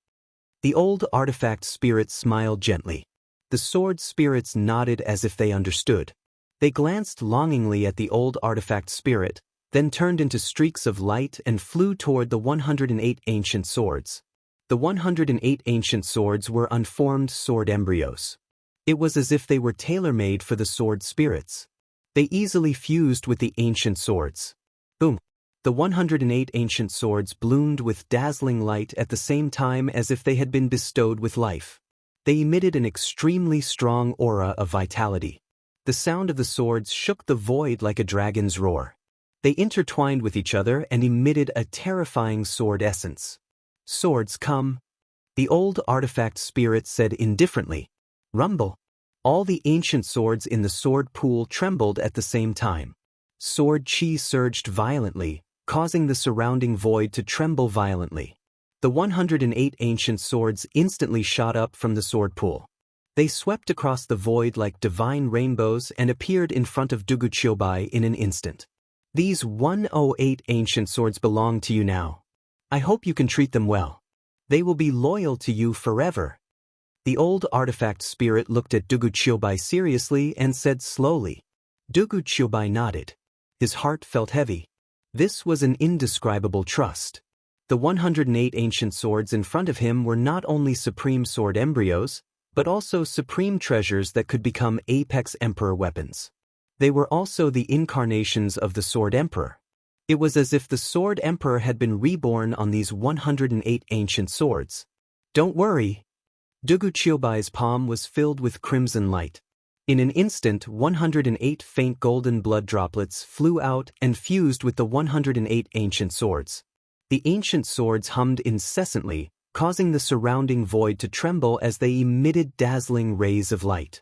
The old artifact spirit smiled gently. The sword spirits nodded as if they understood. They glanced longingly at the old artifact spirit, then turned into streaks of light and flew toward the 108 ancient swords. The 108 ancient swords were unformed sword embryos. It was as if they were tailor-made for the sword spirits. They easily fused with the ancient swords. Boom! The 108 ancient swords bloomed with dazzling light at the same time as if they had been bestowed with life. They emitted an extremely strong aura of vitality. The sound of the swords shook the void like a dragon's roar. They intertwined with each other and emitted a terrifying sword essence. Swords come. The old artifact spirit said indifferently. Rumble. All the ancient swords in the sword pool trembled at the same time. Sword chi surged violently, causing the surrounding void to tremble violently. The 108 ancient swords instantly shot up from the sword pool. They swept across the void like divine rainbows and appeared in front of Duguchiobai in an instant. These 108 ancient swords belong to you now. I hope you can treat them well. They will be loyal to you forever. The old artifact spirit looked at Duguchiobai seriously and said slowly. Duguchiobai nodded. His heart felt heavy. This was an indescribable trust. The 108 ancient swords in front of him were not only supreme sword embryos, but also supreme treasures that could become apex emperor weapons. They were also the incarnations of the sword emperor. It was as if the sword emperor had been reborn on these 108 ancient swords. Don't worry. Duguchiobai's palm was filled with crimson light. In an instant, 108 faint golden blood droplets flew out and fused with the 108 ancient swords. The ancient swords hummed incessantly, causing the surrounding void to tremble as they emitted dazzling rays of light.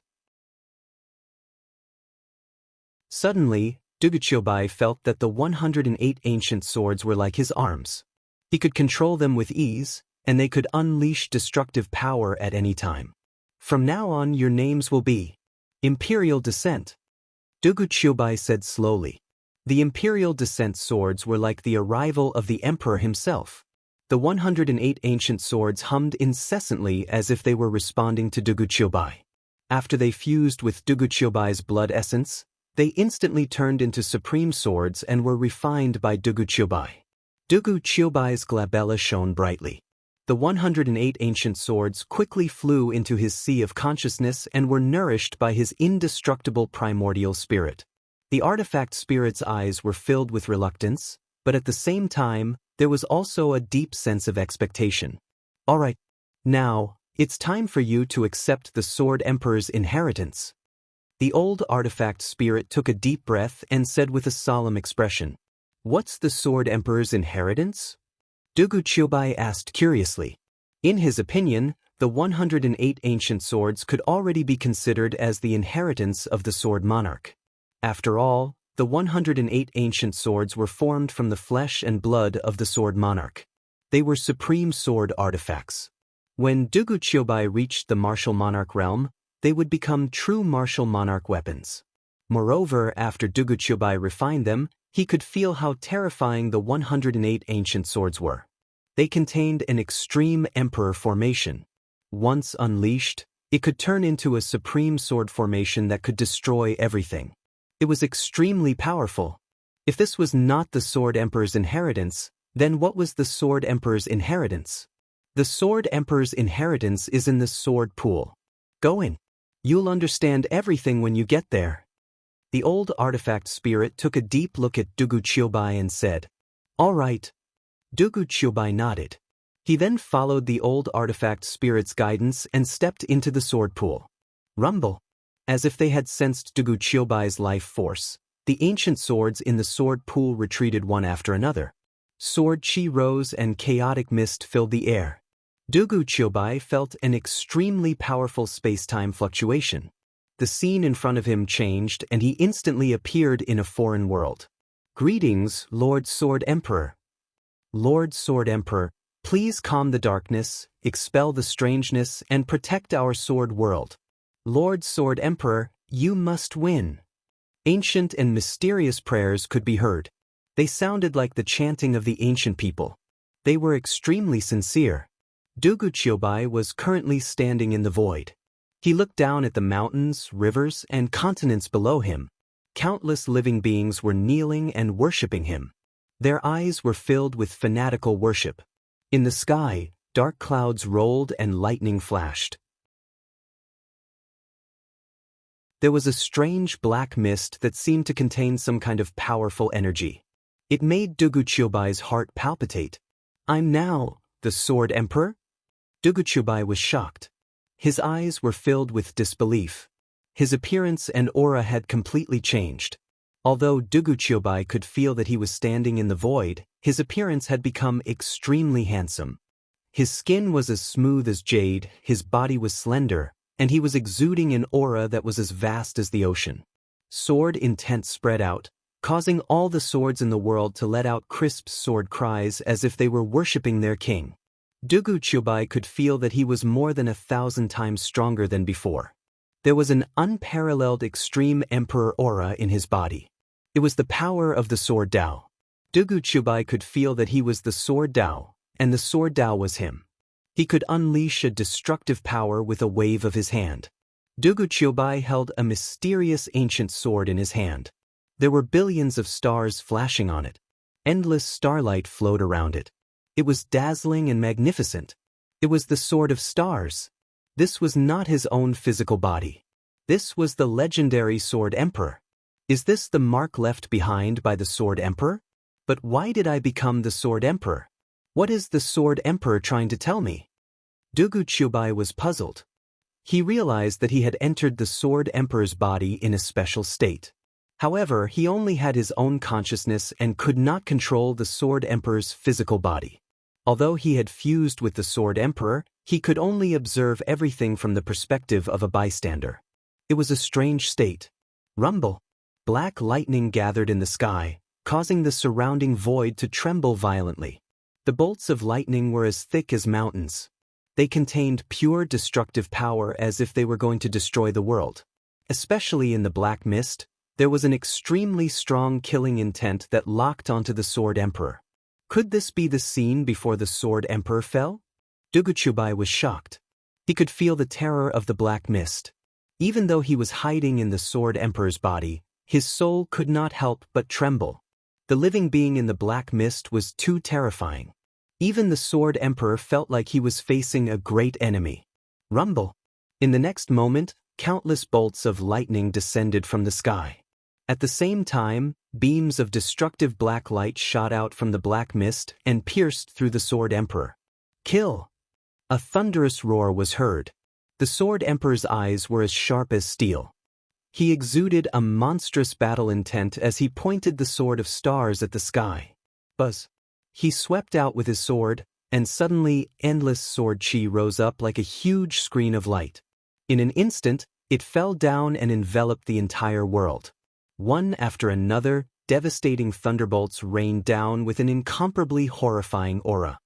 Suddenly, Duguchiobai felt that the 108 ancient swords were like his arms. He could control them with ease, and they could unleash destructive power at any time. From now on, your names will be Imperial Descent. Duguchiobai said slowly. The Imperial Descent swords were like the arrival of the Emperor himself. The 108 ancient swords hummed incessantly as if they were responding to Duguchiobai. After they fused with Duguchiobai's blood essence, they instantly turned into supreme swords and were refined by Duguchiobai. Duguchiobai's glabella shone brightly. The 108 ancient swords quickly flew into his sea of consciousness and were nourished by his indestructible primordial spirit. The artifact spirit's eyes were filled with reluctance, but at the same time, there was also a deep sense of expectation. All right, now, it's time for you to accept the Sword Emperor's inheritance. The old artifact spirit took a deep breath and said with a solemn expression, What's the Sword Emperor's inheritance? Duguchiobai asked curiously. In his opinion, the 108 ancient swords could already be considered as the inheritance of the Sword Monarch. After all, the 108 ancient swords were formed from the flesh and blood of the Sword Monarch. They were supreme sword artifacts. When Duguchiobai reached the martial monarch realm, they would become true martial monarch weapons. Moreover, after Duguchiobai refined them, he could feel how terrifying the 108 ancient swords were. They contained an extreme emperor formation. Once unleashed, it could turn into a supreme sword formation that could destroy everything. It was extremely powerful. If this was not the Sword Emperor's inheritance, then what was the Sword Emperor's inheritance? The Sword Emperor's inheritance is in the sword pool. Go in. You'll understand everything when you get there. The old artifact spirit took a deep look at Duguchiobai and said, All right. Duguchiobai nodded. He then followed the old artifact spirit's guidance and stepped into the sword pool. Rumble. As if they had sensed Duguchiobai's life force, The ancient swords in the sword pool retreated one after another. Sword chi rose and chaotic mist filled the air. Dugu Chiobai felt an extremely powerful space-time fluctuation. The scene in front of him changed and he instantly appeared in a foreign world. Greetings, Lord Sword Emperor. Lord Sword Emperor, please calm the darkness, expel the strangeness, and protect our sword world. Lord Sword Emperor, you must win. Ancient and mysterious prayers could be heard. They sounded like the chanting of the ancient people. They were extremely sincere. Dugu Chiobai was currently standing in the void. He looked down at the mountains, rivers, and continents below him. Countless living beings were kneeling and worshipping him. Their eyes were filled with fanatical worship. In the sky, dark clouds rolled and lightning flashed. There was a strange black mist that seemed to contain some kind of powerful energy. It made Dugu Chiobai's heart palpitate. I'm now the Sword Emperor? Dugu Chiobai was shocked. His eyes were filled with disbelief. His appearance and aura had completely changed. Although Dugu Chiobai could feel that he was standing in the void, his appearance had become extremely handsome. His skin was as smooth as jade, his body was slender, and he was exuding an aura that was as vast as the ocean. Sword intent spread out, causing all the swords in the world to let out crisp sword cries as if they were worshipping their king. Dugu Chiobai could feel that he was more than 1,000 times stronger than before. There was an unparalleled extreme emperor aura in his body. It was the power of the Sword Tao. Dugu Chiobai could feel that he was the Sword Tao, and the Sword Tao was him. He could unleash a destructive power with a wave of his hand. Dugu Chiobai held a mysterious ancient sword in his hand. There were billions of stars flashing on it. Endless starlight flowed around it. It was dazzling and magnificent. It was the Sword of Stars. This was not his own physical body. This was the legendary Sword Emperor. Is this the mark left behind by the Sword Emperor? But why did I become the Sword Emperor? What is the Sword Emperor trying to tell me? Dugu Chiobai was puzzled. He realized that he had entered the Sword Emperor's body in a special state. However, he only had his own consciousness and could not control the Sword Emperor's physical body. Although he had fused with the Sword Emperor, he could only observe everything from the perspective of a bystander. It was a strange state. Rumble. Black lightning gathered in the sky, causing the surrounding void to tremble violently. The bolts of lightning were as thick as mountains. They contained pure destructive power as if they were going to destroy the world. Especially in the black mist, there was an extremely strong killing intent that locked onto the Sword Emperor. Could this be the scene before the Sword Emperor fell? Dugu Chiobai was shocked. He could feel the terror of the black mist. Even though he was hiding in the Sword Emperor's body, his soul could not help but tremble. The living being in the black mist was too terrifying. Even the Sword Emperor felt like he was facing a great enemy. Rumble. In the next moment, countless bolts of lightning descended from the sky. At the same time, beams of destructive black light shot out from the black mist and pierced through the Sword Emperor. Kill! A thunderous roar was heard. The Sword Emperor's eyes were as sharp as steel. He exuded a monstrous battle intent as he pointed the Sword of Stars at the sky. Buzz! He swept out with his sword, and suddenly endless sword chi rose up like a huge screen of light. In an instant, it fell down and enveloped the entire world. One after another, devastating thunderbolts rained down with an incomparably horrifying aura.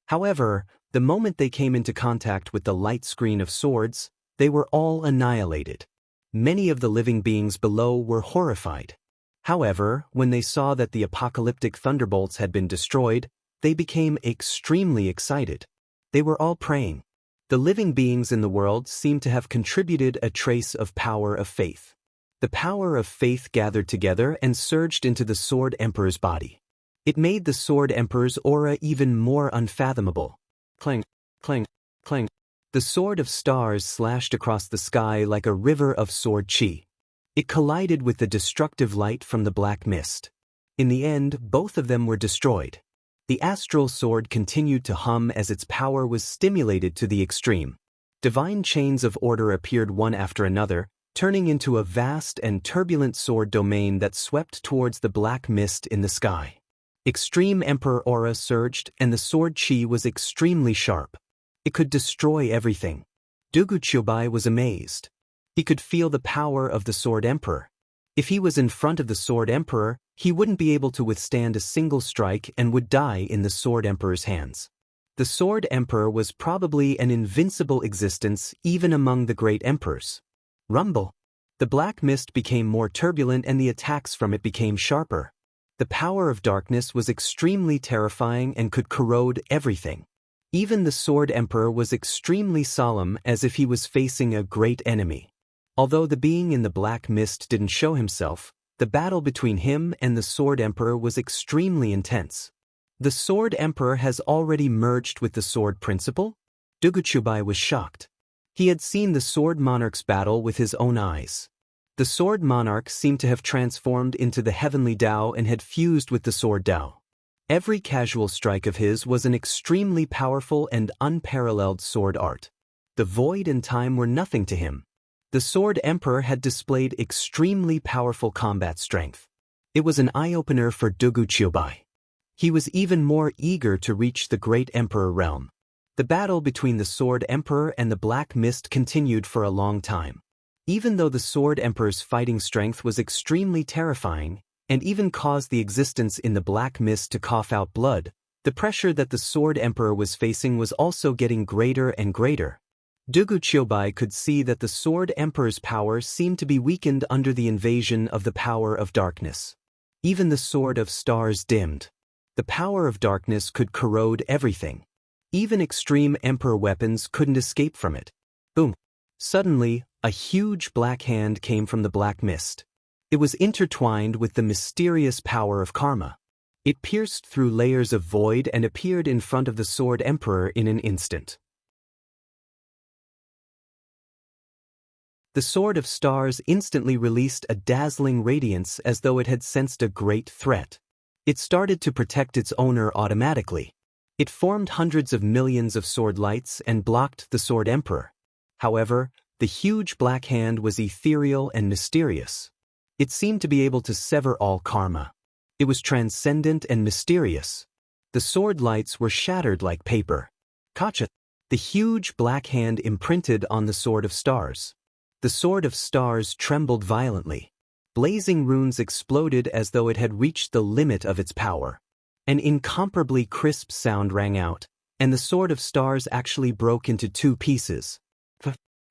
However, the moment they came into contact with the light screen of swords, they were all annihilated. Many of the living beings below were horrified. However, when they saw that the apocalyptic thunderbolts had been destroyed, they became extremely excited. They were all praying. The living beings in the world seemed to have contributed a trace of power of faith. The power of faith gathered together and surged into the Sword Emperor's body. It made the Sword Emperor's aura even more unfathomable. Clang, clang, clang. The Sword of Stars slashed across the sky like a river of sword chi. It collided with the destructive light from the black mist. In the end, both of them were destroyed. The astral sword continued to hum as its power was stimulated to the extreme. Divine chains of order appeared one after another, turning into a vast and turbulent sword domain that swept towards the black mist in the sky. Extreme Emperor aura surged, and the sword chi was extremely sharp. It could destroy everything. Duguchubai was amazed. He could feel the power of the Sword Emperor. If he was in front of the Sword Emperor, he wouldn't be able to withstand a single strike and would die in the Sword Emperor's hands. The Sword Emperor was probably an invincible existence even among the great emperors. Rumble. The black mist became more turbulent and the attacks from it became sharper. The power of darkness was extremely terrifying and could corrode everything. Even the Sword Emperor was extremely solemn, as if he was facing a great enemy. Although the being in the black mist didn't show himself, the battle between him and the Sword Emperor was extremely intense. The Sword Emperor has already merged with the Sword Principal? Duguchubai was shocked. He had seen the Sword Monarch's battle with his own eyes. The Sword Monarch seemed to have transformed into the Heavenly Tao and had fused with the Sword Tao. Every casual strike of his was an extremely powerful and unparalleled sword art. The void and time were nothing to him. The Sword Emperor had displayed extremely powerful combat strength. It was an eye-opener for Duguchubai. He was even more eager to reach the Great Emperor realm. The battle between the Sword Emperor and the Black Mist continued for a long time. Even though the Sword Emperor's fighting strength was extremely terrifying, and even caused the existence in the Black Mist to cough out blood, the pressure that the Sword Emperor was facing was also getting greater and greater. Duguchubai could see that the Sword Emperor's power seemed to be weakened under the invasion of the power of darkness. Even the Sword of Stars dimmed. The power of darkness could corrode everything. Even extreme Emperor weapons couldn't escape from it. Boom! Suddenly, a huge black hand came from the black mist. It was intertwined with the mysterious power of karma. It pierced through layers of void and appeared in front of the Sword Emperor in an instant. The Sword of Stars instantly released a dazzling radiance as though it had sensed a great threat. It started to protect its owner automatically. It formed hundreds of millions of sword lights and blocked the Sword Emperor. However, the huge black hand was ethereal and mysterious. It seemed to be able to sever all karma. It was transcendent and mysterious. The sword lights were shattered like paper. Kacha! The huge black hand imprinted on the Sword of Stars. The Sword of Stars trembled violently. Blazing runes exploded as though it had reached the limit of its power. An incomparably crisp sound rang out, and the Sword of Stars actually broke into two pieces.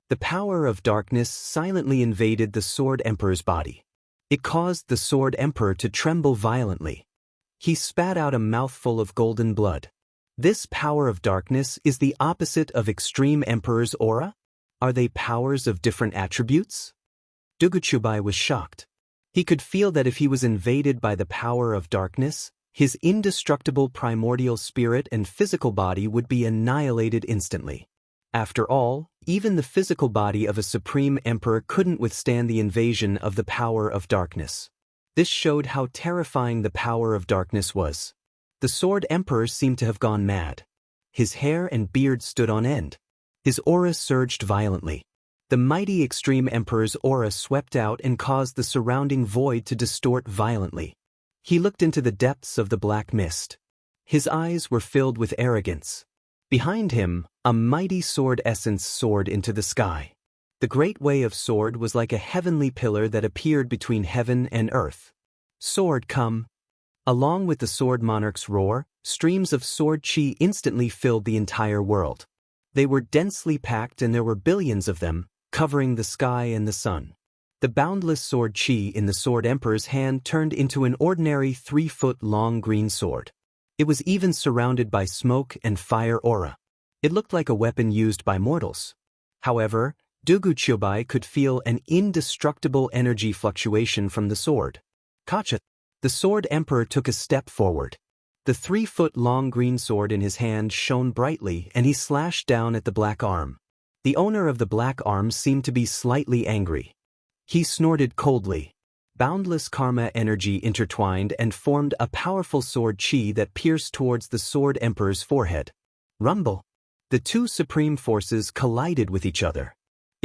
The power of darkness silently invaded the Sword Emperor's body. It caused the Sword Emperor to tremble violently. He spat out a mouthful of golden blood. This power of darkness is the opposite of Extreme Emperor's aura? Are they powers of different attributes? Duguchubai was shocked. He could feel that if he was invaded by the power of darkness, his indestructible primordial spirit and physical body would be annihilated instantly. After all, even the physical body of a Supreme Emperor couldn't withstand the invasion of the power of darkness. This showed how terrifying the power of darkness was. The Sword Emperor seemed to have gone mad. His hair and beard stood on end. His aura surged violently. The mighty Extreme Emperor's aura swept out and caused the surrounding void to distort violently. He looked into the depths of the black mist. His eyes were filled with arrogance. Behind him, a mighty sword essence soared into the sky. The great way of sword was like a heavenly pillar that appeared between heaven and earth. Sword come! Along with the Sword Monarch's roar, streams of sword chi instantly filled the entire world. They were densely packed and there were billions of them, covering the sky and the sun. The boundless sword chi in the Sword Emperor's hand turned into an ordinary 3-foot-long green sword. It was even surrounded by smoke and fire aura. It looked like a weapon used by mortals. However, Duguchubai could feel an indestructible energy fluctuation from the sword. Kacha! The Sword Emperor took a step forward. The 3-foot-long green sword in his hand shone brightly and he slashed down at the black arm. The owner of the black arm seemed to be slightly angry. He snorted coldly. Boundless karma energy intertwined and formed a powerful sword chi that pierced towards the Sword Emperor's forehead. Rumble! The two supreme forces collided with each other.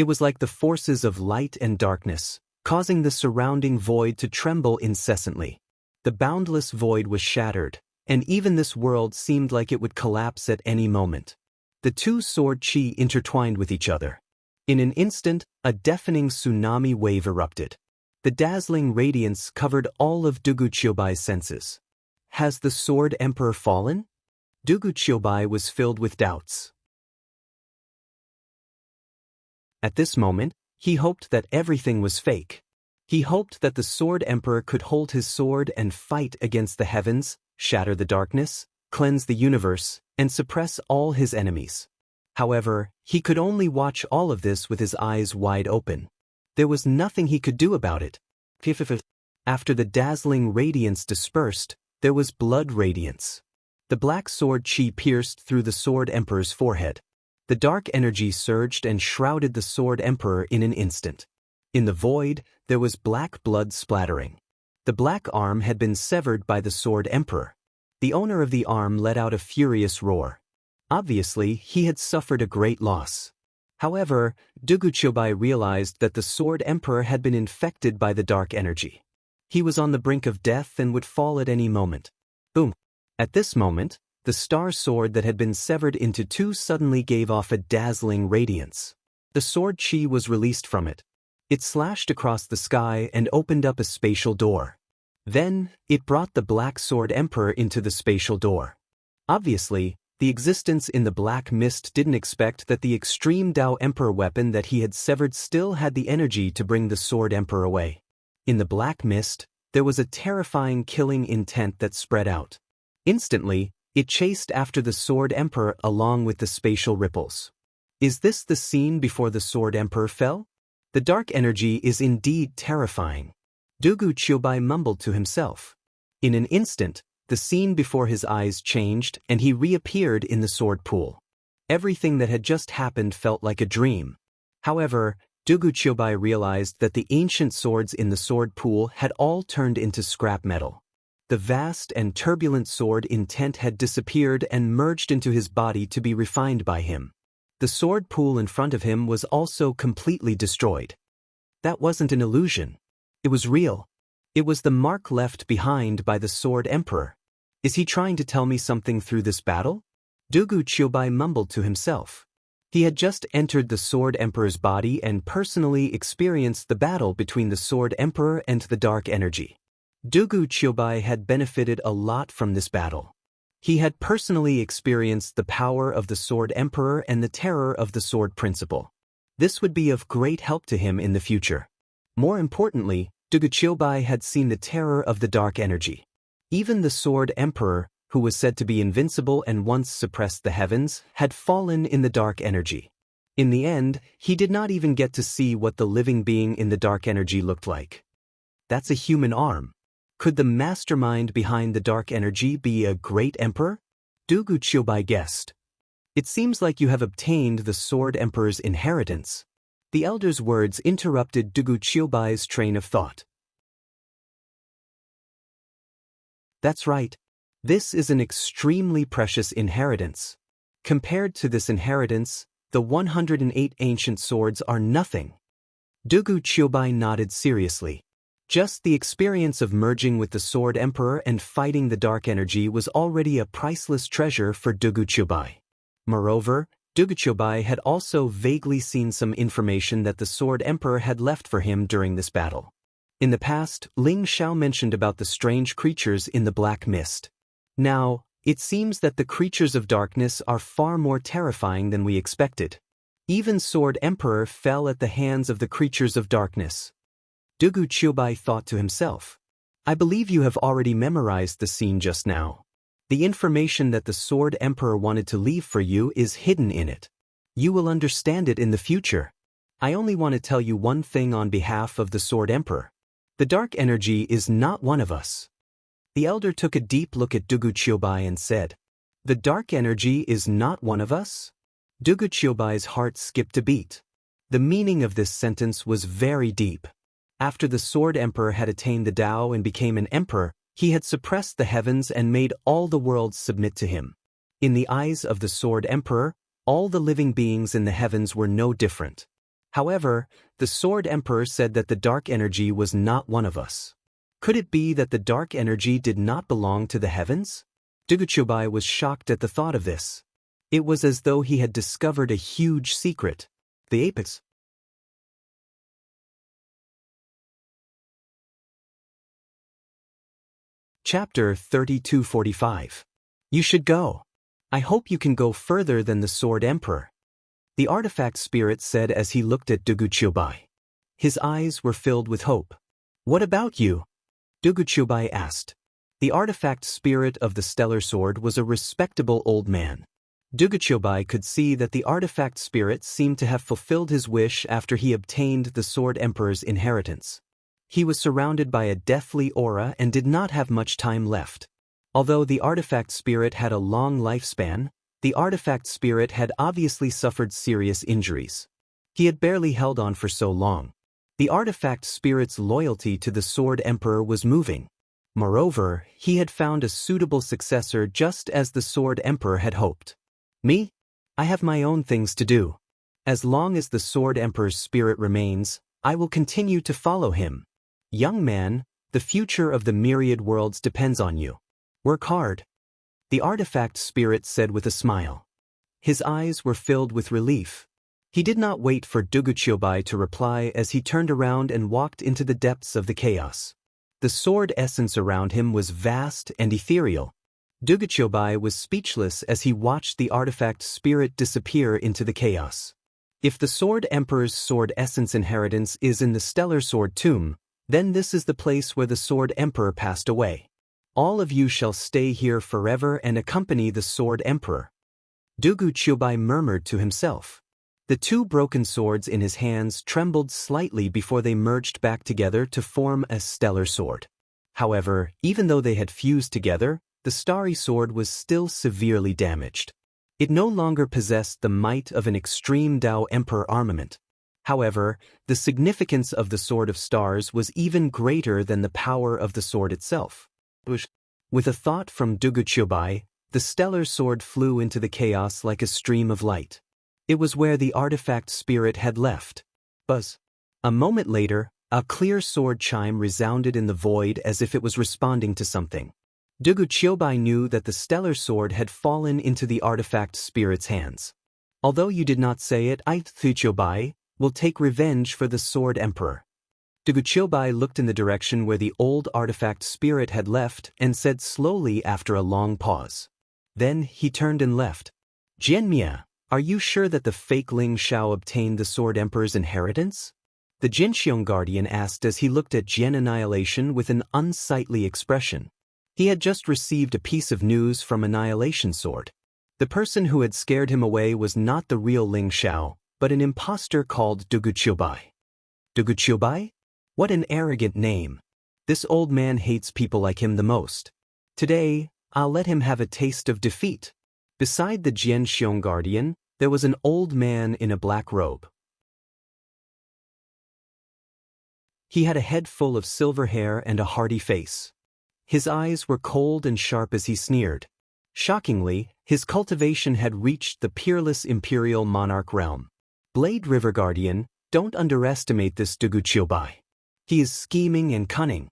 It was like the forces of light and darkness, causing the surrounding void to tremble incessantly. The boundless void was shattered, and even this world seemed like it would collapse at any moment. The two sword chi intertwined with each other. In an instant, a deafening tsunami wave erupted. The dazzling radiance covered all of Dugu-Chiobai's senses. Has the Sword Emperor fallen? Dugu-Chiobai was filled with doubts. At this moment, he hoped that everything was fake. He hoped that the Sword Emperor could hold his sword and fight against the heavens, shatter the darkness, cleanse the universe, and suppress all his enemies. However, he could only watch all of this with his eyes wide open. There was nothing he could do about it. After the dazzling radiance dispersed, there was blood radiance. The black sword chi pierced through the Sword Emperor's forehead. The dark energy surged and shrouded the Sword Emperor in an instant. In the void, there was black blood splattering. The black arm had been severed by the Sword Emperor. The owner of the arm let out a furious roar. Obviously, he had suffered a great loss. However, Dugu-Chiobai realized that the Sword Emperor had been infected by the dark energy. He was on the brink of death and would fall at any moment. Boom! At this moment, the star sword that had been severed into two suddenly gave off a dazzling radiance. The sword chi was released from it. It slashed across the sky and opened up a spatial door. Then, it brought the Black Sword Emperor into the spatial door. Obviously, the existence in the black mist didn't expect that the extreme Dao Emperor weapon that he had severed still had the energy to bring the Sword Emperor away. In the black mist, there was a terrifying killing intent that spread out. Instantly, it chased after the Sword Emperor along with the spatial ripples. Is this the scene before the Sword Emperor fell? The dark energy is indeed terrifying. Dugu-Chiobai mumbled to himself. In an instant, the scene before his eyes changed and he reappeared in the sword pool. Everything that had just happened felt like a dream. However, Dugu-Chiobai realized that the ancient swords in the sword pool had all turned into scrap metal. The vast and turbulent sword intent had disappeared and merged into his body to be refined by him. The sword pool in front of him was also completely destroyed. That wasn't an illusion. It was real. It was the mark left behind by the Sword Emperor. Is he trying to tell me something through this battle? Dugu-Chiobai mumbled to himself. He had just entered the Sword Emperor's body and personally experienced the battle between the Sword Emperor and the dark energy. Dugu-Chiobai had benefited a lot from this battle. He had personally experienced the power of the Sword Emperor and the terror of the Sword Principle. This would be of great help to him in the future. More importantly, Dugu-Chiobai had seen the terror of the dark energy. Even the Sword Emperor, who was said to be invincible and once suppressed the heavens, had fallen in the dark energy. In the end, he did not even get to see what the living being in the dark energy looked like. That's a human arm. Could the mastermind behind the dark energy be a great emperor? Dugu-Chiobai guessed. It seems like you have obtained the Sword Emperor's inheritance. The elder's words interrupted Dugu-Chiobai's train of thought. That's right. This is an extremely precious inheritance. Compared to this inheritance, the 108 ancient swords are nothing. Dugu-Chiobai nodded seriously. Just the experience of merging with the Sword Emperor and fighting the dark energy was already a priceless treasure for Dugu-Chiobai. Moreover, Dugu-Chiobai had also vaguely seen some information that the Sword Emperor had left for him during this battle. In the past, Ling Xiao mentioned about the strange creatures in the black mist. Now, it seems that the creatures of darkness are far more terrifying than we expected. Even Sword Emperor fell at the hands of the creatures of darkness. Dugu-Chiobai thought to himself. I believe you have already memorized the scene just now. The information that the Sword Emperor wanted to leave for you is hidden in it. You will understand it in the future. I only want to tell you one thing on behalf of the Sword Emperor. The dark energy is not one of us. The elder took a deep look at Dugu-Chiobai and said, The dark energy is not one of us? Dugu-Chiobai's heart skipped a beat. The meaning of this sentence was very deep. After the Sword Emperor had attained the Tao and became an emperor, he had suppressed the heavens and made all the worlds submit to him. In the eyes of the Sword Emperor, all the living beings in the heavens were no different. However, the Sword Emperor said that the dark energy was not one of us. Could it be that the dark energy did not belong to the heavens? Duguchubai was shocked at the thought of this. It was as though he had discovered a huge secret. The apex. Chapter 3245. You should go. I hope you can go further than the Sword Emperor. The artifact spirit said as he looked at Duguchubai. His eyes were filled with hope. What about you? Duguchubai asked. The artifact spirit of the stellar sword was a respectable old man. Duguchubai could see that the artifact spirit seemed to have fulfilled his wish after he obtained the Sword Emperor's inheritance. He was surrounded by a deathly aura and did not have much time left. Although the artifact spirit had a long lifespan, the artifact spirit had obviously suffered serious injuries. He had barely held on for so long. The artifact spirit's loyalty to the Sword Emperor was moving. Moreover, he had found a suitable successor just as the Sword Emperor had hoped. Me? I have my own things to do. As long as the Sword Emperor's spirit remains, I will continue to follow him. Young man, the future of the myriad worlds depends on you. Work hard. The artifact spirit said with a smile. His eyes were filled with relief. He did not wait for Duguchubai to reply as he turned around and walked into the depths of the chaos. The sword essence around him was vast and ethereal. Duguchubai was speechless as he watched the artifact spirit disappear into the chaos. If the Sword Emperor's sword essence inheritance is in the Stellar Sword Tomb, then this is the place where the Sword Emperor passed away. All of you shall stay here forever and accompany the Sword Emperor. Duguchubai murmured to himself. The two broken swords in his hands trembled slightly before they merged back together to form a stellar sword. However, even though they had fused together, the starry sword was still severely damaged. It no longer possessed the might of an extreme Dao Emperor armament. However, the significance of the Sword of Stars was even greater than the power of the sword itself. With a thought from Duguchubai, the stellar sword flew into the chaos like a stream of light. It was where the artifact spirit had left. Buzz. A moment later, a clear sword chime resounded in the void as if it was responding to something. Duguchubai knew that the stellar sword had fallen into the artifact spirit's hands. Although you did not say it, I, Duguchubai, will take revenge for the Sword Emperor. Duguchubai looked in the direction where the old artifact spirit had left and said slowly after a long pause. Then he turned and left. Jianmia, are you sure that the fake Ling Xiao obtained the Sword Emperor's inheritance? The Jinxiong Guardian asked as he looked at Jian Annihilation with an unsightly expression. He had just received a piece of news from Annihilation Sword. The person who had scared him away was not the real Ling Xiao, but an impostor called Duguchubai. Duguchubai? What an arrogant name. This old man hates people like him the most. Today, I'll let him have a taste of defeat. Beside the Jianxiong Guardian, there was an old man in a black robe. He had a head full of silver hair and a hearty face. His eyes were cold and sharp as he sneered. Shockingly, his cultivation had reached the peerless imperial monarch realm. Blade River Guardian, don't underestimate this Duguchubai. He is scheming and cunning.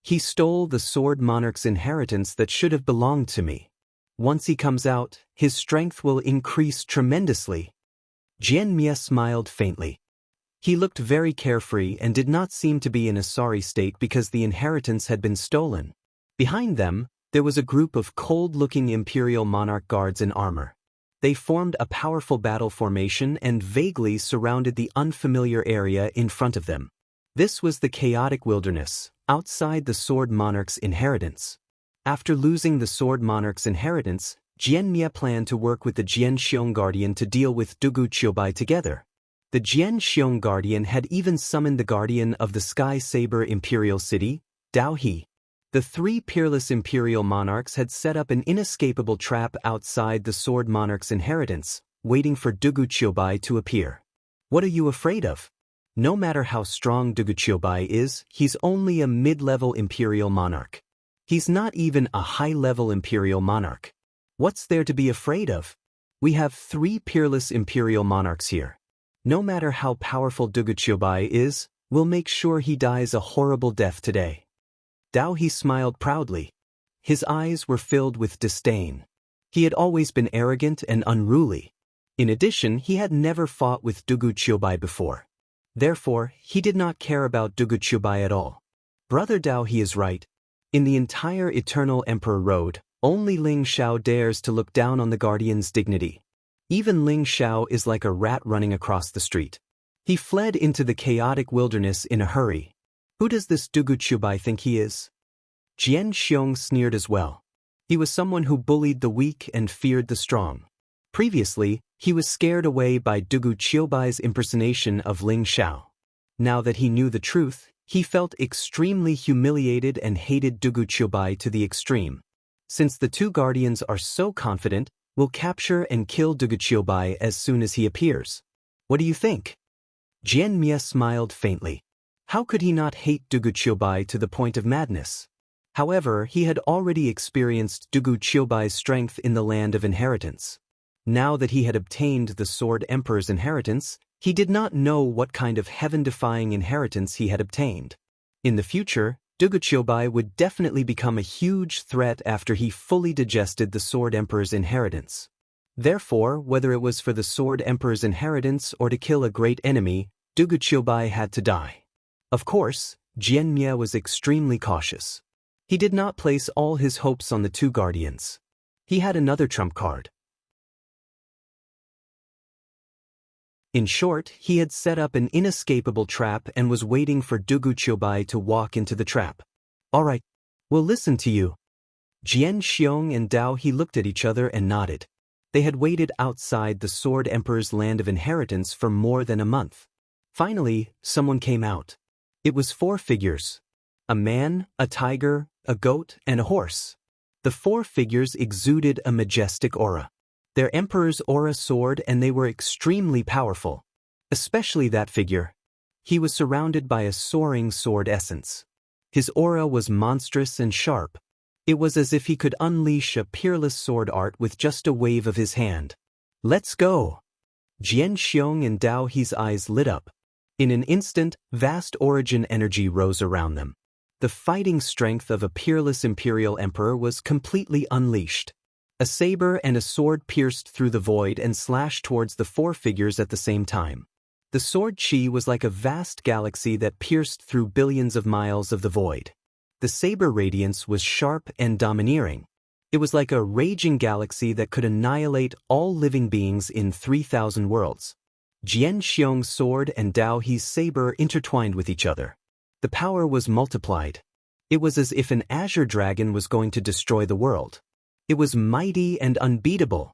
He stole the Sword Monarch's inheritance that should have belonged to me. Once he comes out, his strength will increase tremendously. Jianmia smiled faintly. He looked very carefree and did not seem to be in a sorry state because the inheritance had been stolen. Behind them, there was a group of cold-looking Imperial Monarch guards in armor. They formed a powerful battle formation and vaguely surrounded the unfamiliar area in front of them. This was the chaotic wilderness, outside the Sword Monarch's inheritance. After losing the Sword Monarch's inheritance, Jianmia planned to work with the Jianxiong Guardian to deal with Duguchubai together. The Jianxiong Guardian had even summoned the Guardian of the Sky Saber Imperial City, Dao He. The three peerless Imperial Monarchs had set up an inescapable trap outside the Sword Monarch's inheritance, waiting for Duguchubai to appear. What are you afraid of? No matter how strong Duguchubai is, he's only a mid-level Imperial Monarch. He's not even a high-level Imperial Monarch. What's there to be afraid of? We have three peerless Imperial Monarchs here. No matter how powerful Duguchiobai is, we'll make sure he dies a horrible death today. Dao He smiled proudly. His eyes were filled with disdain. He had always been arrogant and unruly. In addition, he had never fought with Duguchiobai before. Therefore, he did not care about Duguchiobai at all. Brother Dao He is right. In the entire Eternal Emperor Road, only Ling Xiao dares to look down on the Guardian's dignity. Even Ling Xiao is like a rat running across the street. He fled into the chaotic wilderness in a hurry. Who does this Duguchiobai think he is? Jian Xiong sneered as well. He was someone who bullied the weak and feared the strong. Previously, he was scared away by Duguchiobai's impersonation of Ling Xiao. Now that he knew the truth, he felt extremely humiliated and hated Duguchiobai to the extreme. Since the two guardians are so confident, we'll capture and kill Duguchiobai as soon as he appears. What do you think? Jian Mie smiled faintly. How could he not hate Duguchiobai to the point of madness? However, he had already experienced Duguchiobai's strength in the land of inheritance. Now that he had obtained the Sword Emperor's inheritance, he did not know what kind of heaven-defying inheritance he had obtained. In the future, Duguchiobai would definitely become a huge threat after he fully digested the Sword Emperor's inheritance. Therefore, whether it was for the Sword Emperor's inheritance or to kill a great enemy, Duguchiobai had to die. Of course, Jian Mie was extremely cautious. He did not place all his hopes on the two guardians. He had another trump card. In short, he had set up an inescapable trap and was waiting for Duguchiobai to walk into the trap. All right, we'll listen to you. Jian Xiong and Dao He looked at each other and nodded. They had waited outside the Sword Emperor's land of inheritance for more than a month. Finally, someone came out. It was 4 figures. A man, a tiger, a goat, and a horse. The 4 figures exuded a majestic aura. Their emperor's aura soared and they were extremely powerful. Especially that figure. He was surrounded by a soaring sword essence. His aura was monstrous and sharp. It was as if he could unleash a peerless sword art with just a wave of his hand. Let's go! Jian Xiong and Dao He's eyes lit up. In an instant, vast origin energy rose around them. The fighting strength of a peerless imperial emperor was completely unleashed. A saber and a sword pierced through the void and slashed towards the 4 figures at the same time. The sword chi was like a vast galaxy that pierced through billions of miles of the void. The saber radiance was sharp and domineering. It was like a raging galaxy that could annihilate all living beings in 3,000 worlds. Jian Xiong's sword and Dao He's saber intertwined with each other. The power was multiplied. It was as if an azure dragon was going to destroy the world. It was mighty and unbeatable.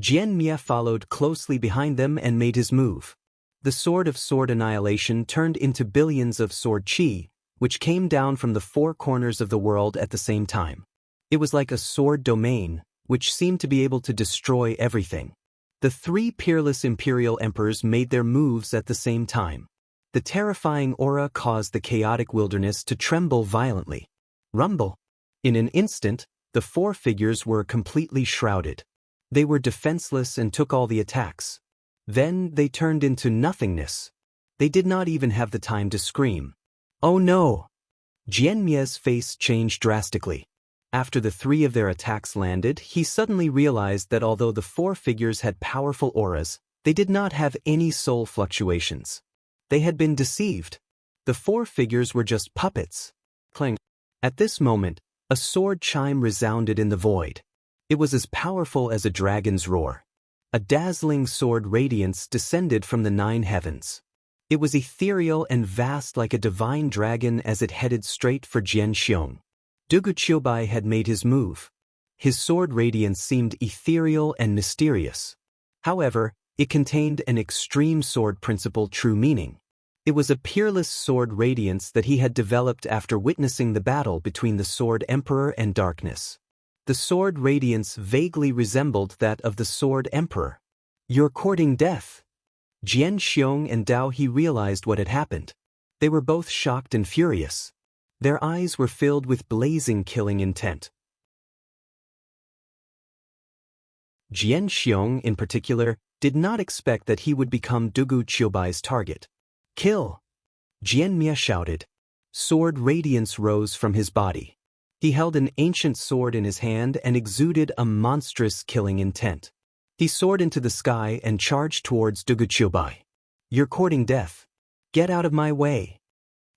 Jian Mie followed closely behind them and made his move. The sword of sword annihilation turned into billions of sword chi, which came down from the 4 corners of the world at the same time. It was like a sword domain, which seemed to be able to destroy everything. The 3 peerless imperial emperors made their moves at the same time. The terrifying aura caused the chaotic wilderness to tremble violently. Rumble! In an instant, the 4 figures were completely shrouded. They were defenseless and took all the attacks. Then they turned into nothingness. They did not even have the time to scream. Oh no! Jian Mie's face changed drastically. After the 3 of their attacks landed, he suddenly realized that although the 4 figures had powerful auras, they did not have any soul fluctuations. They had been deceived. The 4 figures were just puppets. Clang! At this moment, a sword chime resounded in the void. It was as powerful as a dragon's roar. A dazzling sword radiance descended from the 9 heavens. It was ethereal and vast like a divine dragon as it headed straight for Jian Xiong. Duguchiobai had made his move. His sword radiance seemed ethereal and mysterious. However, it contained an extreme sword principle true meaning. It was a peerless sword radiance that he had developed after witnessing the battle between the Sword Emperor and Darkness. The sword radiance vaguely resembled that of the Sword Emperor. You're courting death. Jian Xiong and Dao He realized what had happened. They were both shocked and furious. Their eyes were filled with blazing killing intent. Jian Xiong, in particular, did not expect that he would become Dugu Chiobai's target. Kill! Jianmia shouted. Sword radiance rose from his body. He held an ancient sword in his hand and exuded a monstrous killing intent. He soared into the sky and charged towards Dugu Chiobai. You're courting death. Get out of my way.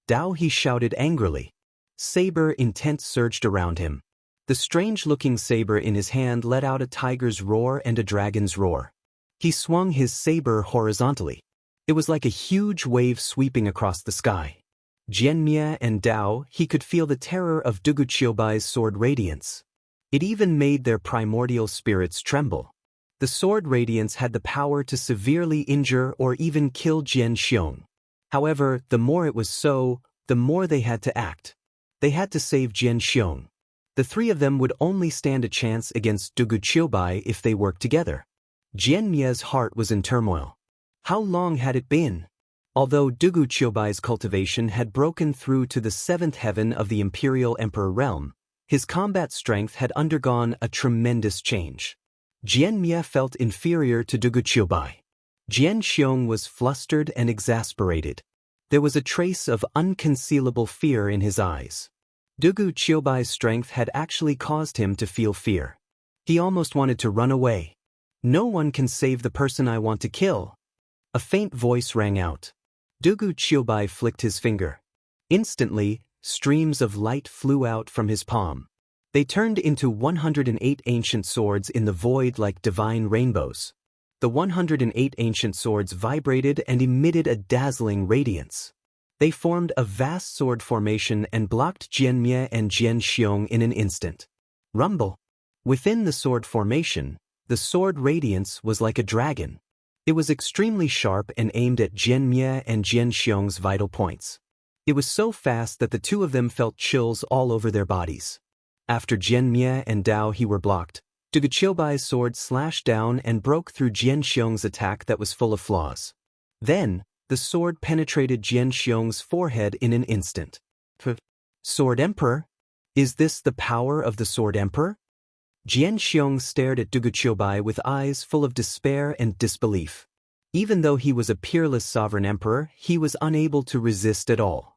Dao, he shouted angrily. Saber intent surged around him. The strange-looking saber in his hand let out a tiger's roar and a dragon's roar. He swung his saber horizontally. It was like a huge wave sweeping across the sky. Jianmia and Dao, he could feel the terror of Dugu Chiobai's sword radiance. It even made their primordial spirits tremble. The sword radiance had the power to severely injure or even kill Jian Xiong. However, the more it was so, the more they had to act. They had to save Jian Xiong. The three of them would only stand a chance against Dugu Chiobai if they worked together. Jianmia's heart was in turmoil. How long had it been? Although Dugu Chiobai's cultivation had broken through to the seventh heaven of the Imperial Emperor realm, his combat strength had undergone a tremendous change. Jianmia felt inferior to Dugu Chiobai. Jian Xiong was flustered and exasperated. There was a trace of unconcealable fear in his eyes. Dugu Chiobai's strength had actually caused him to feel fear. He almost wanted to run away. No one can save the person I want to kill. A faint voice rang out. Dugu Chiobai flicked his finger. Instantly, streams of light flew out from his palm. They turned into 108 ancient swords in the void like divine rainbows. The 108 ancient swords vibrated and emitted a dazzling radiance. They formed a vast sword formation and blocked Jianmia and Jian Xiong in an instant. Rumble! Within the sword formation, the sword radiance was like a dragon. It was extremely sharp and aimed at Jianmia and Jian Xiong's vital points. It was so fast that the two of them felt chills all over their bodies. After Jianmia and Dao he were blocked, Dugu Chiobai's sword slashed down and broke through Jian Xiong's attack that was full of flaws. Then, the sword penetrated Jian Xiong's forehead in an instant. Sword Emperor? Is this the power of the Sword Emperor? Jian Xiong stared at Dugu Chiobai with eyes full of despair and disbelief. Even though he was a peerless sovereign emperor, he was unable to resist at all.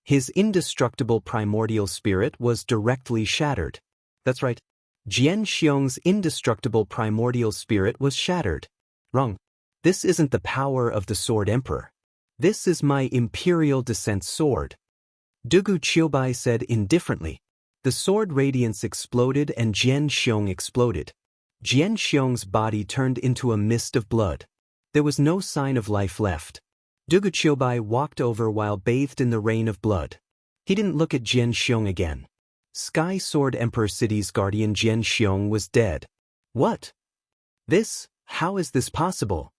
His indestructible primordial spirit was directly shattered. That's right. Jian Xiong's indestructible primordial spirit was shattered. Wrong. This isn't the power of the Sword Emperor. This is my Imperial Descent sword. Dugu Chiobai said indifferently. The sword radiance exploded and Jian Xiong exploded. Jian Xiong's body turned into a mist of blood. There was no sign of life left. Dugu Chiobai walked over while bathed in the rain of blood. He didn't look at Jian Xiong again. Sky Sword Emperor City's guardian Jian Xiong was dead. What? How is this possible?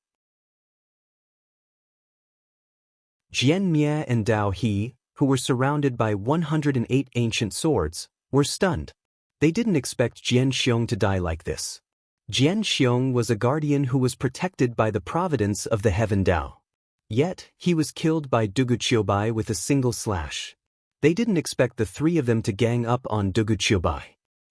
Jianmia and Dao He, who were surrounded by 108 ancient swords, were stunned. They didn't expect Jian Xiong to die like this. Jian Xiong was a guardian who was protected by the providence of the Heaven Dao. Yet, he was killed by Dugu Chiobai with a single slash. They didn't expect the three of them to gang up on Dugu Chiobai.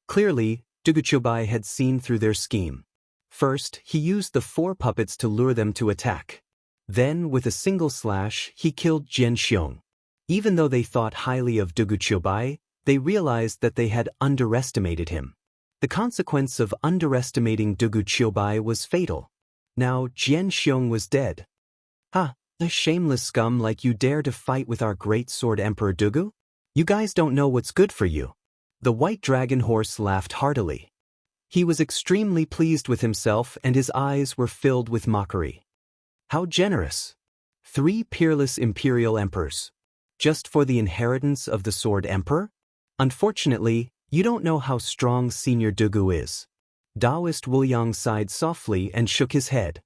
Clearly, Dugu Chiobai had seen through their scheme. First, he used the four puppets to lure them to attack. Then, with a single slash, he killed Jian Xiong. Even though they thought highly of Dugu Chiobai, they realized that they had underestimated him. The consequence of underestimating Dugu Chiobai was fatal. Now Jian Xiong was dead. A shameless scum like you dare to fight with our great sword Emperor Dugu? You guys don't know what's good for you. The white dragon horse laughed heartily. He was extremely pleased with himself and his eyes were filled with mockery. How generous! 3 peerless imperial emperors. Just for the inheritance of the Sword Emperor? Unfortunately, you don't know how strong Senior Dugu is. Taoist Wuliang sighed softly and shook his head.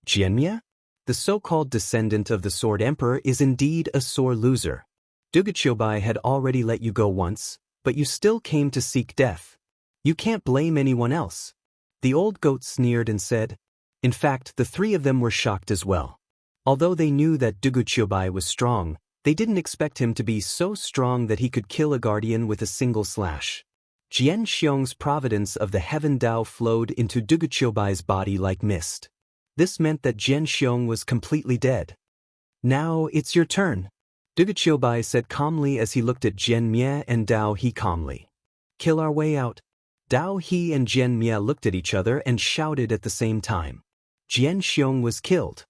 Jianmia? The so-called descendant of the Sword Emperor is indeed a sore loser. Dugu Chiobai had already let you go once, but you still came to seek death. You can't blame anyone else. The old goat sneered and said. In fact, the three of them were shocked as well. Although they knew that Dugu Chiobai was strong, they didn't expect him to be so strong that he could kill a guardian with a single slash. Jian Xiong's providence of the Heaven Dao flowed into Dugu Chiobai's body like mist. This meant that Jian Xiong was completely dead. Now it's your turn, Dugu Qiubai said calmly as he looked at Jian Mie and Dao He calmly. Kill our way out. Dao He and Jian Mie looked at each other and shouted at the same time. Jian Xiong was killed.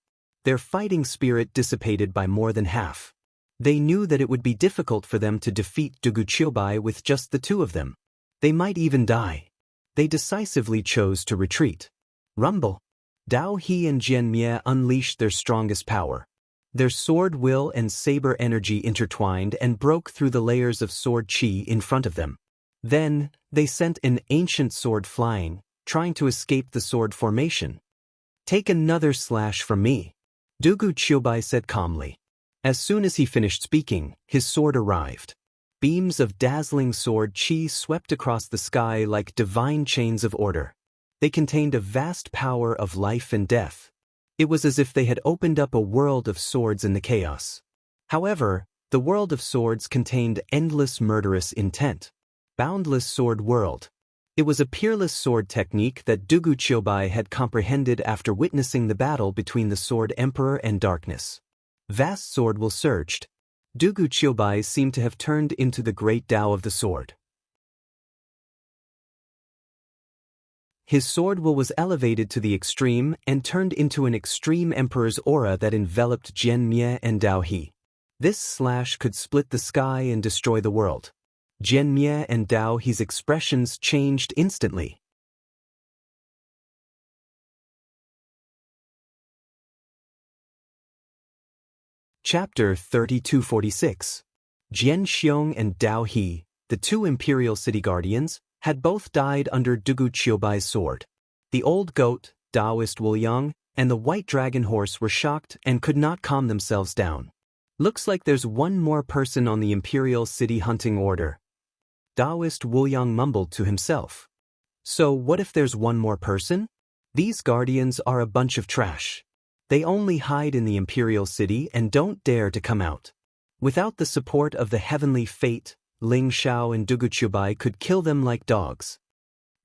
Their fighting spirit dissipated by more than half. They knew that it would be difficult for them to defeat Dugu Qiubai with just the two of them. They might even die. They decisively chose to retreat. Rumble. Dao He and Jian Mie unleashed their strongest power. Their sword will and saber energy intertwined and broke through the layers of sword qi in front of them. Then, they sent an ancient sword flying, trying to escape the sword formation. Take another slash from me, Dugu Qiubai said calmly. As soon as he finished speaking, his sword arrived. Beams of dazzling sword qi swept across the sky like divine chains of order. They contained a vast power of life and death. It was as if they had opened up a world of swords in the chaos. However, the world of swords contained endless murderous intent. Boundless sword world. It was a peerless sword technique that Dugu Qiubai had comprehended after witnessing the battle between the Sword Emperor and Darkness. Vast sword will surged. Dugu Qiubai seemed to have turned into the great Tao of the sword. His sword will was elevated to the extreme and turned into an extreme emperor's aura that enveloped Jian Mie and Dao He. This slash could split the sky and destroy the world. Jian Mie and Dao He's expressions changed instantly. Chapter 3246. Jian Xiong and Dao He, the two imperial city guardians, had both died under Dugu Qiubai's sword. The old goat, Taoist Wu Yang, and the white dragon horse were shocked and could not calm themselves down. Looks like there's one more person on the imperial city hunting order. Taoist Wu Yang mumbled to himself. So what if there's one more person? These guardians are a bunch of trash. They only hide in the imperial city and don't dare to come out. Without the support of the heavenly fate, Ling Xiao and Dugu Qiubai could kill them like dogs.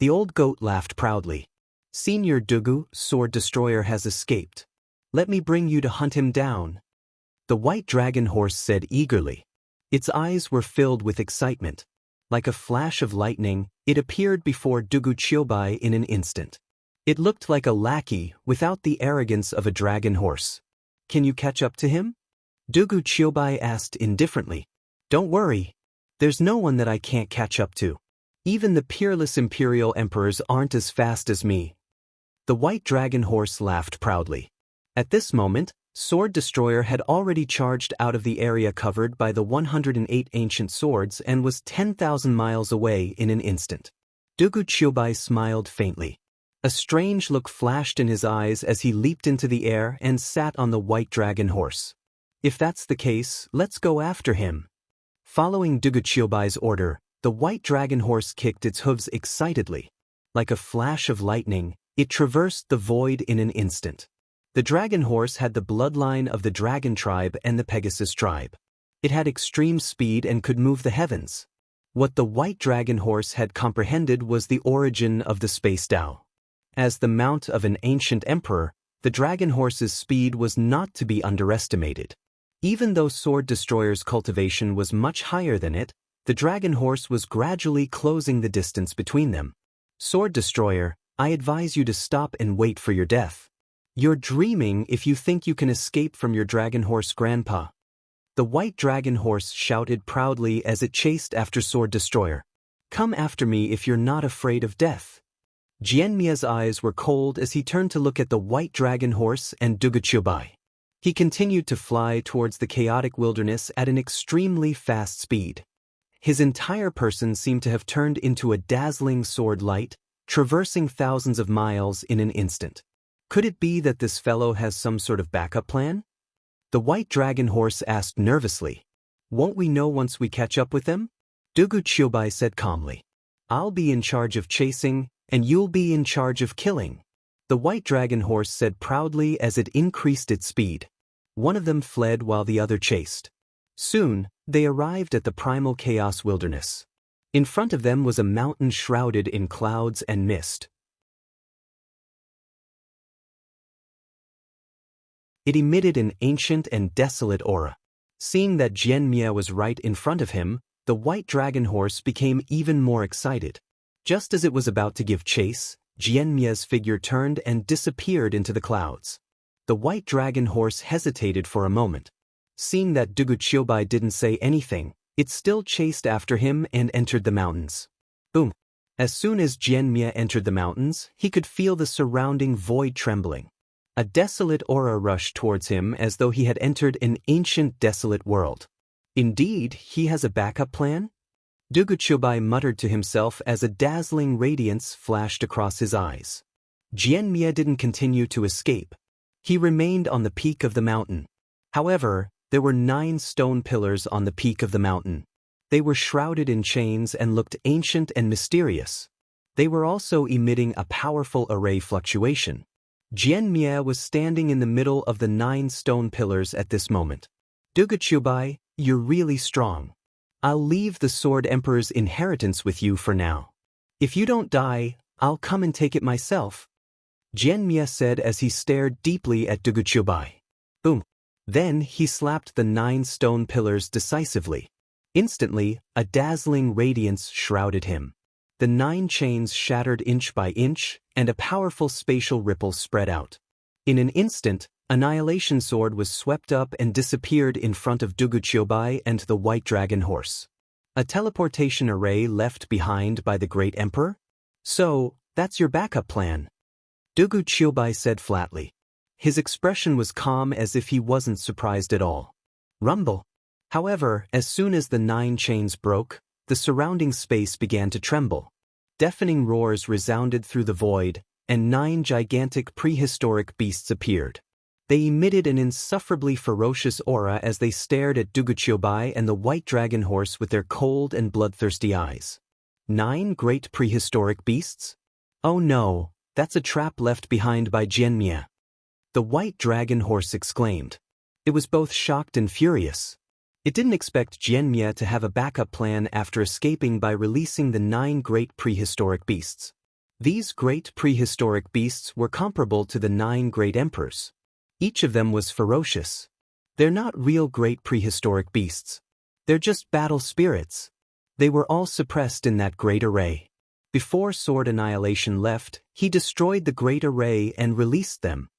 The old goat laughed proudly. Senior Dugu, sword destroyer, has escaped. Let me bring you to hunt him down. The white dragon horse said eagerly. Its eyes were filled with excitement. Like a flash of lightning, it appeared before Dugu Qiubai in an instant. It looked like a lackey without the arrogance of a dragon horse. Can you catch up to him? Dugu Qiubai asked indifferently. Don't worry. There's no one that I can't catch up to. Even the peerless imperial emperors aren't as fast as me. The white dragon horse laughed proudly. At this moment, Sword Destroyer had already charged out of the area covered by the 108 ancient swords and was 10,000 miles away in an instant. Dugu Qiubai smiled faintly. A strange look flashed in his eyes as he leaped into the air and sat on the white dragon horse. If that's the case, let's go after him. Following Dugu Qiubai's order, the white dragon horse kicked its hooves excitedly. Like a flash of lightning, it traversed the void in an instant. The dragon horse had the bloodline of the dragon tribe and the Pegasus tribe. It had extreme speed and could move the heavens. What the white dragon horse had comprehended was the origin of the space Tao. As the mount of an ancient emperor, the dragon horse's speed was not to be underestimated. Even though Sword Destroyer's cultivation was much higher than it, the dragon horse was gradually closing the distance between them. Sword Destroyer, I advise you to stop and wait for your death. You're dreaming if you think you can escape from your dragon horse grandpa. The white dragon horse shouted proudly as it chased after Sword Destroyer. Come after me if you're not afraid of death. Jian Mie's eyes were cold as he turned to look at the white dragon horse and Dugu Qiubai. He continued to fly towards the chaotic wilderness at an extremely fast speed. His entire person seemed to have turned into a dazzling sword light, traversing thousands of miles in an instant. Could it be that this fellow has some sort of backup plan? The white dragon horse asked nervously. Won't we know once we catch up with them? Dugu Qiubai said calmly. I'll be in charge of chasing, and you'll be in charge of killing. The white dragon horse said proudly as it increased its speed. One of them fled while the other chased. Soon, they arrived at the primal chaos wilderness. In front of them was a mountain shrouded in clouds and mist. It emitted an ancient and desolate aura. Seeing that Jianmia was right in front of him, the white dragon horse became even more excited. Just as it was about to give chase, Jianmia's figure turned and disappeared into the clouds. The white dragon horse hesitated for a moment. Seeing that Duguqiubai didn't say anything, it still chased after him and entered the mountains. Boom! As soon as Jianmia entered the mountains, he could feel the surrounding void trembling. A desolate aura rushed towards him as though he had entered an ancient desolate world. Indeed, he has a backup plan? Duguqiubai muttered to himself as a dazzling radiance flashed across his eyes. Jianmia didn't continue to escape. He remained on the peak of the mountain. However, there were 9 stone pillars on the peak of the mountain. They were shrouded in chains and looked ancient and mysterious. They were also emitting a powerful array fluctuation. Jianmia was standing in the middle of the 9 stone pillars at this moment. Duguqiubai, you're really strong. I'll leave the Sword Emperor's inheritance with you for now. If you don't die, I'll come and take it myself. Jianmia said as he stared deeply at Duguqiubai. Boom. Then he slapped the 9 stone pillars decisively. Instantly, a dazzling radiance shrouded him. The 9 chains shattered inch by inch, and a powerful spatial ripple spread out. In an instant, Annihilation Sword was swept up and disappeared in front of Duguqiubai and the white dragon horse. A teleportation array left behind by the great emperor? So, that's your backup plan? Duguqiubai said flatly. His expression was calm as if he wasn't surprised at all. Rumble. However, as soon as the 9 chains broke, the surrounding space began to tremble. Deafening roars resounded through the void, and 9 gigantic prehistoric beasts appeared. They emitted an insufferably ferocious aura as they stared at Duguqiubai and the white dragon horse with their cold and bloodthirsty eyes. 9 great prehistoric beasts? Oh no, that's a trap left behind by Jianmia. The white dragon horse exclaimed. It was both shocked and furious. It didn't expect Jianmia to have a backup plan after escaping by releasing the 9 great prehistoric beasts. These great prehistoric beasts were comparable to the 9 great emperors. Each of them was ferocious. They're not real great prehistoric beasts. They're just battle spirits. They were all suppressed in that great array. Before Sword Annihilation left, he destroyed the great array and released them.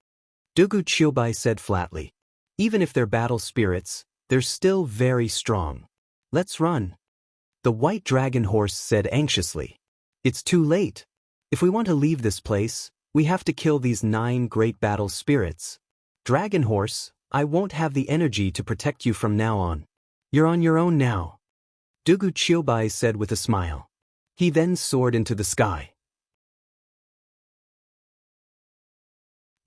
Duguqiubai said flatly. Even if they're battle spirits, they're still very strong. Let's run. The white dragon horse said anxiously. It's too late. If we want to leave this place, we have to kill these 9 great battle spirits. Dragon horse, I won't have the energy to protect you from now on. You're on your own now. Duguqiubai said with a smile. He then soared into the sky.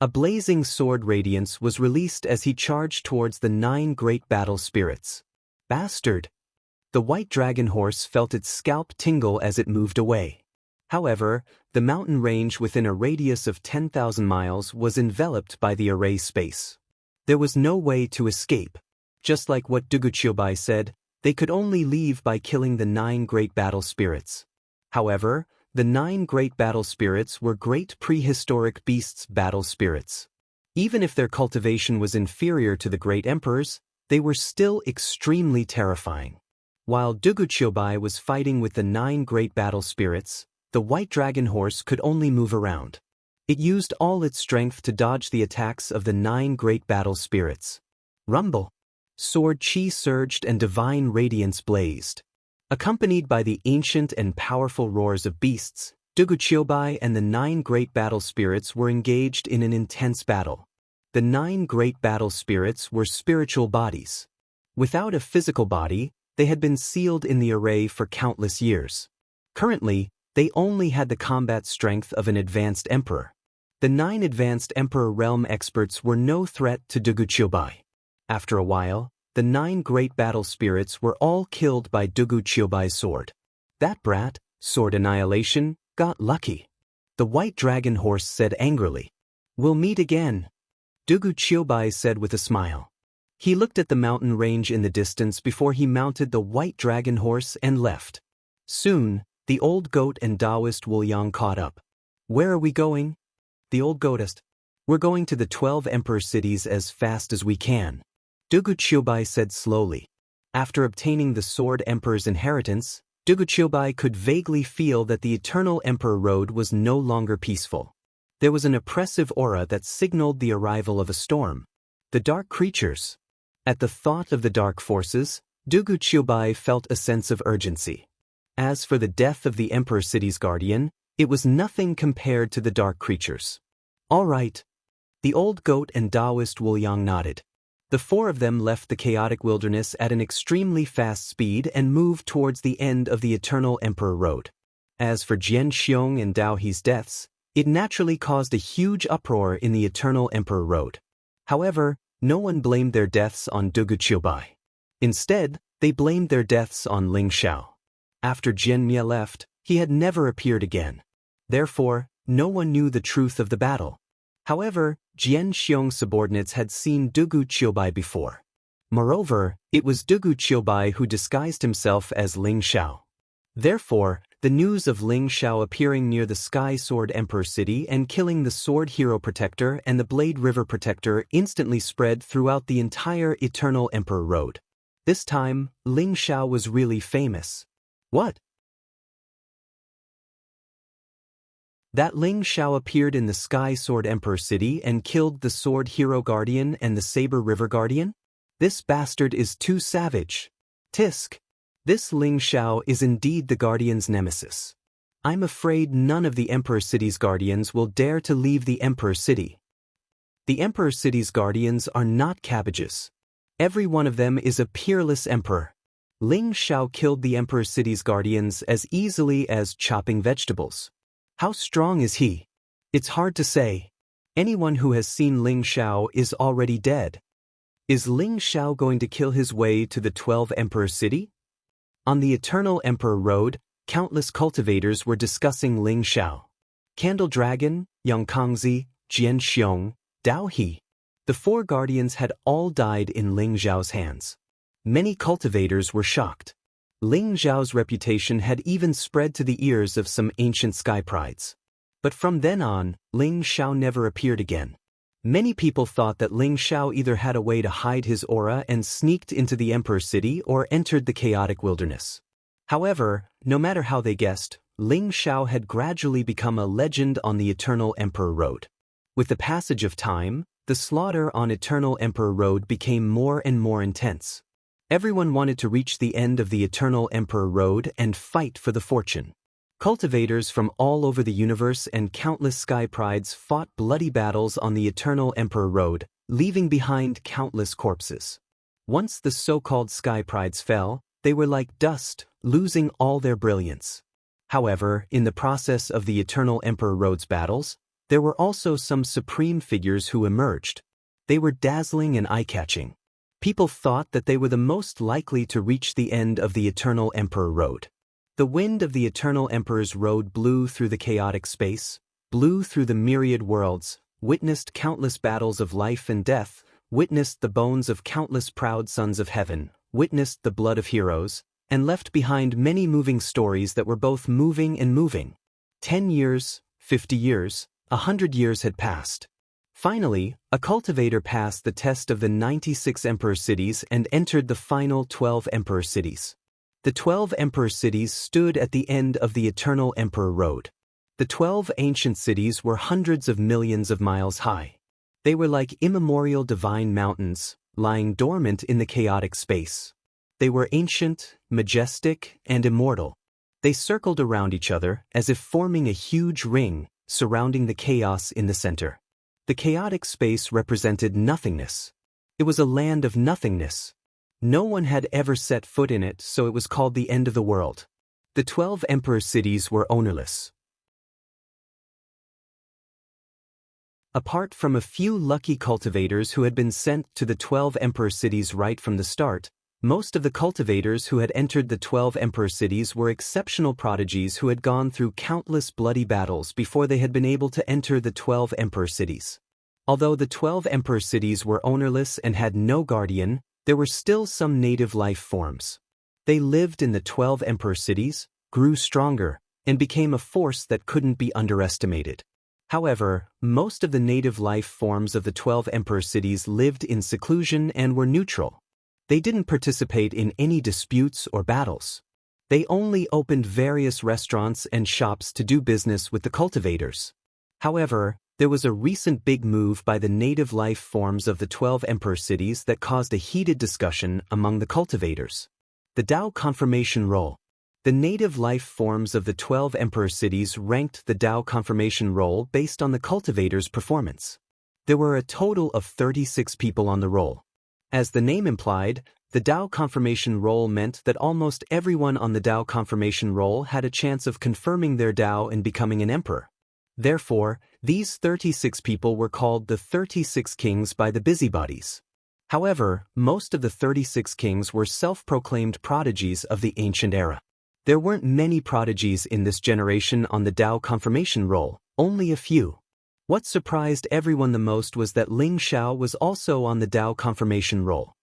A blazing sword radiance was released as he charged towards the 9 great battle spirits. Bastard! The white dragon horse felt its scalp tingle as it moved away. However, the mountain range within a radius of 10,000 miles was enveloped by the array space. There was no way to escape. Just like what Duguqiubai said, they could only leave by killing the 9 great battle spirits. However, the 9 great battle spirits were great prehistoric beasts battle spirits. Even if their cultivation was inferior to the great emperors, they were still extremely terrifying. While Duguqiubai was fighting with the 9 great battle spirits, the white dragon horse could only move around. It used all its strength to dodge the attacks of the 9 great battle spirits. Rumble! Sword chi surged and divine radiance blazed. Accompanied by the ancient and powerful roars of beasts, Duguqiubai and the 9 great battle spirits were engaged in an intense battle. The 9 great battle spirits were spiritual bodies. Without a physical body, they had been sealed in the array for countless years. Currently, they only had the combat strength of an advanced emperor. The 9 advanced emperor realm experts were no threat to Duguqiubai. After a while, the 9 great battle spirits were all killed by Duguqiubai's sword. That brat, Sword Annihilation, got lucky. The white dragon horse said angrily. We'll meet again. Duguqiubai said with a smile. He looked at the mountain range in the distance before he mounted the white dragon horse and left. Soon, the old goat and Taoist Wu Yang caught up. Where are we going? The old goatist. We're going to the 12 emperor cities as fast as we can, Dugu Qiubai said slowly. After obtaining the Sword Emperor's inheritance, Dugu Qiubai could vaguely feel that the Eternal Emperor Road was no longer peaceful. There was an oppressive aura that signaled the arrival of a storm. The dark creatures. At the thought of the dark forces, Dugu Qiubai felt a sense of urgency. As for the death of the Emperor City's guardian, it was nothing compared to the dark creatures. All right. The old goat and Taoist Wu Yang nodded. The four of them left the chaotic wilderness at an extremely fast speed and moved towards the end of the Eternal Emperor Road. As for Jian Xiong and Dao He's deaths, it naturally caused a huge uproar in the Eternal Emperor Road. However, no one blamed their deaths on Dugu Qiubai. Instead, they blamed their deaths on Ling Xiao. After Jian Mie left, he had never appeared again. Therefore, no one knew the truth of the battle. However, Jian Xiong's subordinates had seen Dugu Qiubai before. Moreover, it was Dugu Qiubai who disguised himself as Ling Xiao. Therefore, the news of Ling Xiao appearing near the Sky Sword Emperor City and killing the Sword Hero Protector and the Blade River Protector instantly spread throughout the entire Eternal Emperor Road. This time, Ling Xiao was really famous. What? That Ling Xiao appeared in the Sky Sword Emperor City and killed the Sword Hero Guardian and the Saber River Guardian? This bastard is too savage. Tisk. This Ling Xiao is indeed the Guardian's nemesis. I'm afraid none of the Emperor City's guardians will dare to leave the Emperor City. The Emperor City's guardians are not cabbages. Every one of them is a peerless emperor. Ling Xiao killed the Emperor City's guardians as easily as chopping vegetables. How strong is he? It's hard to say. Anyone who has seen Ling Xiao is already dead. Is Ling Xiao going to kill his way to the 12 Emperor City? On the Eternal Emperor Road, countless cultivators were discussing Ling Xiao. Candle Dragon, Yang Kangzi, Jian Xiong, Dao He. The four guardians had all died in Ling Xiao's hands. Many cultivators were shocked. Ling Xiao's reputation had even spread to the ears of some ancient sky prides. But from then on, Ling Xiao never appeared again. Many people thought that Ling Xiao either had a way to hide his aura and sneaked into the Emperor City or entered the chaotic wilderness. However, no matter how they guessed, Ling Xiao had gradually become a legend on the Eternal Emperor Road. With the passage of time, the slaughter on Eternal Emperor Road became more and more intense. Everyone wanted to reach the end of the Eternal Emperor Road and fight for the fortune. Cultivators from all over the universe and countless sky prides fought bloody battles on the Eternal Emperor Road, leaving behind countless corpses. Once the so-called sky prides fell, they were like dust, losing all their brilliance. However, in the process of the Eternal Emperor Road's battles, there were also some supreme figures who emerged. They were dazzling and eye-catching. People thought that they were the most likely to reach the end of the Eternal Emperor Road. The wind of the Eternal Emperor's Road blew through the chaotic space, blew through the myriad worlds, witnessed countless battles of life and death, witnessed the bones of countless proud sons of heaven, witnessed the blood of heroes, and left behind many moving stories that were both moving and moving. 10 years, 50 years, 100 years had passed. Finally, a cultivator passed the test of the 96 Emperor Cities and entered the final 12 Emperor Cities. The 12 Emperor Cities stood at the end of the Eternal Emperor Road. The 12 ancient cities were hundreds of millions of miles high. They were like immemorial divine mountains, lying dormant in the chaotic space. They were ancient, majestic, and immortal. They circled around each other as if forming a huge ring, surrounding the chaos in the center. The chaotic space represented nothingness. It was a land of nothingness. No one had ever set foot in it, so it was called the end of the world. The 12 Emperor Cities were ownerless. Apart from a few lucky cultivators who had been sent to the 12 Emperor Cities right from the start, most of the cultivators who had entered the 12 Emperor Cities were exceptional prodigies who had gone through countless bloody battles before they had been able to enter the 12 Emperor Cities. Although the 12 Emperor Cities were ownerless and had no guardian, there were still some native life forms. They lived in the 12 Emperor Cities, grew stronger, and became a force that couldn't be underestimated. However, most of the native life forms of the 12 emperor cities lived in seclusion and were neutral. They didn't participate in any disputes or battles. They only opened various restaurants and shops to do business with the cultivators. However, there was a recent big move by the native life forms of the 12 emperor cities that caused a heated discussion among the cultivators. The Tao confirmation roll. The native life forms of the 12 emperor cities ranked the Tao confirmation roll based on the cultivators' performance. There were a total of 36 people on the roll. As the name implied, the Tao confirmation roll meant that almost everyone on the Tao confirmation roll had a chance of confirming their Tao and becoming an emperor. Therefore, these 36 people were called the 36 kings by the busybodies. However, most of the 36 kings were self-proclaimed prodigies of the ancient era. There weren't many prodigies in this generation on the Tao confirmation roll, only a few. What surprised everyone the most was that Ling Xiao was also on the Tao confirmation roll.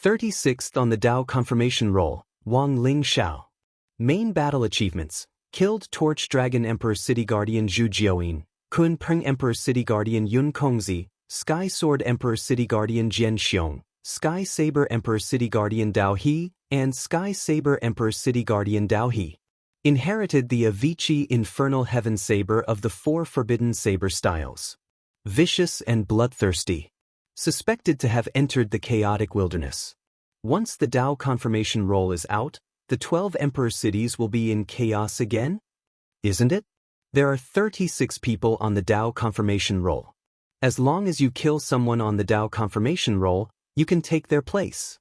36th on the Tao confirmation roll, Wang Ling Xiao. Main battle achievements: killed Torch Dragon Emperor City Guardian Zhu Jiaoyin, Kun Peng Emperor City Guardian Yun Kongzi, Sky Sword Emperor City Guardian Jian Xiong, Sky Saber Emperor City Guardian Dao He, and Sky Saber Emperor City Guardian Dao He. Inherited the Avicii Infernal Heaven Saber of the 4 Forbidden Saber styles. Vicious and bloodthirsty. Suspected to have entered the chaotic wilderness. Once the Tao confirmation roll is out, the 12 emperor cities will be in chaos again? Isn't it? There are 36 people on the Tao confirmation roll. As long as you kill someone on the Tao confirmation roll, you can take their place.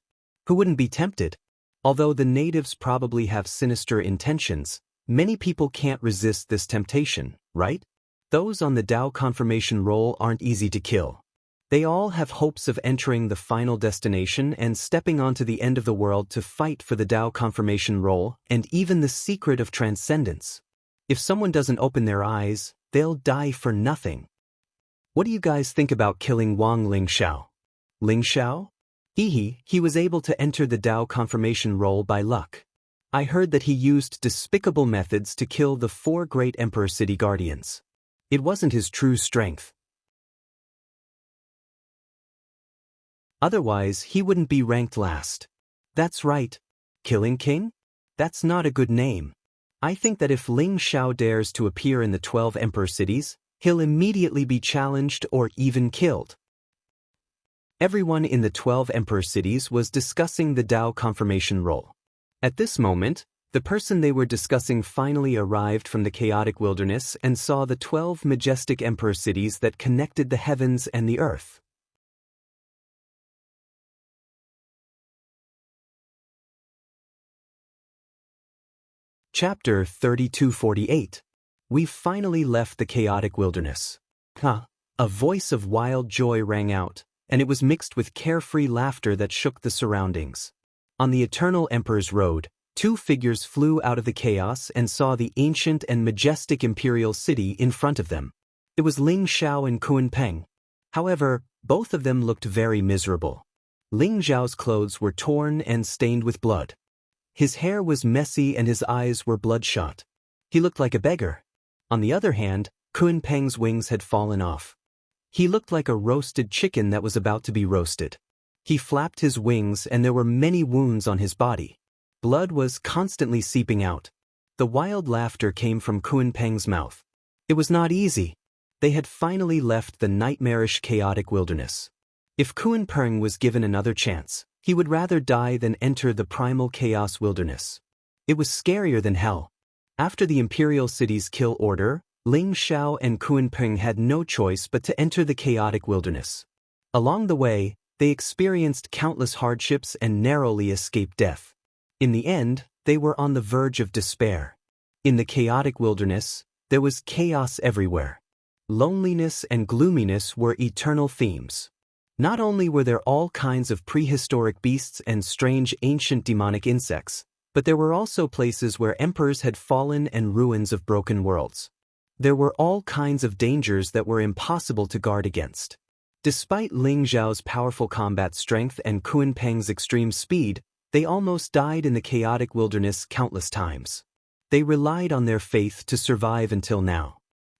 Who wouldn't be tempted? Although the natives probably have sinister intentions, many people can't resist this temptation, right? Those on the Tao confirmation roll aren't easy to kill. They all have hopes of entering the final destination and stepping onto the end of the world to fight for the Tao confirmation roll and even the secret of transcendence. If someone doesn't open their eyes, they'll die for nothing. What do you guys think about killing Wang Ling Xiao? Ling Xiao? He was able to enter the Tao confirmation roll by luck. I heard that he used despicable methods to kill the 4 great emperor city guardians. It wasn't his true strength. Otherwise, he wouldn't be ranked last. That's right. Killing King? That's not a good name. I think that if Ling Xiao dares to appear in the 12 emperor cities, he'll immediately be challenged or even killed. Everyone in the 12 emperor cities was discussing the Tao confirmation roll. At this moment, the person they were discussing finally arrived from the chaotic wilderness and saw the 12 majestic emperor cities that connected the heavens and the earth. Chapter 3248. We've finally left the chaotic wilderness. A voice of wild joy rang out, and it was mixed with carefree laughter that shook the surroundings. On the Eternal Emperor's Road, 2 figures flew out of the chaos and saw the ancient and majestic imperial city in front of them. It was Ling Xiao and Kun Peng. However, both of them looked very miserable. Ling Xiao's clothes were torn and stained with blood. His hair was messy and his eyes were bloodshot. He looked like a beggar. On the other hand, Kun Peng's wings had fallen off. He looked like a roasted chicken that was about to be roasted. He flapped his wings and there were many wounds on his body. Blood was constantly seeping out. The wild laughter came from Kun Peng's mouth. It was not easy. They had finally left the nightmarish chaotic wilderness. If Kun Peng was given another chance, he would rather die than enter the primal chaos wilderness. It was scarier than hell. After the imperial city's kill order, Ling Xiao and Kun Peng had no choice but to enter the chaotic wilderness. Along the way, they experienced countless hardships and narrowly escaped death. In the end, they were on the verge of despair. In the chaotic wilderness, there was chaos everywhere. Loneliness and gloominess were eternal themes. Not only were there all kinds of prehistoric beasts and strange ancient demonic insects, but there were also places where emperors had fallen and ruins of broken worlds. There were all kinds of dangers that were impossible to guard against. Despite Ling Xiao's powerful combat strength and Kun Peng's extreme speed, they almost died in the chaotic wilderness countless times. They relied on their faith to survive until now.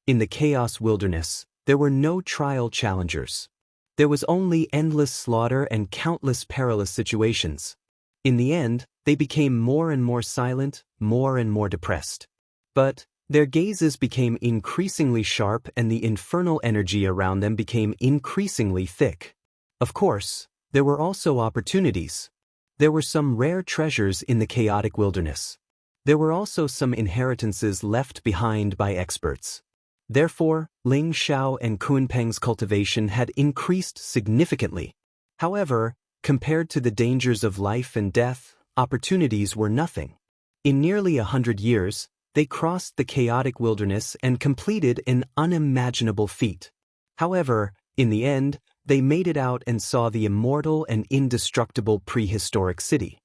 In the chaos wilderness, there were no trial challengers. There was only endless slaughter and countless perilous situations. In the end, they became more and more silent, more and more depressed. But their gazes became increasingly sharp and the infernal energy around them became increasingly thick. Of course, there were also opportunities. There were some rare treasures in the chaotic wilderness. There were also some inheritances left behind by experts. Therefore, Ling Xiao and Kunpeng's cultivation had increased significantly. However, compared to the dangers of life and death, opportunities were nothing. In nearly 100 years, they crossed the chaotic wilderness and completed an unimaginable feat. However, in the end, they made it out and saw the immortal and indestructible prehistoric city.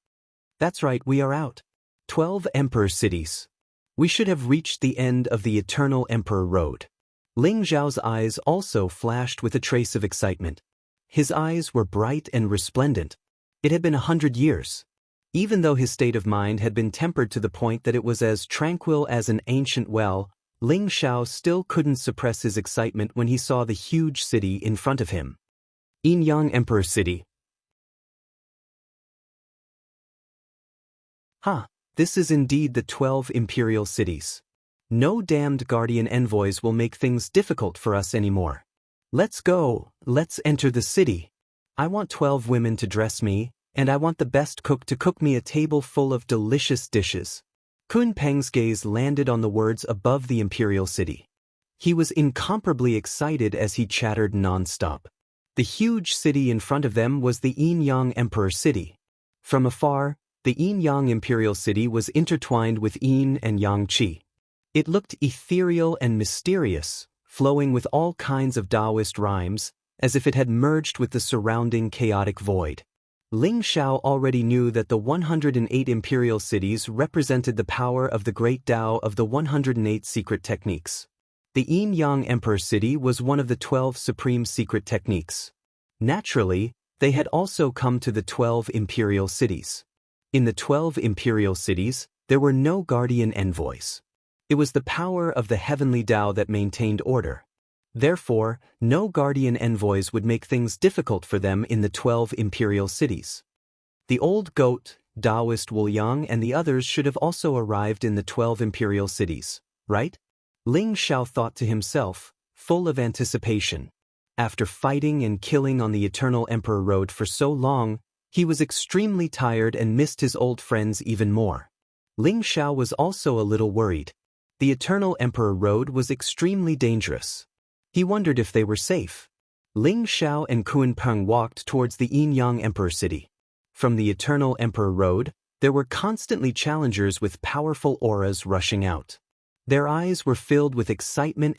That's right, we are out. 12 Emperor Cities. We should have reached the end of the Eternal Emperor Road. Ling Zhao's eyes also flashed with a trace of excitement. His eyes were bright and resplendent. It had been 100 years. Even though his state of mind had been tempered to the point that it was as tranquil as an ancient well, Ling Xiao still couldn't suppress his excitement when he saw the huge city in front of him. Yinyang Emperor City. This is indeed the 12 imperial cities. No damned guardian envoys will make things difficult for us anymore. Let's go, let's enter the city. I want 12 women to dress me, and I want the best cook to cook me a table full of delicious dishes. Kunpeng's gaze landed on the words above the imperial city. He was incomparably excited as he chattered non-stop. The huge city in front of them was the Yinyang Emperor City. From afar, the Yinyang Imperial City was intertwined with Yin and Yang Qi. It looked ethereal and mysterious, flowing with all kinds of Taoist rhymes, as if it had merged with the surrounding chaotic void. Ling Xiao already knew that the 108 imperial cities represented the power of the great Tao of the 108 secret techniques. The Yinyang Emperor City was one of the 12 supreme secret techniques. Naturally, they had also come to the 12 imperial cities. In the 12 imperial cities, there were no guardian envoys. It was the power of the heavenly Tao that maintained order. Therefore, no guardian envoys would make things difficult for them in the 12 imperial cities. The old goat, Taoist Wu Yang and the others should have also arrived in the 12 imperial cities, right? Ling Xiao thought to himself, full of anticipation. After fighting and killing on the Eternal Emperor Road for so long, he was extremely tired and missed his old friends even more. Ling Xiao was also a little worried. The Eternal Emperor Road was extremely dangerous. He wondered if they were safe. Ling Xiao and Kunpeng walked towards the Yinyang Emperor City. From the Eternal Emperor Road, there were constantly challengers with powerful auras rushing out. Their eyes were filled with excitement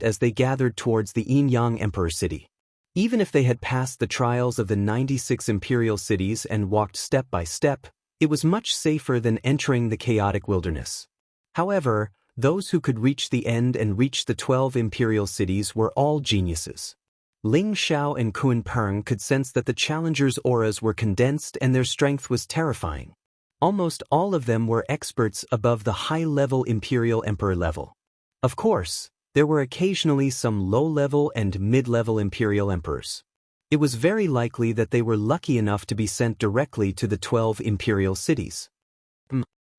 as they gathered towards the Yinyang Emperor City. Even if they had passed the trials of the 96 imperial cities and walked step by step, it was much safer than entering the chaotic wilderness. However, those who could reach the end and reach the 12 imperial cities were all geniuses. Ling Xiao and Kunpeng could sense that the challengers' auras were condensed and their strength was terrifying. Almost all of them were experts above the high-level imperial emperor level. Of course, there were occasionally some low-level and mid-level imperial emperors. It was very likely that they were lucky enough to be sent directly to the 12 imperial cities.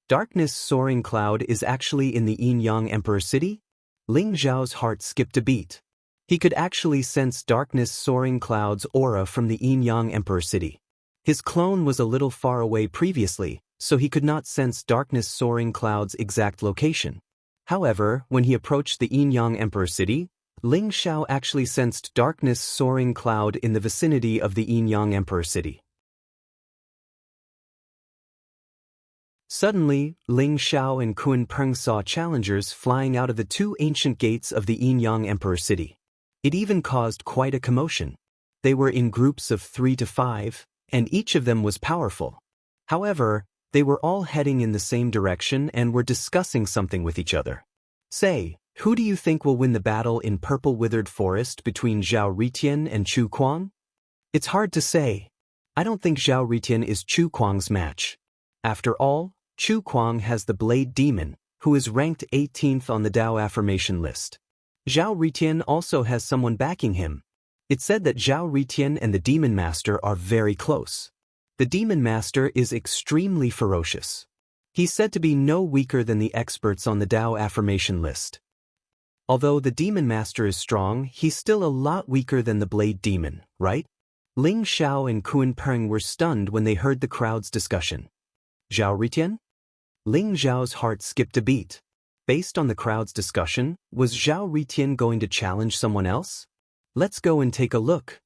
Darkness Soaring Cloud is actually in the Yinyang Emperor City? Ling Zhao's heart skipped a beat. He could actually sense Darkness Soaring Cloud's aura from the Yinyang Emperor City. His clone was a little far away previously, so he could not sense Darkness Soaring Cloud's exact location. However, when he approached the Yinyang Emperor City, Ling Xiao actually sensed Darkness Soaring Cloud in the vicinity of the Yinyang Emperor City. Suddenly, Ling Xiao and Kunpeng saw challengers flying out of the two ancient gates of the Yinyang Emperor City. It even caused quite a commotion. They were in groups of 3 to 5, and each of them was powerful. However, they were all heading in the same direction and were discussing something with each other. Say, who do you think will win the battle in Purple Withered Forest between Zhao Ritian and Chu Kuang? It's hard to say. I don't think Zhao Ritian is Chu Kuang's match. After all, Chu Kuang has the Blade Demon, who is ranked 18th on the Tao affirmation list. Zhao Ritian also has someone backing him. It's said that Zhao Ritian and the Demon Master are very close. The Demon Master is extremely ferocious. He's said to be no weaker than the experts on the Tao affirmation list. Although the Demon Master is strong, he's still a lot weaker than the Blade Demon, right? Ling Xiao and Kun Peng were stunned when they heard the crowd's discussion. Zhao Ritian? Ling Xiao's heart skipped a beat. Based on the crowd's discussion, was Zhao Ritian going to challenge someone else? Let's go and take a look.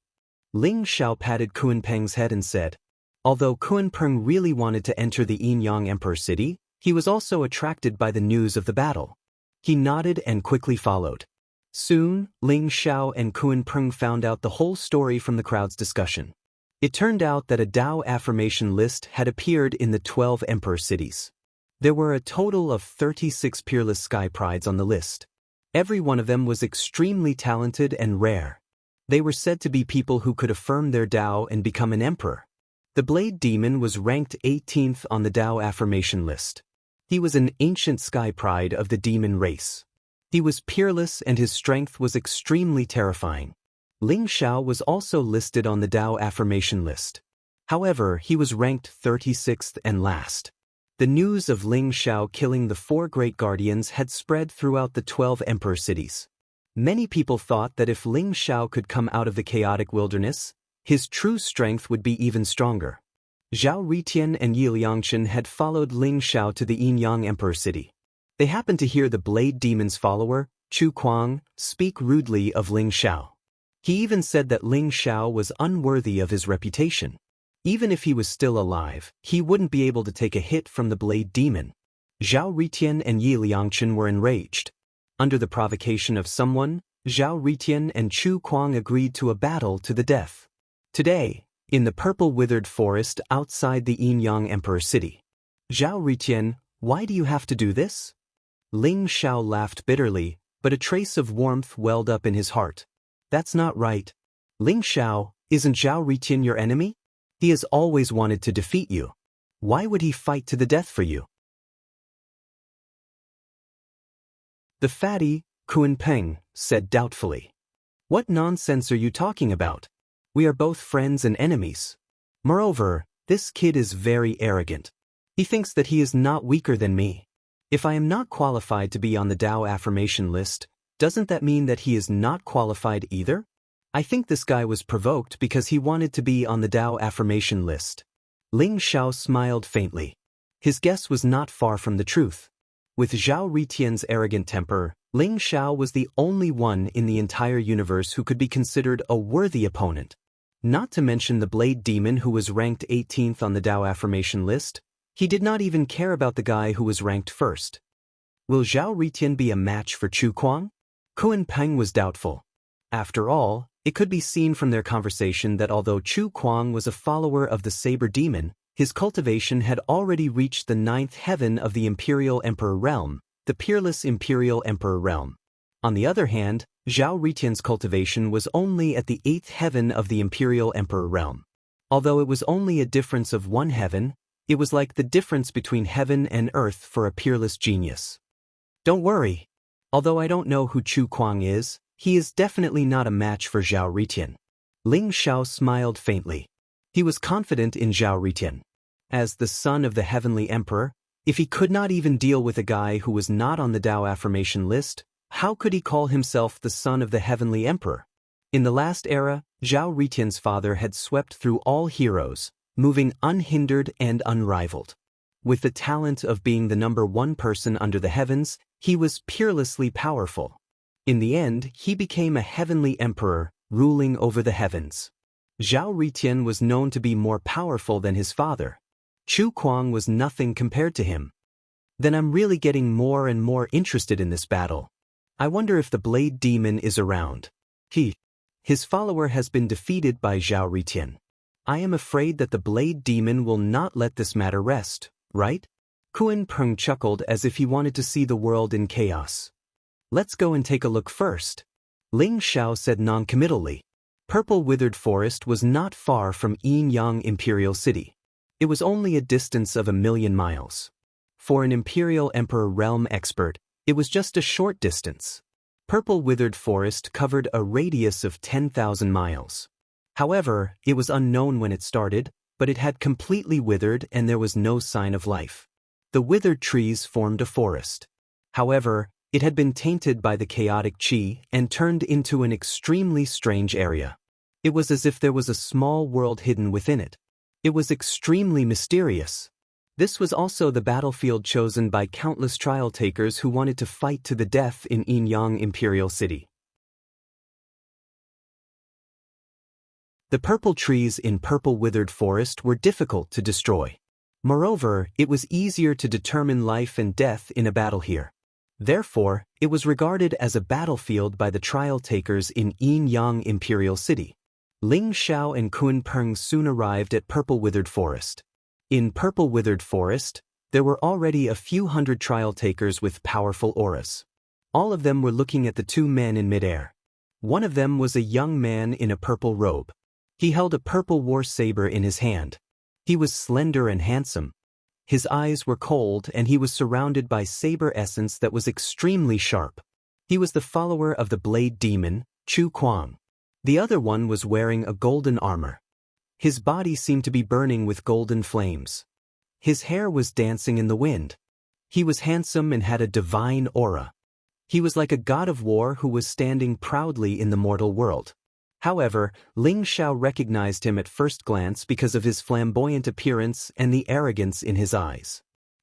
Ling Xiao patted Kun Peng's head and said. Although Kun Peng really wanted to enter the Yin-Yang Emperor city, he was also attracted by the news of the battle. He nodded and quickly followed. Soon, Ling Xiao and Kun Peng found out the whole story from the crowd's discussion. It turned out that a Tao affirmation list had appeared in the 12 Emperor cities. There were a total of 36 peerless sky prides on the list. Every one of them was extremely talented and rare. They were said to be people who could affirm their Tao and become an emperor. The Blade Demon was ranked 18th on the Tao affirmation list. He was an ancient sky pride of the demon race. He was peerless and his strength was extremely terrifying. Ling Xiao was also listed on the Tao affirmation list. However, he was ranked 36th and last. The news of Ling Xiao killing the 4 great guardians had spread throughout the 12 emperor cities. Many people thought that if Ling Xiao could come out of the chaotic wilderness, his true strength would be even stronger. Zhao Ritian and Yi Liangchen had followed Ling Xiao to the Yin-Yang Emperor city. They happened to hear the Blade Demon's follower, Chu Kuang, speak rudely of Ling Xiao. He even said that Ling Xiao was unworthy of his reputation. Even if he was still alive, he wouldn't be able to take a hit from the Blade Demon. Zhao Ritian and Yi Liangchen were enraged. Under the provocation of someone, Zhao Ritian and Chu Kuang agreed to a battle to the death. Today, in the purple withered forest outside the Yin-Yang Emperor city. Zhao Ritian, why do you have to do this? Ling Xiao laughed bitterly, but a trace of warmth welled up in his heart. That's not right. Ling Xiao, isn't Zhao Ritian your enemy? He has always wanted to defeat you. Why would he fight to the death for you? The fatty, Kun Peng, said doubtfully. What nonsense are you talking about? We are both friends and enemies. Moreover, this kid is very arrogant. He thinks that he is not weaker than me. If I am not qualified to be on the Tao affirmation list, doesn't that mean that he is not qualified either? I think this guy was provoked because he wanted to be on the Tao affirmation list. Ling Xiao smiled faintly. His guess was not far from the truth. With Zhao Ritian's arrogant temper, Ling Xiao was the only one in the entire universe who could be considered a worthy opponent. Not to mention the Blade Demon who was ranked 18th on the Tao affirmation list, he did not even care about the guy who was ranked first. Will Zhao Ritian be a match for Chu Kuang? Kun Peng was doubtful. After all, it could be seen from their conversation that although Chu Kuang was a follower of the Saber Demon, his cultivation had already reached the 9th heaven of the Imperial Emperor realm, the peerless Imperial Emperor realm. On the other hand, Zhao Ritian's cultivation was only at the 8th heaven of the Imperial Emperor realm. Although it was only a difference of 1 heaven, it was like the difference between heaven and earth for a peerless genius. Don't worry. Although I don't know who Chu Kuang is, he is definitely not a match for Zhao Ritian. Ling Xiao smiled faintly. He was confident in Zhao Ritian. As the son of the Heavenly Emperor, if he could not even deal with a guy who was not on the Tao affirmation list, how could he call himself the son of the Heavenly Emperor? In the last era, Zhao Ritian's father had swept through all heroes, moving unhindered and unrivaled. With the talent of being the #1 person under the heavens, he was peerlessly powerful. In the end, he became a heavenly emperor, ruling over the heavens. Zhao Ritian was known to be more powerful than his father. Chu Kuang was nothing compared to him. Then I'm really getting more and more interested in this battle. I wonder if the Blade Demon is around. His follower has been defeated by Zhao Ritian. I am afraid that the Blade Demon will not let this matter rest, right? Kun Peng chuckled as if he wanted to see the world in chaos. Let's go and take a look first. Ling Xiao said non-committally. Purple Withered Forest was not far from Yin-Yang Imperial City. It was only a distance of 1,000,000 miles. For an Imperial Emperor realm expert, it was just a short distance. Purple withered forest covered a radius of 10,000 miles. However, it was unknown when it started, but it had completely withered and there was no sign of life. The withered trees formed a forest. However, it had been tainted by the chaotic chi and turned into an extremely strange area. It was as if there was a small world hidden within it. It was extremely mysterious. This was also the battlefield chosen by countless trial takers who wanted to fight to the death in Yin-Yang Imperial City. The purple trees in purple withered forest were difficult to destroy. Moreover, it was easier to determine life and death in a battle here. Therefore, it was regarded as a battlefield by the trial takers in Yin-Yang Imperial City. Ling Xiao and Kun Peng soon arrived at Purple Withered Forest. In Purple Withered Forest, there were already a few hundred trial takers with powerful auras. All of them were looking at the two men in midair. One of them was a young man in a purple robe. He held a purple war saber in his hand. He was slender and handsome. His eyes were cold and he was surrounded by saber essence that was extremely sharp. He was the follower of the blade demon, Chu Kuang. The other one was wearing a golden armor. His body seemed to be burning with golden flames. His hair was dancing in the wind. He was handsome and had a divine aura. He was like a god of war who was standing proudly in the mortal world. However, Ling Xiao recognized him at first glance because of his flamboyant appearance and the arrogance in his eyes.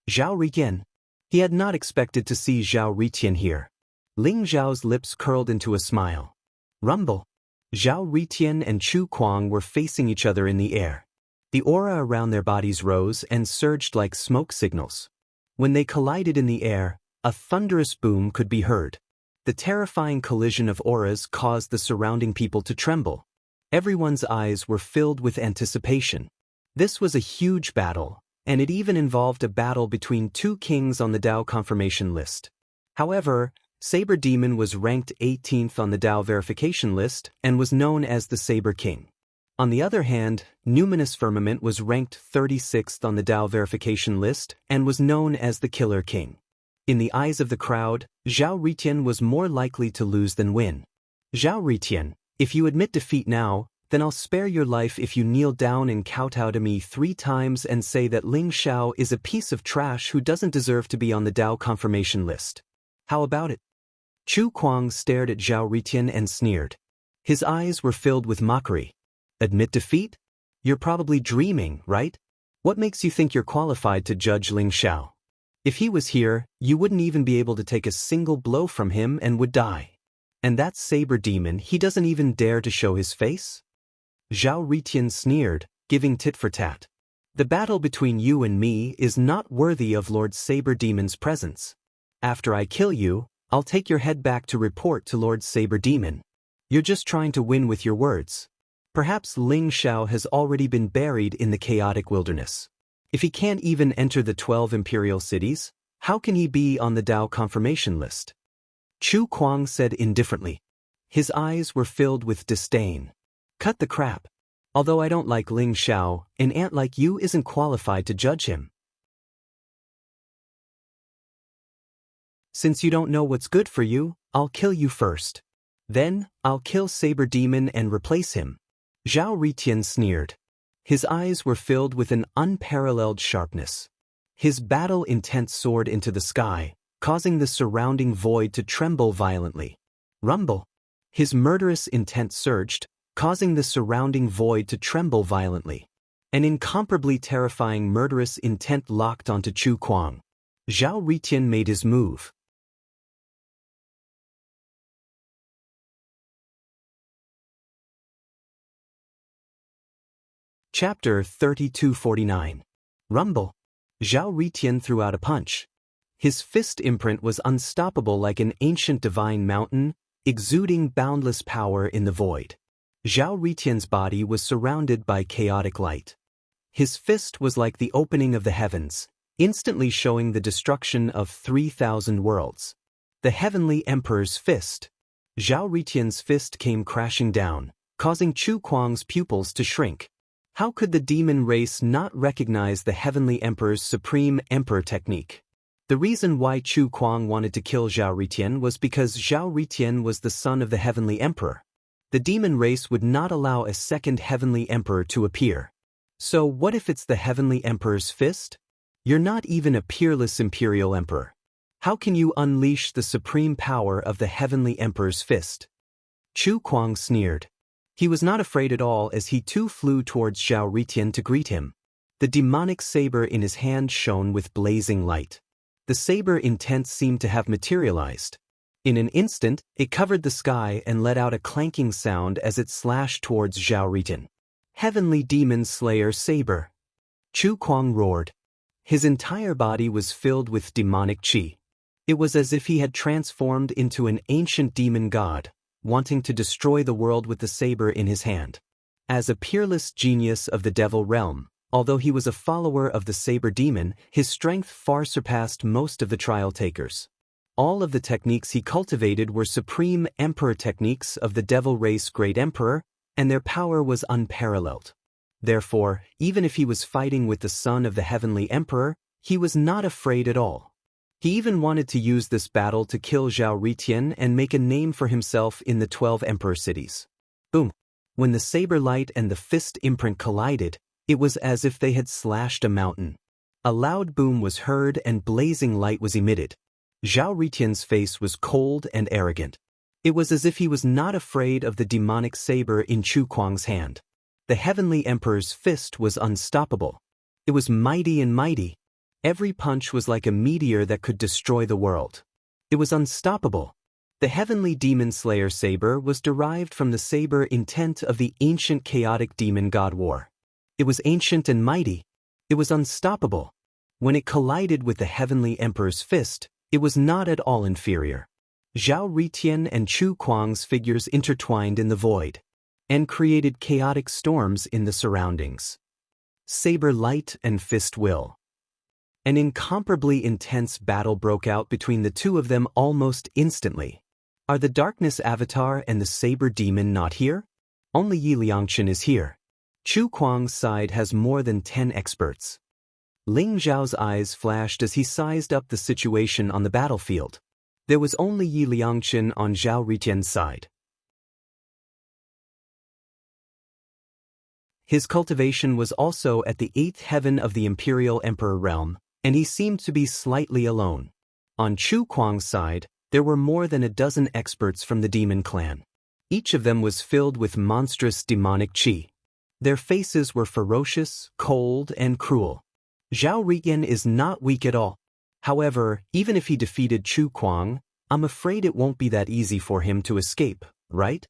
Zhao Riqian. He had not expected to see Zhao Riqian here. Ling Xiao's lips curled into a smile. Rumble. Zhao Riqian and Chu Kuang were facing each other in the air. The aura around their bodies rose and surged like smoke signals. When they collided in the air, a thunderous boom could be heard. The terrifying collision of auras caused the surrounding people to tremble. Everyone's eyes were filled with anticipation. This was a huge battle, and it even involved a battle between two kings on the Dao confirmation list. However, Saber Demon was ranked 18th on the Dao verification list and was known as the Saber King. On the other hand, Numinous Firmament was ranked 36th on the Dao verification list and was known as the Killer King. In the eyes of the crowd, Zhao Riqian was more likely to lose than win. Zhao Riqian, if you admit defeat now, then I'll spare your life if you kneel down and kowtow to me 3 times and say that Ling Xiao is a piece of trash who doesn't deserve to be on the Dao confirmation list. How about it? Chu Kuang stared at Zhao Riqian and sneered. His eyes were filled with mockery. Admit defeat? You're probably dreaming, right? What makes you think you're qualified to judge Ling Xiao? If he was here, you wouldn't even be able to take a single blow from him and would die. And that Saber Demon, he doesn't even dare to show his face? Zhao Riqian sneered, giving tit for tat. The battle between you and me is not worthy of Lord Saber Demon's presence. After I kill you, I'll take your head back to report to Lord Saber Demon. You're just trying to win with your words. Perhaps Ling Xiao has already been buried in the chaotic wilderness. If he can't even enter the 12 imperial cities, how can he be on the Dao confirmation list? Chu Kuang said indifferently. His eyes were filled with disdain. Cut the crap. Although I don't like Ling Xiao, an ant like you isn't qualified to judge him. Since you don't know what's good for you, I'll kill you first. Then, I'll kill Saber Demon and replace him. Zhao Riqian sneered. His eyes were filled with an unparalleled sharpness. His battle intent soared into the sky, causing the surrounding void to tremble violently. Rumble. His murderous intent surged, causing the surrounding void to tremble violently. An incomparably terrifying murderous intent locked onto Chu Kuang. Zhao Riqian made his move. Chapter 3249. Rumble. Zhao Riqian threw out a punch. His fist imprint was unstoppable like an ancient divine mountain, exuding boundless power in the void. Zhao Riqian's body was surrounded by chaotic light. His fist was like the opening of the heavens, instantly showing the destruction of 3,000 worlds. The Heavenly Emperor's fist. Zhao Riqian's fist came crashing down, causing Chu Kuang's pupils to shrink. How could the demon race not recognize the Heavenly Emperor's supreme Emperor technique? The reason why Chu Kuang wanted to kill Zhao Ritian was because Zhao Ritian was the son of the Heavenly Emperor. The demon race would not allow a second Heavenly Emperor to appear. So what if it's the Heavenly Emperor's fist? You're not even a peerless Imperial Emperor. How can you unleash the supreme power of the Heavenly Emperor's fist? Chu Kuang sneered. He was not afraid at all as he too flew towards Zhao Ritian to greet him. The demonic saber in his hand shone with blazing light. The saber intent seemed to have materialized. In an instant, it covered the sky and let out a clanking sound as it slashed towards Zhao Ritian. Heavenly Demon Slayer Saber. Chu Kuang roared. His entire body was filled with demonic qi. It was as if he had transformed into an ancient demon god, wanting to destroy the world with the saber in his hand. As a peerless genius of the devil realm, although he was a follower of the saber demon, his strength far surpassed most of the trial takers. All of the techniques he cultivated were supreme emperor techniques of the devil race great emperor, and their power was unparalleled. Therefore, even if he was fighting with the son of the heavenly emperor, he was not afraid at all. He even wanted to use this battle to kill Zhao Ritian and make a name for himself in the 12 emperor cities. Boom! When the saber light and the fist imprint collided, it was as if they had slashed a mountain. A loud boom was heard and blazing light was emitted. Zhao Ritian's face was cold and arrogant. It was as if he was not afraid of the demonic saber in Chu Kuang's hand. The heavenly emperor's fist was unstoppable. It was mighty and mighty. Every punch was like a meteor that could destroy the world. It was unstoppable. The heavenly demon slayer saber was derived from the saber intent of the ancient chaotic demon god war. It was ancient and mighty. It was unstoppable. When it collided with the heavenly emperor's fist, it was not at all inferior. Zhao Ritian and Chu Kuang's figures intertwined in the void and created chaotic storms in the surroundings. Saber light and fist will. An incomparably intense battle broke out between the two of them almost instantly. Are the darkness avatar and the saber demon not here? Only Yi Liangchen is here. Chu Kuang's side has more than 10 experts. Ling Zhao's eyes flashed as he sized up the situation on the battlefield. There was only Yi Liangchen on Zhao Ritian's side. His cultivation was also at the 8th heaven of the Imperial Emperor realm, and he seemed to be slightly alone. On Chu Kuang's side, there were more than a dozen experts from the demon clan. Each of them was filled with monstrous demonic qi. Their faces were ferocious, cold, and cruel. Zhao Ritian is not weak at all. However, even if he defeated Chu Kuang, I'm afraid it won't be that easy for him to escape, right?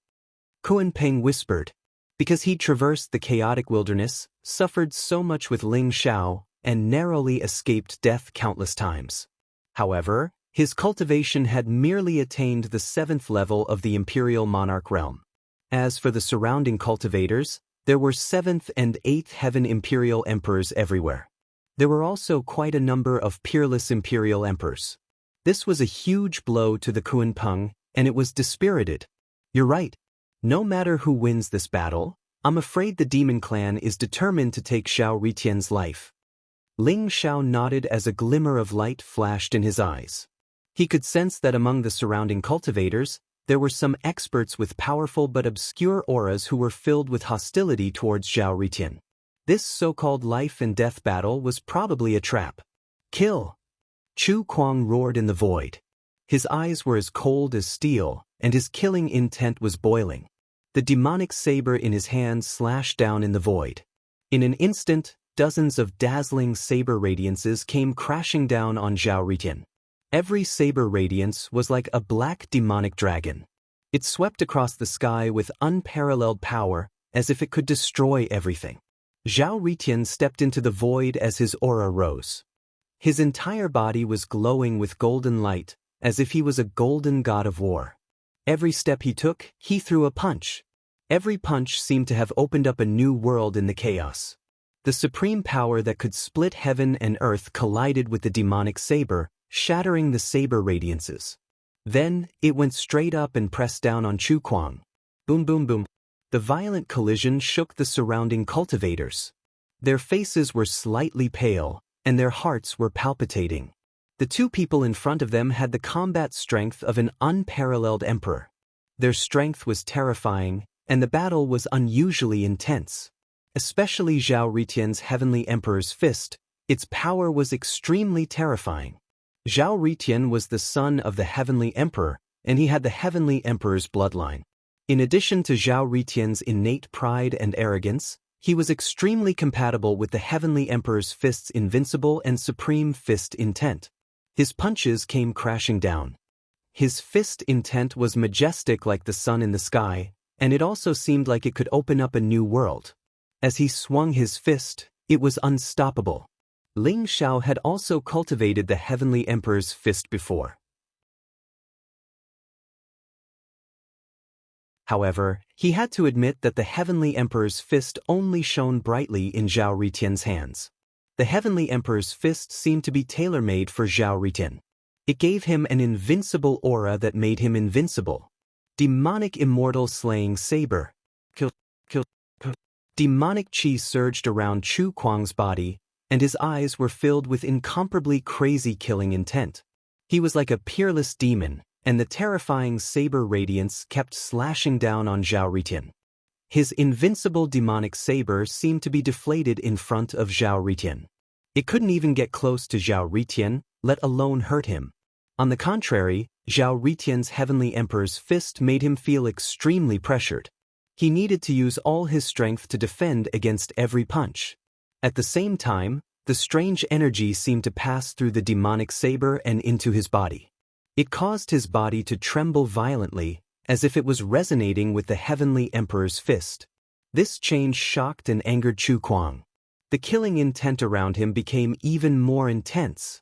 Kuan Peng whispered. Because he traversed the chaotic wilderness, suffered so much with Ling Xiao, and narrowly escaped death countless times. However, his cultivation had merely attained the 7th level of the Imperial Monarch realm. As for the surrounding cultivators, there were 7th and 8th heaven Imperial Emperors everywhere. There were also quite a number of peerless Imperial Emperors. This was a huge blow to the Kuan Peng, and it was dispirited. You're right. No matter who wins this battle, I'm afraid the Demon Clan is determined to take Zhao Ritian's life. Ling Xiao nodded as a glimmer of light flashed in his eyes. He could sense that among the surrounding cultivators, there were some experts with powerful but obscure auras who were filled with hostility towards Zhao Ritian. This so-called life and death battle was probably a trap. Kill! Chu Kuang roared in the void. His eyes were as cold as steel, and his killing intent was boiling. The demonic saber in his hand slashed down in the void. In an instant, dozens of dazzling saber radiances came crashing down on Zhao Ritian. Every saber radiance was like a black demonic dragon. It swept across the sky with unparalleled power, as if it could destroy everything. Zhao Ritian stepped into the void as his aura rose. His entire body was glowing with golden light, as if he was a golden god of war. Every step he took, he threw a punch. Every punch seemed to have opened up a new world in the chaos. The supreme power that could split heaven and earth collided with the demonic saber, shattering the saber radiances. Then, it went straight up and pressed down on Chu Kuang. Boom boom boom. The violent collision shook the surrounding cultivators. Their faces were slightly pale, and their hearts were palpitating. The two people in front of them had the combat strength of an unparalleled emperor. Their strength was terrifying, and the battle was unusually intense. Especially Zhao Ritian's Heavenly Emperor's fist, its power was extremely terrifying. Zhao Ritian was the son of the Heavenly Emperor, and he had the Heavenly Emperor's bloodline. In addition to Zhao Ritian's innate pride and arrogance, he was extremely compatible with the Heavenly Emperor's fist's invincible and supreme fist intent. His punches came crashing down. His fist intent was majestic like the sun in the sky, and it also seemed like it could open up a new world. As he swung his fist, it was unstoppable. Ling Xiao had also cultivated the Heavenly Emperor's fist before. However, he had to admit that the Heavenly Emperor's fist only shone brightly in Zhao Ritian's hands. The Heavenly Emperor's fist seemed to be tailor-made for Zhao Ritian. It gave him an invincible aura that made him invincible. Demonic immortal slaying saber. Kill. Demonic chi surged around Chu Kuang's body, and his eyes were filled with incomparably crazy killing intent. He was like a peerless demon, and the terrifying saber radiance kept slashing down on Zhao Ritian. His invincible demonic saber seemed to be deflated in front of Zhao Ritian. It couldn't even get close to Zhao Ritian, let alone hurt him. On the contrary, Zhao Ritian's Heavenly Emperor's fist made him feel extremely pressured. He needed to use all his strength to defend against every punch. At the same time, the strange energy seemed to pass through the demonic saber and into his body. It caused his body to tremble violently, as if it was resonating with the Heavenly Emperor's fist. This change shocked and angered Chu Kuang. The killing intent around him became even more intense.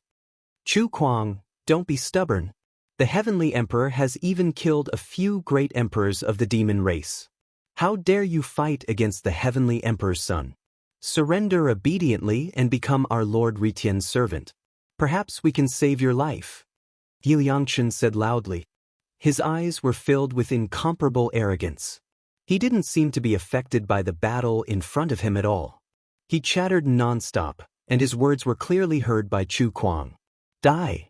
Chu Kuang, don't be stubborn. The Heavenly Emperor has even killed a few great emperors of the demon race. How dare you fight against the Heavenly Emperor's son? Surrender obediently and become our Lord Ritian's servant. Perhaps we can save your life. Yi Liangchen said loudly. His eyes were filled with incomparable arrogance. He didn't seem to be affected by the battle in front of him at all. He chattered non-stop, and his words were clearly heard by Chu Kuang. Die.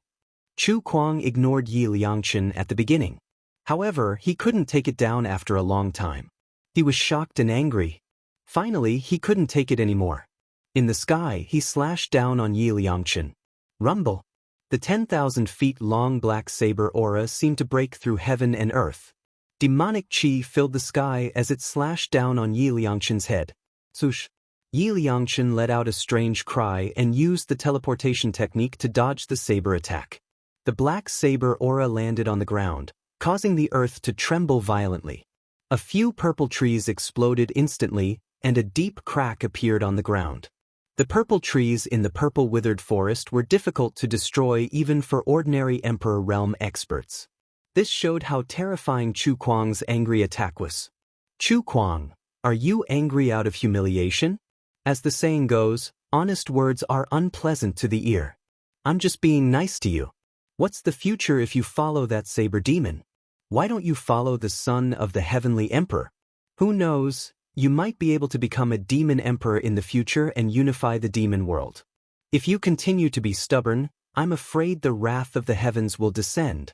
Chu Kuang ignored Yi Liangchen at the beginning. However, he couldn't take it down after a long time. He was shocked and angry. Finally, he couldn't take it anymore. In the sky, he slashed down on Yi Liangchen. Rumble. The 10,000 feet long black saber aura seemed to break through heaven and earth. Demonic chi filled the sky as it slashed down on Yi Liangchen's head. Swoosh. Yi Liangchen let out a strange cry and used the teleportation technique to dodge the saber attack. The black saber aura landed on the ground, causing the earth to tremble violently. A few purple trees exploded instantly, and a deep crack appeared on the ground. The purple trees in the purple withered forest were difficult to destroy even for ordinary Emperor Realm experts. This showed how terrifying Chu Kuang's angry attack was. Chu Kuang, are you angry out of humiliation? As the saying goes, honest words are unpleasant to the ear. I'm just being nice to you. What's the future if you follow that saber demon? Why don't you follow the son of the Heavenly Emperor? Who knows, you might be able to become a demon emperor in the future and unify the demon world. If you continue to be stubborn, I'm afraid the wrath of the heavens will descend.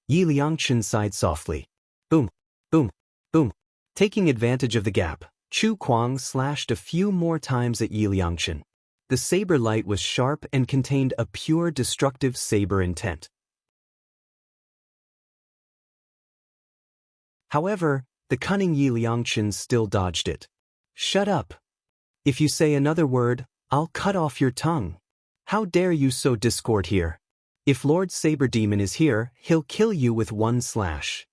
Yi Liangchen sighed softly. Boom, boom, boom. Taking advantage of the gap, Chu Kuang slashed a few more times at Yi Liangchen. The saber light was sharp and contained a pure destructive saber intent. However, the cunning Yi Liangchen still dodged it. Shut up. If you say another word, I'll cut off your tongue. How dare you sow discord here? If Lord Saber Demon is here, he'll kill you with one slash.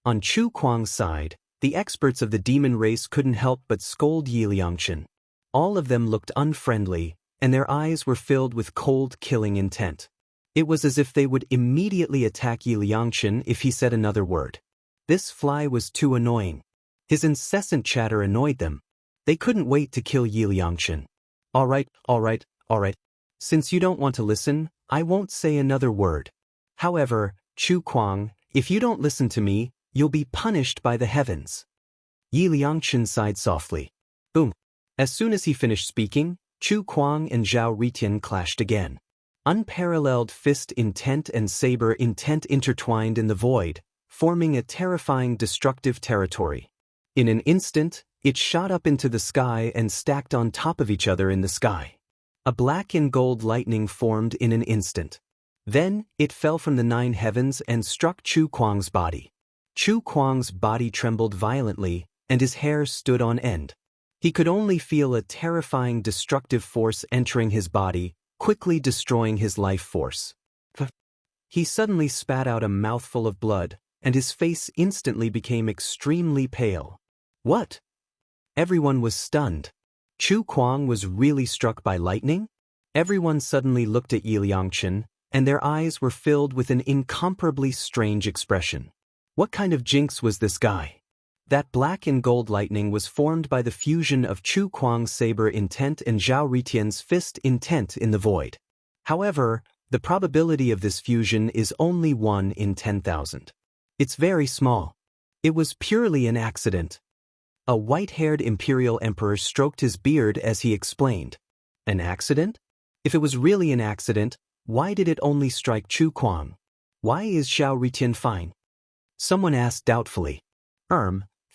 On Chu Kuang's side, the experts of the demon race couldn't help but scold Yi Liangchen. All of them looked unfriendly, and their eyes were filled with cold killing intent. It was as if they would immediately attack Yi Liangchen if he said another word. This fly was too annoying. His incessant chatter annoyed them. They couldn't wait to kill Yi Liangchen. All right. Since you don't want to listen, I won't say another word. However, Chu Kuang, if you don't listen to me, you'll be punished by the heavens. Yi Liangchen sighed softly. Boom. As soon as he finished speaking, Chu Kuang and Zhao Ritian clashed again. Unparalleled fist intent and saber intent intertwined in the void, forming a terrifying destructive territory. In an instant, it shot up into the sky and stacked on top of each other in the sky. A black and gold lightning formed in an instant. Then, it fell from the 9 heavens and struck Chu Kuang's body. Chu Kuang's body trembled violently, and his hair stood on end. He could only feel a terrifying destructive force entering his body, quickly destroying his life force. He suddenly spat out a mouthful of blood, and his face instantly became extremely pale. What? Everyone was stunned. Chu Kuang was really struck by lightning? Everyone suddenly looked at Yi Liangchen, and their eyes were filled with an incomparably strange expression. What kind of jinx was this guy? That black and gold lightning was formed by the fusion of Chu Kuang's saber intent and Zhao Ritian's fist intent in the void. However, the probability of this fusion is only 1 in 10,000. It's very small. It was purely an accident. A white-haired imperial emperor stroked his beard as he explained. An accident? If it was really an accident, why did it only strike Chu Kuang? Why is Zhao Ritian fine? Someone asked doubtfully.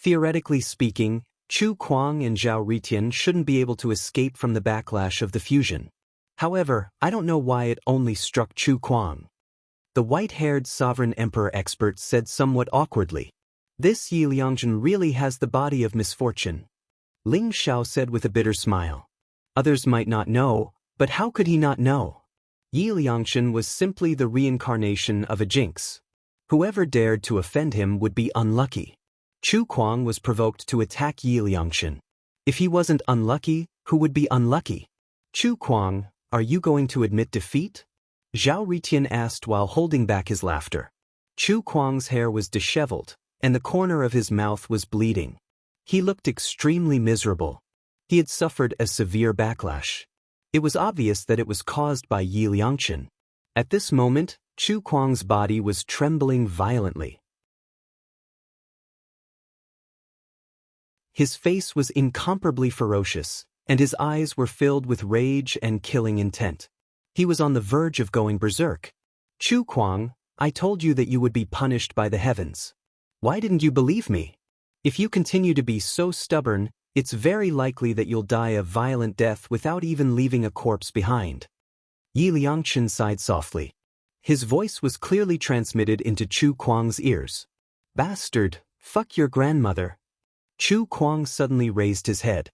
Theoretically speaking, Chu Kuang and Zhao Ritian shouldn't be able to escape from the backlash of the fusion. However, I don't know why it only struck Chu Kuang. The white-haired sovereign emperor expert said somewhat awkwardly. This Yi Liangchen really has the body of misfortune. Ling Xiao said with a bitter smile. Others might not know, but how could he not know? Yi Liangchen was simply the reincarnation of a jinx. Whoever dared to offend him would be unlucky. Chu Kuang was provoked to attack Yi Liangchen. If he wasn't unlucky, who would be unlucky? Chu Kuang, are you going to admit defeat? Zhao Ritian asked while holding back his laughter. Chu Kuang's hair was disheveled, and the corner of his mouth was bleeding. He looked extremely miserable. He had suffered a severe backlash. It was obvious that it was caused by Yi Liangchen. At this moment, Chu Kuang's body was trembling violently. His face was incomparably ferocious, and his eyes were filled with rage and killing intent. He was on the verge of going berserk. Chu Kuang, I told you that you would be punished by the heavens. Why didn't you believe me? If you continue to be so stubborn, it's very likely that you'll die a violent death without even leaving a corpse behind. Yi Liangchen sighed softly. His voice was clearly transmitted into Chu Kuang's ears. Bastard, fuck your grandmother. Chu Kuang suddenly raised his head.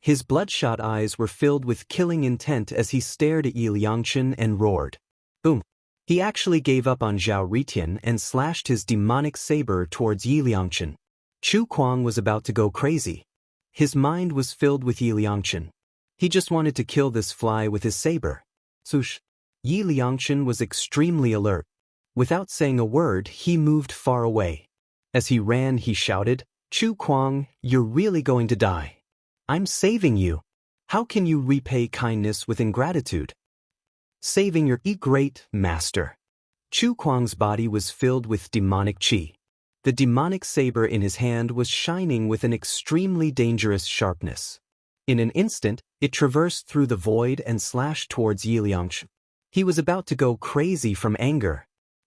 His bloodshot eyes were filled with killing intent as he stared at Yi Liangchen and roared. Boom. He actually gave up on Zhao Ritian and slashed his demonic saber towards Yi Liangchen. Chu Kuang was about to go crazy. His mind was filled with Yi Liangchen. He just wanted to kill this fly with his saber. Swoosh. Yi Liangchen was extremely alert. Without saying a word, he moved far away. As he ran, he shouted, Chu Kuang, you're really going to die. I'm saving you. How can you repay kindness with ingratitude? Saving your great master. Chu Kuang's body was filled with demonic qi. The demonic saber in his hand was shining with an extremely dangerous sharpness. In an instant, it traversed through the void and slashed towards Yi Liangchen. He was about to go crazy from anger.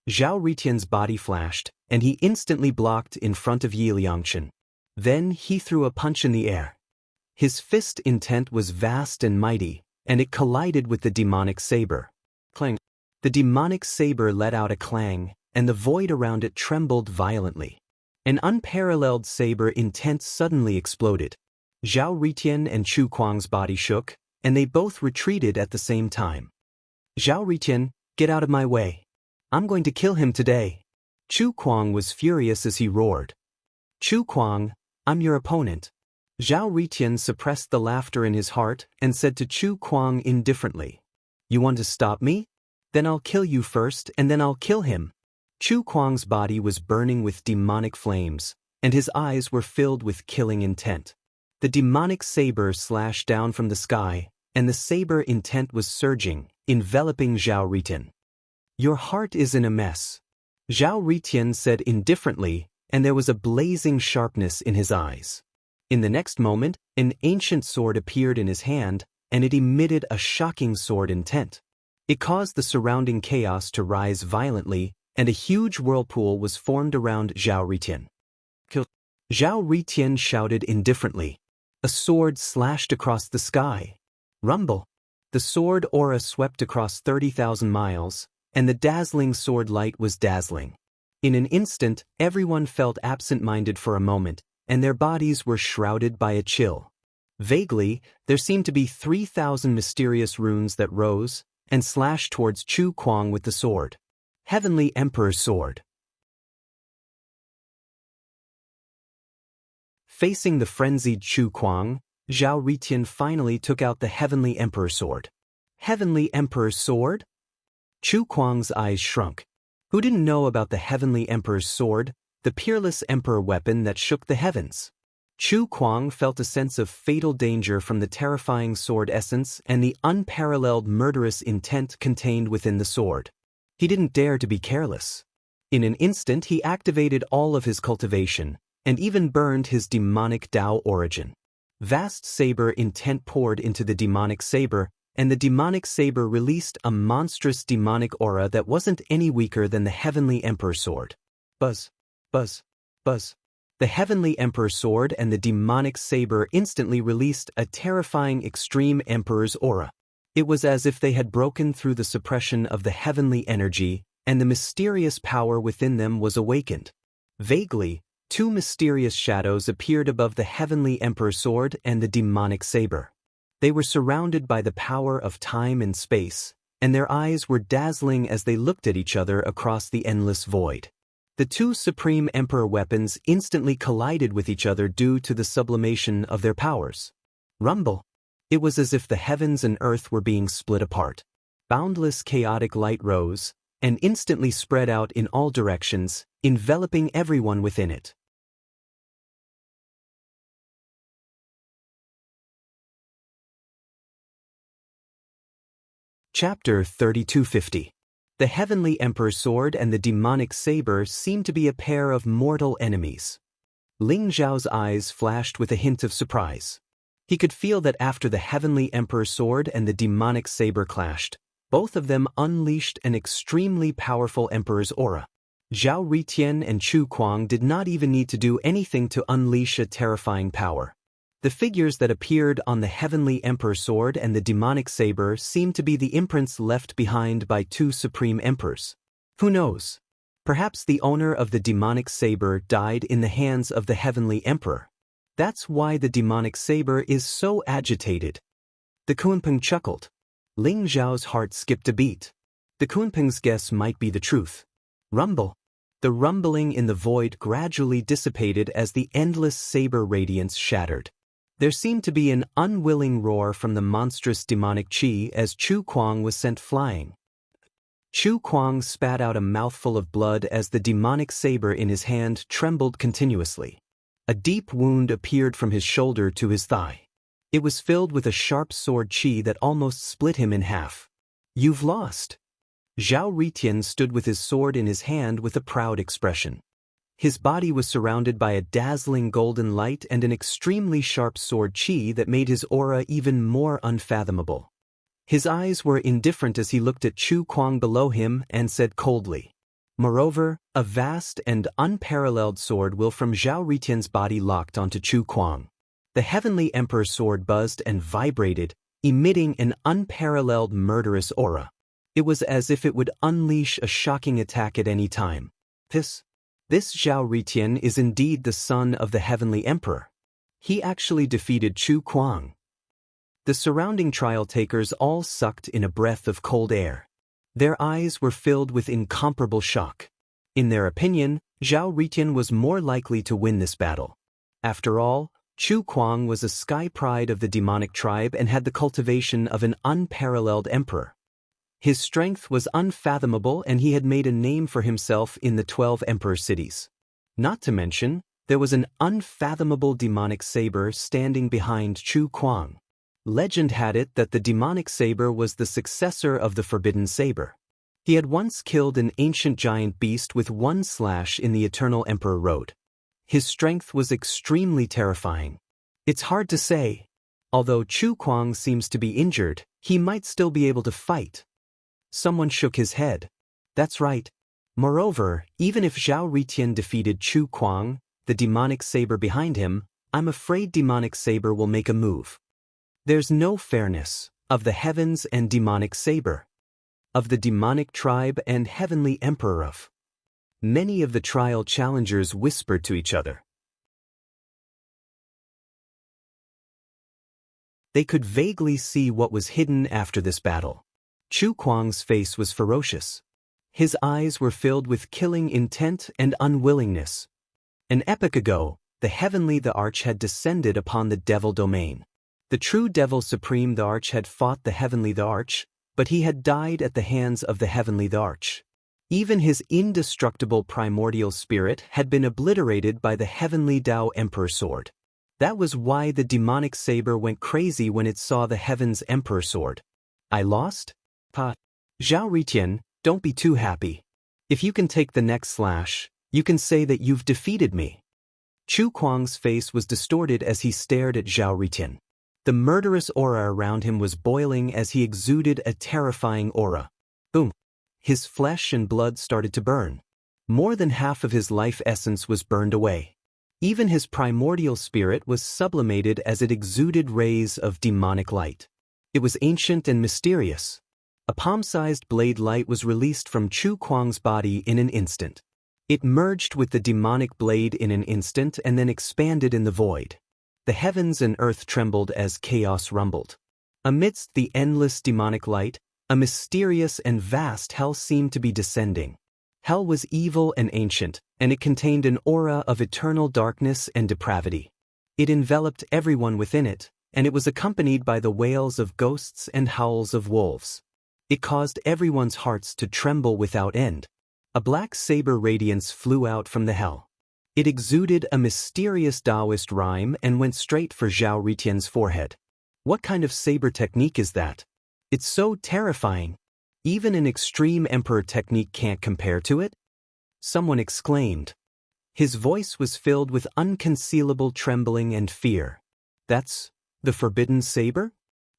Zhao Ritian's body flashed, and he instantly blocked in front of Yi Liangchen. Then he threw a punch in the air. His fist intent was vast and mighty, and it collided with the demonic saber. Clang. The demonic saber let out a clang, and the void around it trembled violently. An unparalleled saber intent suddenly exploded. Zhao Ritian and Chu Kuang's body shook, and they both retreated at the same time. Zhao Ritian, get out of my way. I'm going to kill him today. Chu Kuang was furious as he roared. Chu Kuang, I'm your opponent. Zhao Ritian suppressed the laughter in his heart and said to Chu Kuang indifferently. You want to stop me? Then I'll kill you first and then I'll kill him. Chu Kuang's body was burning with demonic flames, and his eyes were filled with killing intent. The demonic saber slashed down from the sky, and the saber intent was surging, enveloping Zhao Ritian. Your heart is in a mess. Zhao Ritian said indifferently, and there was a blazing sharpness in his eyes. In the next moment, an ancient sword appeared in his hand, and it emitted a shocking sword intent. It caused the surrounding chaos to rise violently, and a huge whirlpool was formed around Zhao Ritian. Kill. Zhao Ritian shouted indifferently. A sword slashed across the sky. Rumble. The sword aura swept across 30,000 miles, and the dazzling sword light was dazzling. In an instant, everyone felt absent-minded for a moment, and their bodies were shrouded by a chill. Vaguely, there seemed to be 3,000 mysterious runes that rose and slashed towards Chu Kuang with the sword. Heavenly Emperor's Sword. Facing the frenzied Chu Kuang, Zhao Ritian finally took out the Heavenly Emperor's Sword. Heavenly Emperor's Sword? Chu Kuang's eyes shrunk. Who didn't know about the Heavenly Emperor's Sword, the peerless emperor weapon that shook the heavens? Chu Kuang felt a sense of fatal danger from the terrifying sword essence and the unparalleled murderous intent contained within the sword. He didn't dare to be careless. In an instant he activated all of his cultivation, and even burned his demonic Dao origin. Vast saber intent poured into the demonic saber, and the demonic saber released a monstrous demonic aura that wasn't any weaker than the Heavenly Emperor's Sword. Buzz, buzz, buzz. The Heavenly Emperor's Sword and the demonic saber instantly released a terrifying Extreme Emperor's aura. It was as if they had broken through the suppression of the heavenly energy, and the mysterious power within them was awakened. Vaguely, two mysterious shadows appeared above the Heavenly Emperor's Sword and the demonic saber. They were surrounded by the power of time and space, and their eyes were dazzling as they looked at each other across the endless void. The two Supreme Emperor weapons instantly collided with each other due to the sublimation of their powers. Rumble. It was as if the heavens and earth were being split apart. Boundless chaotic light rose, and instantly spread out in all directions, enveloping everyone within it. Chapter 3250. The Heavenly Emperor's Sword and the demonic saber seemed to be a pair of mortal enemies. Ling Zhao's eyes flashed with a hint of surprise. He could feel that after the Heavenly Emperor's Sword and the demonic saber clashed, both of them unleashed an extremely powerful Emperor's aura. Zhao Ritian and Chu Kuang did not even need to do anything to unleash a terrifying power. The figures that appeared on the Heavenly Emperor's Sword and the demonic saber seemed to be the imprints left behind by two Supreme Emperors. Who knows? Perhaps the owner of the demonic saber died in the hands of the Heavenly Emperor. That's why the demonic saber is so agitated. The Kunpeng chuckled. Ling Zhao's heart skipped a beat. The Kunpeng's guess might be the truth. Rumble. The rumbling in the void gradually dissipated as the endless saber radiance shattered. There seemed to be an unwilling roar from the monstrous demonic chi as Chu Kuang was sent flying. Chu Kuang spat out a mouthful of blood as the demonic saber in his hand trembled continuously. A deep wound appeared from his shoulder to his thigh. It was filled with a sharp sword chi that almost split him in half. You've lost. Zhao Ritian stood with his sword in his hand with a proud expression. His body was surrounded by a dazzling golden light and an extremely sharp sword chi that made his aura even more unfathomable. His eyes were indifferent as he looked at Chu Kuang below him and said coldly. Moreover, a vast and unparalleled sword will from Zhao Ritian's body locked onto Chu Kuang. The Heavenly Emperor's Sword buzzed and vibrated, emitting an unparalleled murderous aura. It was as if it would unleash a shocking attack at any time. This Zhao Ritian is indeed the son of the Heavenly Emperor. He actually defeated Chu Kuang. The surrounding trial takers all sucked in a breath of cold air. Their eyes were filled with incomparable shock. In their opinion, Zhao Ritian was more likely to win this battle. After all, Chu Kuang was a sky pride of the demonic tribe and had the cultivation of an unparalleled emperor. His strength was unfathomable and he had made a name for himself in the 12 emperor cities. Not to mention, there was an unfathomable demonic saber standing behind Chu Kuang. Legend had it that the demonic saber was the successor of the forbidden saber. He had once killed an ancient giant beast with one slash in the Eternal Emperor Road. His strength was extremely terrifying. It's hard to say. Although Chu Kuang seems to be injured, he might still be able to fight. Someone shook his head. That's right. Moreover, even if Zhao Ritian defeated Chu Kuang, the demonic saber behind him, I'm afraid demonic saber will make a move. There's no fairness, of the heavens and demonic saber. Of the demonic tribe and heavenly emperor of. Many of the trial challengers whispered to each other. They could vaguely see what was hidden after this battle. Chu Kuang's face was ferocious. His eyes were filled with killing intent and unwillingness. An epoch ago, the Arch had descended upon the devil domain. The true devil supreme the Arch had fought the Arch, but he had died at the hands of the Arch. Even his indestructible primordial spirit had been obliterated by the heavenly Tao Emperor sword. That was why the demonic saber went crazy when it saw the Heaven's Emperor sword. I lost? Pa. Zhao Ritian, don't be too happy. If you can take the next slash, you can say that you've defeated me. Chu Kuang's face was distorted as he stared at Zhao Ritian. The murderous aura around him was boiling as he exuded a terrifying aura. Boom. His flesh and blood started to burn. More than half of his life essence was burned away. Even his primordial spirit was sublimated as it exuded rays of demonic light. It was ancient and mysterious. A palm-sized blade light was released from Chu Kuang's body in an instant. It merged with the demonic blade in an instant and then expanded in the void. The heavens and earth trembled as chaos rumbled. Amidst the endless demonic light, a mysterious and vast hell seemed to be descending. Hell was evil and ancient, and it contained an aura of eternal darkness and depravity. It enveloped everyone within it, and it was accompanied by the wails of ghosts and howls of wolves. It caused everyone's hearts to tremble without end. A black saber radiance flew out from the hell. It exuded a mysterious Taoist rhyme and went straight for Zhao Ritian's forehead. What kind of saber technique is that? It's so terrifying. Even an extreme emperor technique can't compare to it? Someone exclaimed. His voice was filled with unconcealable trembling and fear. That's the forbidden saber?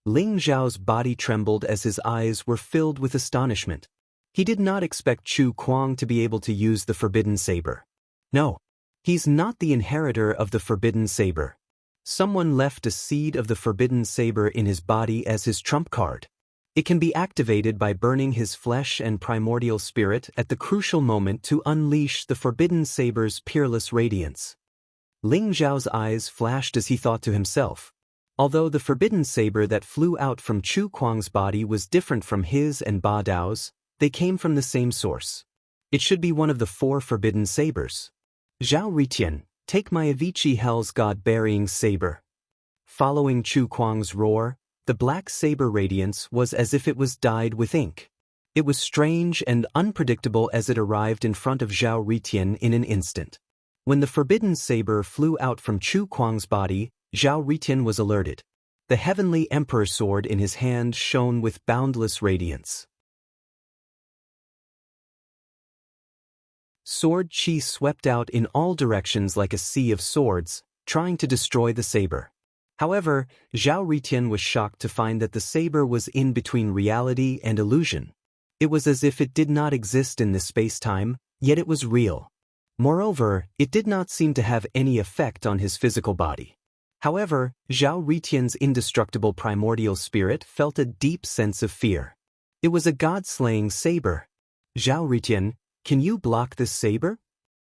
Ling Zhao's body trembled as his eyes were filled with astonishment. He did not expect Chu Kuang to be able to use the forbidden saber. No, he's not the inheritor of the forbidden saber. Someone left a seed of the forbidden saber in his body as his trump card. It can be activated by burning his flesh and primordial spirit at the crucial moment to unleash the forbidden saber's peerless radiance. Ling Zhao's eyes flashed as he thought to himself. Although the forbidden saber that flew out from Chu Kuang's body was different from his and Ba Dao's, they came from the same source. It should be one of the 4 forbidden sabers. Zhao Ritian, take my Avicii Hell's God-burying saber. Following Chu Kuang's roar, the black saber radiance was as if it was dyed with ink. It was strange and unpredictable as it arrived in front of Zhao Ritian in an instant. When the forbidden saber flew out from Chu Kuang's body, Zhao Ritian was alerted. The heavenly emperor sword in his hand shone with boundless radiance. Sword chi swept out in all directions like a sea of swords, trying to destroy the saber. However, Zhao Ritian was shocked to find that the saber was in between reality and illusion. It was as if it did not exist in this space-time, yet it was real. Moreover, it did not seem to have any effect on his physical body. However, Zhao Ritian's indestructible primordial spirit felt a deep sense of fear. It was a god-slaying saber. Zhao Ritian, can you block this saber?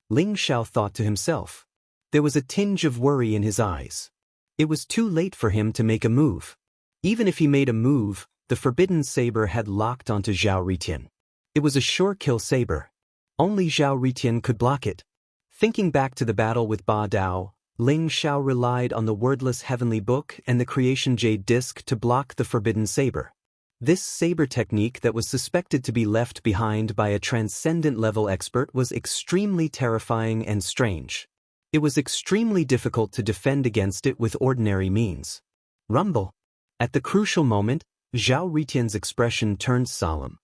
Ling Xiao thought to himself. There was a tinge of worry in his eyes. It was too late for him to make a move. Even if he made a move, the forbidden saber had locked onto Zhao Ritian. It was a sure-kill saber. Only Zhao Ritian could block it. Thinking back to the battle with Ba Dao, Ling Xiao relied on the wordless heavenly book and the creation jade disc to block the forbidden saber. This saber technique that was suspected to be left behind by a transcendent-level expert was extremely terrifying and strange. It was extremely difficult to defend against it with ordinary means. Rumble. At the crucial moment, Zhao Ritian's expression turned solemn.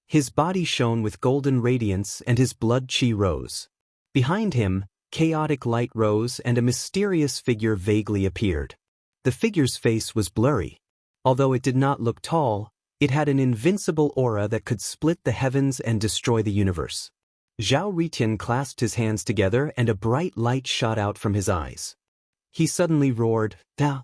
His body shone with golden radiance and his blood chi rose. Behind him, chaotic light rose and a mysterious figure vaguely appeared. The figure's face was blurry. Although it did not look tall, It had an invincible aura that could split the heavens and destroy the universe. Zhao Ritian clasped his hands together and a bright light shot out from his eyes. He suddenly roared, "Da!"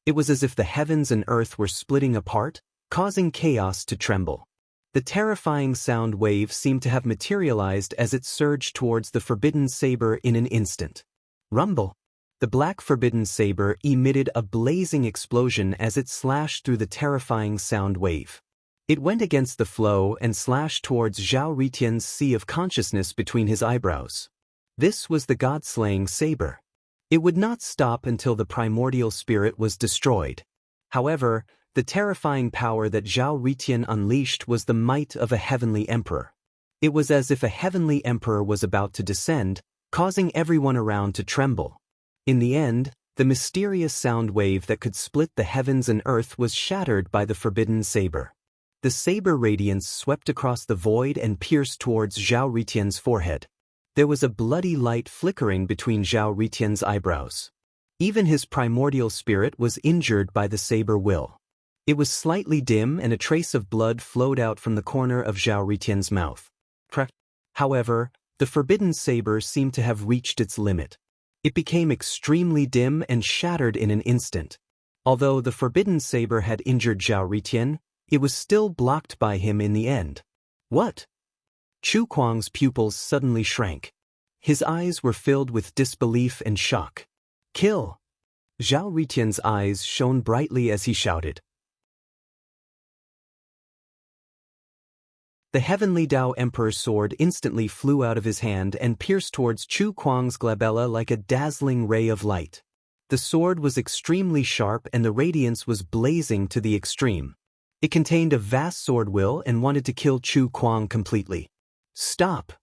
It was as if the heavens and earth were splitting apart, causing chaos to tremble. The terrifying sound wave seemed to have materialized as it surged towards the forbidden saber in an instant. Rumble! The black forbidden saber emitted a blazing explosion as it slashed through the terrifying sound wave. It went against the flow and slashed towards Zhao Ritian's sea of consciousness between his eyebrows. This was the god-slaying saber. It would not stop until the primordial spirit was destroyed. However, the terrifying power that Zhao Ritian unleashed was the might of a heavenly emperor. It was as if a heavenly emperor was about to descend, causing everyone around to tremble. In the end, the mysterious sound wave that could split the heavens and earth was shattered by the forbidden saber. The saber radiance swept across the void and pierced towards Zhao Ritian's forehead. There was a bloody light flickering between Zhao Ritian's eyebrows. Even his primordial spirit was injured by the saber will. It was slightly dim and a trace of blood flowed out from the corner of Zhao Ritian's mouth. However, the forbidden saber seemed to have reached its limit. It became extremely dim and shattered in an instant. Although the forbidden saber had injured Zhao Ritian, it was still blocked by him in the end. What? Chu Kuang's pupils suddenly shrank. His eyes were filled with disbelief and shock. Kill! Zhao Ritian's eyes shone brightly as he shouted. The heavenly Dao Emperor's sword instantly flew out of his hand and pierced towards Chu Kuang's glabella like a dazzling ray of light. The sword was extremely sharp and the radiance was blazing to the extreme. It contained a vast sword will and wanted to kill Chu Kuang completely. Stop!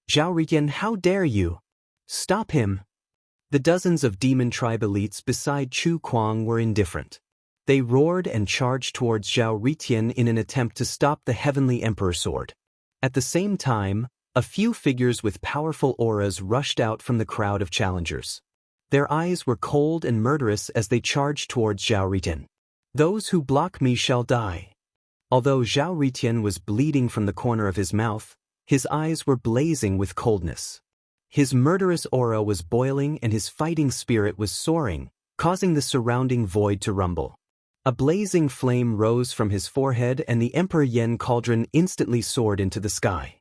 Zhao Ritian, how dare you? Stop him! The dozens of demon tribe elites beside Chu Kuang were indifferent. They roared and charged towards Zhao Ritian in an attempt to stop the heavenly emperor sword. At the same time, a few figures with powerful auras rushed out from the crowd of challengers. Their eyes were cold and murderous as they charged towards Zhao Ritian. Those who block me shall die. Although Zhao Ritian was bleeding from the corner of his mouth, his eyes were blazing with coldness. His murderous aura was boiling and his fighting spirit was soaring, causing the surrounding void to rumble. A blazing flame rose from his forehead and the Emperor Yen cauldron instantly soared into the sky.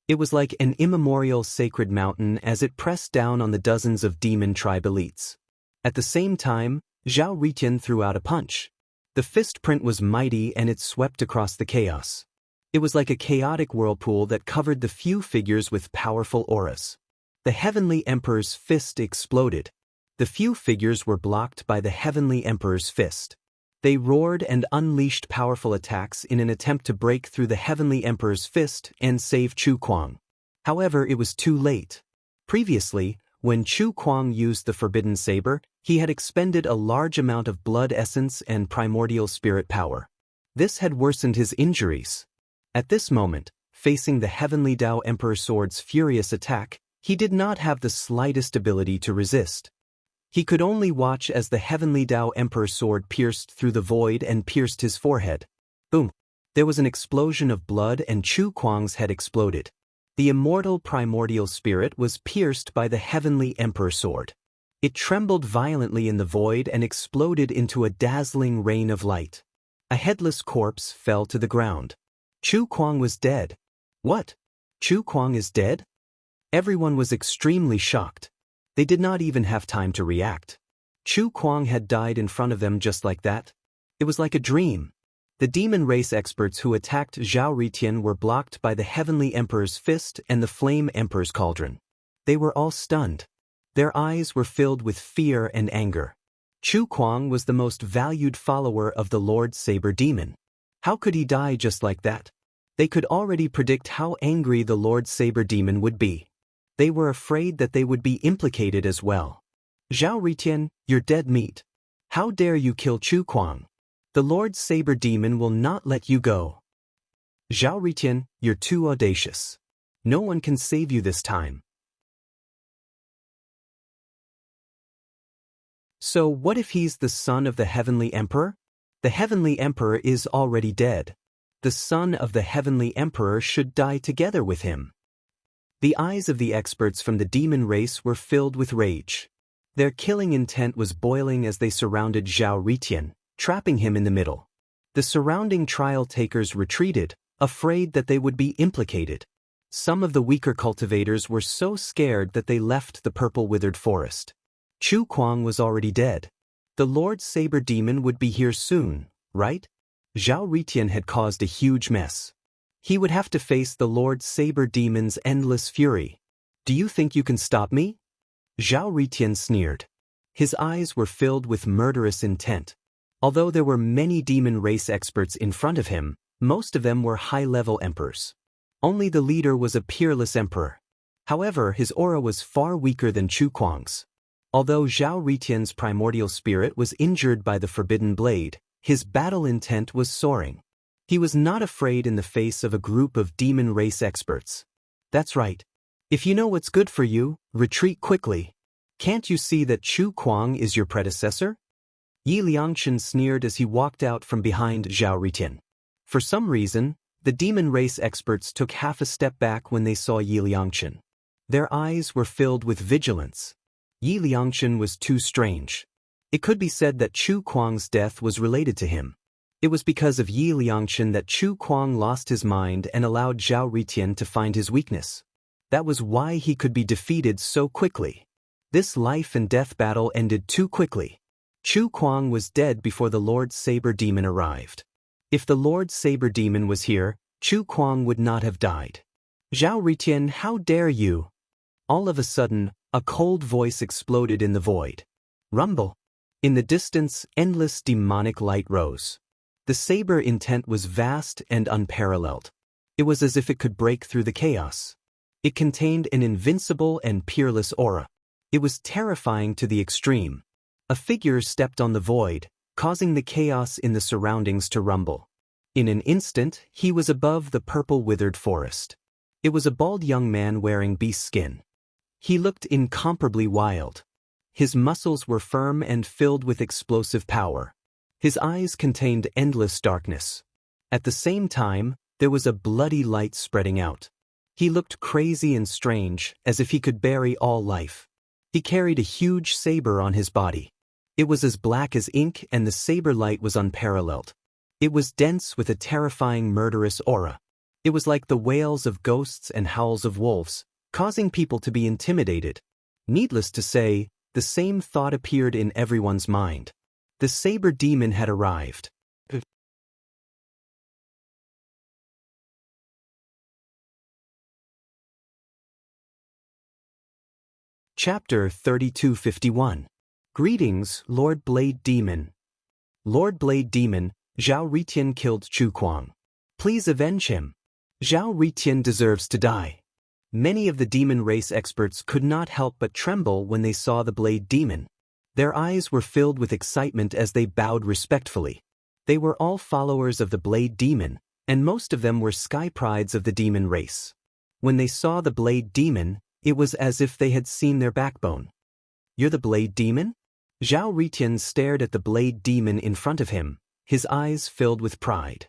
It was like an immemorial sacred mountain as it pressed down on the dozens of demon tribe elites. At the same time, Zhao Ritian threw out a punch. The fist print was mighty and it swept across the chaos. It was like a chaotic whirlpool that covered the few figures with powerful auras. The heavenly emperor's fist exploded. The few figures were blocked by the heavenly emperor's fist. They roared and unleashed powerful attacks in an attempt to break through the heavenly emperor's fist and save Chu Kuang. However, it was too late. Previously, when Chu Kuang used the forbidden saber, he had expended a large amount of blood essence and primordial spirit power. This had worsened his injuries. At this moment, facing the heavenly Dao Emperor sword's furious attack, he did not have the slightest ability to resist. He could only watch as the heavenly Dao Emperor sword pierced through the void and pierced his forehead. Boom! There was an explosion of blood and Chu Kuang's head exploded. The immortal primordial spirit was pierced by the heavenly Emperor sword. It trembled violently in the void and exploded into a dazzling rain of light. A headless corpse fell to the ground. Chu Kuang was dead. What? Chu Kuang is dead? Everyone was extremely shocked. They did not even have time to react. Chu Kuang had died in front of them just like that. It was like a dream. The demon race experts who attacked Zhao Ritian were blocked by the heavenly emperor's fist and the flame emperor's cauldron. They were all stunned. Their eyes were filled with fear and anger. Chu Kuang was the most valued follower of the Lord Saber Demon. How could he die just like that? They could already predict how angry the Lord Saber Demon would be. They were afraid that they would be implicated as well. Zhao Ritian, you're dead meat. How dare you kill Chu Kuang? The Lord Saber Demon will not let you go. Zhao Ritian, you're too audacious. No one can save you this time. So what if he's the son of the Heavenly Emperor? The Heavenly Emperor is already dead. the son of the heavenly emperor should die together with him. The eyes of the experts from the demon race were filled with rage. Their killing intent was boiling as they surrounded Zhao Ritian, trapping him in the middle. The surrounding trial takers retreated, afraid that they would be implicated. Some of the weaker cultivators were so scared that they left the purple withered forest. Chu Kuang was already dead. The Lord Saber Demon would be here soon, right? Zhao Ritian had caused a huge mess. He would have to face the Lord Saber Demon's endless fury. Do you think you can stop me? Zhao Ritian sneered. His eyes were filled with murderous intent. Although there were many demon race experts in front of him, most of them were high-level emperors. Only the leader was a peerless emperor. However, his aura was far weaker than Chu Kuang's. Although Zhao Ritian's primordial spirit was injured by the forbidden blade, his battle intent was soaring. He was not afraid in the face of a group of demon race experts. That's right. If you know what's good for you, retreat quickly. Can't you see that Chu Kuang is your predecessor? Yi Liangchen sneered as he walked out from behind Zhao Ritian. For some reason, the demon race experts took half a step back when they saw Yi Liangchen. Their eyes were filled with vigilance. Yi Liangchen was too strange. It could be said that Chu Kuang's death was related to him. It was because of Yi Liangchen that Chu Kuang lost his mind and allowed Zhao Ritian to find his weakness. That was why he could be defeated so quickly. This life and death battle ended too quickly. Chu Kuang was dead before the Lord Saber Demon arrived. If the Lord Saber Demon was here, Chu Kuang would not have died. Zhao Ritian, how dare you? All of a sudden, a cold voice exploded in the void. Rumble. In the distance, endless demonic light rose. The saber intent was vast and unparalleled. It was as if it could break through the chaos. It contained an invincible and peerless aura. It was terrifying to the extreme. A figure stepped on the void, causing the chaos in the surroundings to rumble. In an instant, he was above the purple withered forest. It was a bald young man wearing beast skin. He looked incomparably wild. His muscles were firm and filled with explosive power. His eyes contained endless darkness. At the same time, there was a bloody light spreading out. He looked crazy and strange, as if he could bury all life. He carried a huge saber on his body. It was as black as ink and the saber light was unparalleled. It was dense with a terrifying murderous aura. It was like the wails of ghosts and howls of wolves, causing people to be intimidated. Needless to say, the same thought appeared in everyone's mind. The Saber Demon had arrived. Chapter 3251. Greetings, Lord Blade Demon. Lord Blade Demon, Zhao Ritian killed Chu Kuang. Please avenge him. Zhao Ritian deserves to die. Many of the demon race experts could not help but tremble when they saw the Blade Demon. Their eyes were filled with excitement as they bowed respectfully. They were all followers of the Blade Demon, and most of them were sky prides of the demon race. When they saw the Blade Demon, it was as if they had seen their backbone. You're the Blade Demon? Zhao Ritian stared at the Blade Demon in front of him, his eyes filled with pride.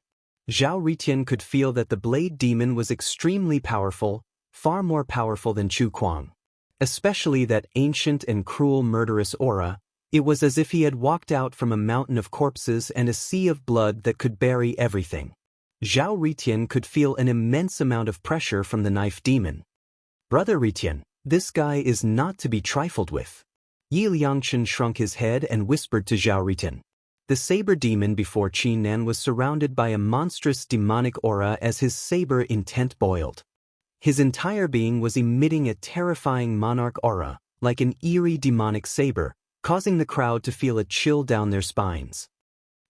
Zhao Ritian could feel that the Blade Demon was extremely powerful, far more powerful than Chu Kuang. Especially that ancient and cruel murderous aura, it was as if he had walked out from a mountain of corpses and a sea of blood that could bury everything. Zhao Ritian could feel an immense amount of pressure from the knife demon. Brother Ritian, this guy is not to be trifled with. Yi Liangchen shrunk his head and whispered to Zhao Ritian. The saber demon before Qin Nan was surrounded by a monstrous demonic aura as his saber intent boiled. His entire being was emitting a terrifying monarch aura, like an eerie demonic saber, causing the crowd to feel a chill down their spines.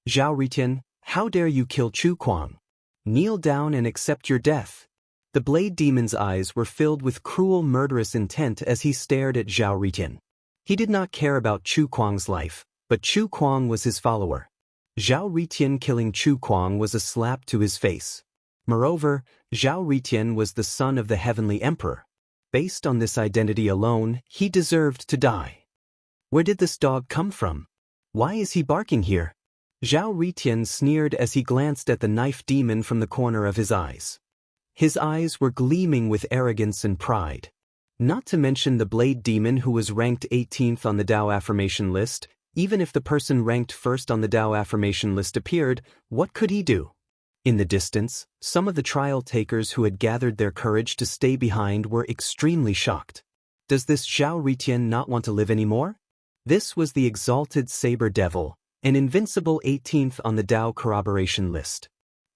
Zhao Ritian, how dare you kill Chu Kuang? Kneel down and accept your death. The Blade Demon's eyes were filled with cruel murderous intent as he stared at Zhao Ritian. He did not care about Chu Kuang's life, but Chu Kuang was his follower. Zhao Ritian killing Chu Kuang was a slap to his face. Moreover, Zhao Ritian was the son of the Heavenly Emperor. Based on this identity alone, he deserved to die. Where did this dog come from? Why is he barking here? Zhao Ritian sneered as he glanced at the knife demon from the corner of his eyes. His eyes were gleaming with arrogance and pride. Not to mention the blade demon who was ranked 18th on the Dao affirmation list. Even if the person ranked first on the Dao affirmation list appeared, what could he do? In the distance, some of the trial takers who had gathered their courage to stay behind were extremely shocked. Does this Zhao Ritian not want to live anymore? This was the exalted saber devil, an invincible 18th on the Dao corroboration list.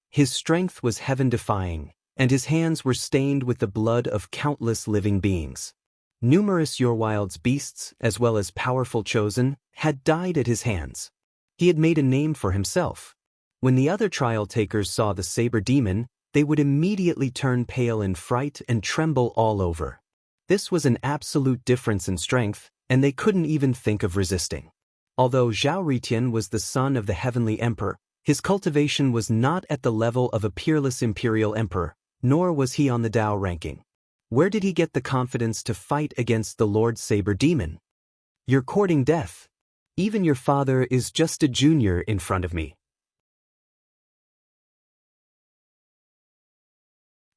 His strength was heaven-defying, and his hands were stained with the blood of countless living beings. Numerous Yorwild's beasts, as well as powerful chosen, had died at his hands. He had made a name for himself. When the other trial takers saw the saber demon, they would immediately turn pale in fright and tremble all over. This was an absolute difference in strength, and they couldn't even think of resisting. Although Zhao Ritian was the son of the heavenly emperor, his cultivation was not at the level of a peerless imperial emperor, nor was he on the Dao ranking. Where did he get the confidence to fight against the Lord Saber Demon? You're courting death. Even your father is just a junior in front of me.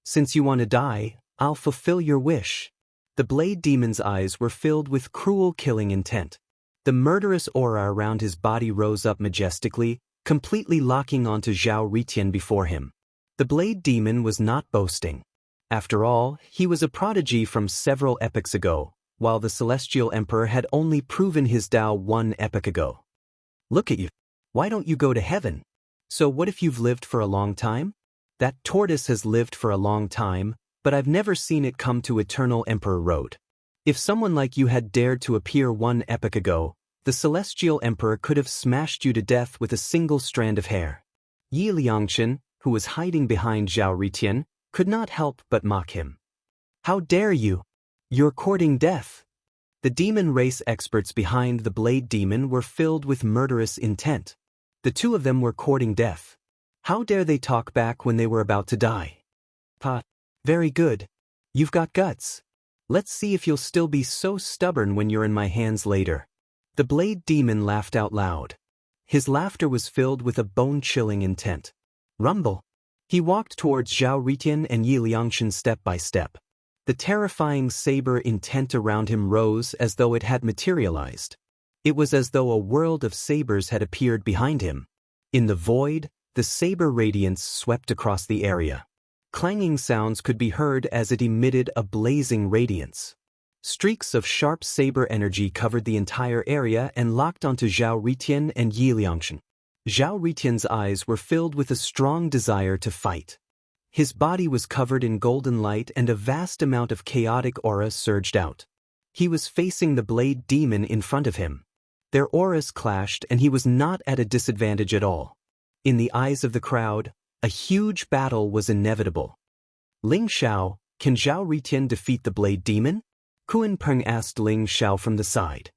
Since you want to die, I'll fulfill your wish. The blade demon's eyes were filled with cruel killing intent. The murderous aura around his body rose up majestically, completely locking onto Zhao Ritian before him. The blade demon was not boasting. After all, he was a prodigy from several epochs ago, while the celestial emperor had only proven his Dao 1 epoch ago. Look at you. Why don't you go to heaven? So what if you've lived for a long time? That tortoise has lived for a long time, but I've never seen it come to Eternal Emperor Road. If someone like you had dared to appear 1 epoch ago, the celestial emperor could have smashed you to death with a single strand of hair. Yi Liangchen, who was hiding behind Zhao Ritian, could not help but mock him. How dare you? You're courting death. The demon race experts behind the blade demon were filled with murderous intent. The two of them were courting death. How dare they talk back when they were about to die? Pa, very good. You've got guts. Let's see if you'll still be so stubborn when you're in my hands later. The blade demon laughed out loud. His laughter was filled with a bone-chilling intent. Rumble. He walked towards Zhao Ritian and Yi Liangchen step by step. The terrifying saber intent around him rose as though it had materialized. It was as though a world of sabers had appeared behind him. In the void, the saber radiance swept across the area. Clanging sounds could be heard as it emitted a blazing radiance. Streaks of sharp saber energy covered the entire area and locked onto Zhao Ritian and Yi Liangchen. Zhao Ritian's eyes were filled with a strong desire to fight. His body was covered in golden light and a vast amount of chaotic aura surged out. He was facing the blade demon in front of him. Their auras clashed and he was not at a disadvantage at all. In the eyes of the crowd, a huge battle was inevitable. Ling Xiao, can Zhao Ritian defeat the blade demon? Kuan Peng asked Ling Xiao from the side.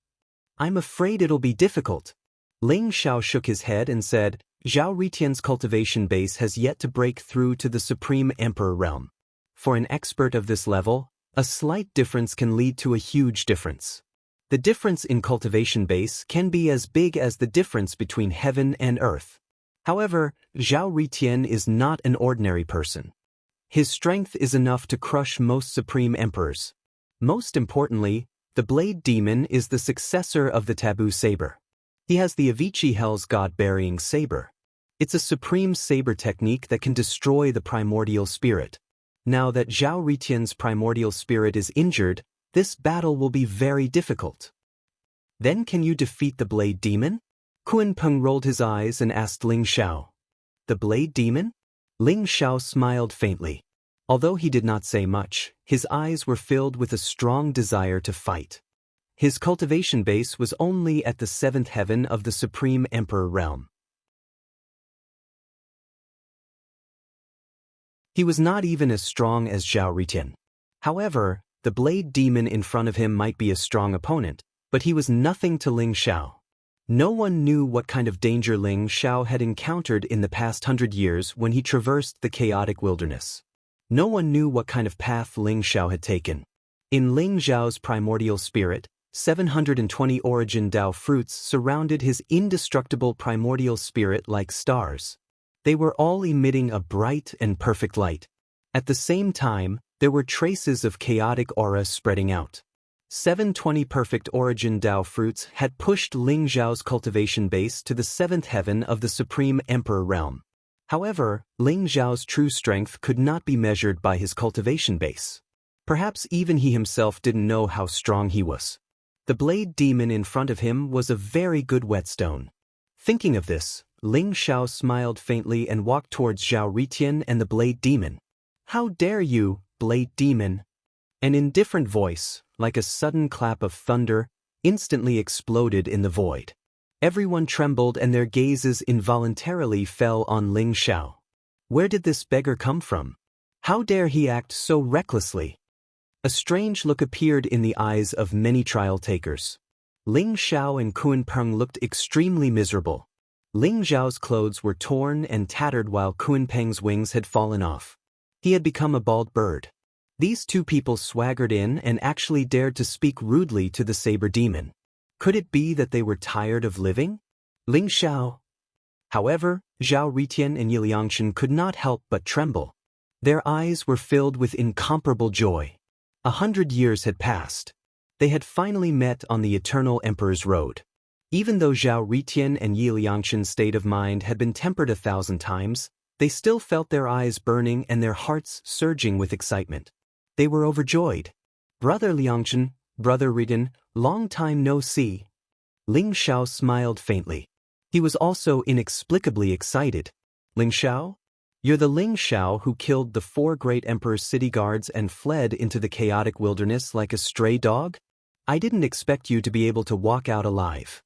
I'm afraid it'll be difficult. Ling Xiao shook his head and said, Zhao Ritian's cultivation base has yet to break through to the Supreme Emperor realm. For an expert of this level, a slight difference can lead to a huge difference. The difference in cultivation base can be as big as the difference between heaven and earth. However, Zhao Ritian is not an ordinary person. His strength is enough to crush most Supreme Emperors. Most importantly, the Blade Demon is the successor of the Taboo Saber. He has the Avicii Hell's God-burying saber. It's a supreme saber technique that can destroy the primordial spirit. Now that Zhao Ritian's primordial spirit is injured, this battle will be very difficult. Then can you defeat the Blade Demon? Kuan Peng rolled his eyes and asked Ling Xiao. The Blade Demon? Ling Xiao smiled faintly. Although he did not say much, his eyes were filled with a strong desire to fight. His cultivation base was only at the 7th heaven of the Supreme Emperor realm. He was not even as strong as Zhao Ritian. However, the Blade Demon in front of him might be a strong opponent, but he was nothing to Ling Xiao. No one knew what kind of danger Ling Xiao had encountered in the past 100 years when he traversed the chaotic wilderness. No one knew what kind of path Ling Xiao had taken. In Ling Xiao's primordial spirit, 720 origin Dao fruits surrounded his indestructible primordial spirit like stars. They were all emitting a bright and perfect light. At the same time, there were traces of chaotic aura spreading out. 720 perfect origin Dao fruits had pushed Ling Zhao's cultivation base to the 7th heaven of the Supreme Emperor realm. However, Ling Zhao's true strength could not be measured by his cultivation base. Perhaps even he himself didn't know how strong he was. The blade demon in front of him was a very good whetstone. Thinking of this, Ling Zhao smiled faintly and walked towards Zhao Ritian and the blade demon. "How dare you, blade demon?" An indifferent voice, like a sudden clap of thunder, instantly exploded in the void. Everyone trembled and their gazes involuntarily fell on Ling Zhao. Where did this beggar come from? How dare he act so recklessly? A strange look appeared in the eyes of many trial-takers. Ling Zhao and Kun Peng looked extremely miserable. Ling Zhao's clothes were torn and tattered while Kun Peng's wings had fallen off. He had become a bald bird. These two people swaggered in and actually dared to speak rudely to the saber demon. Could it be that they were tired of living? Ling Zhao. However, Zhao Ritian and Yiliangshan could not help but tremble. Their eyes were filled with incomparable joy. 100 years had passed. They had finally met on the Eternal Emperor's Road. Even though Zhao Ritian and Yiliangshan's state of mind had been tempered 1,000 times, they still felt their eyes burning and their hearts surging with excitement. They were overjoyed. "Brother Liangshan, Brother Ritian, long time no see." Ling Zhao smiled faintly. He was also inexplicably excited. "Ling Zhao? You're the Ling Zhao who killed the 4 great emperor's city guards and fled into the chaotic wilderness like a stray dog? I didn't expect you to be able to walk out alive."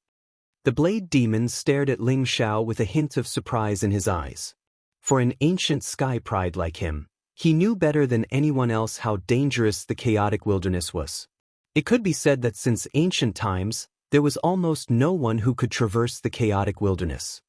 The blade demon stared at Ling Zhao with a hint of surprise in his eyes. For an ancient sky pride like him, he knew better than anyone else how dangerous the chaotic wilderness was. It could be said that since ancient times, there was almost no one who could traverse the chaotic wilderness.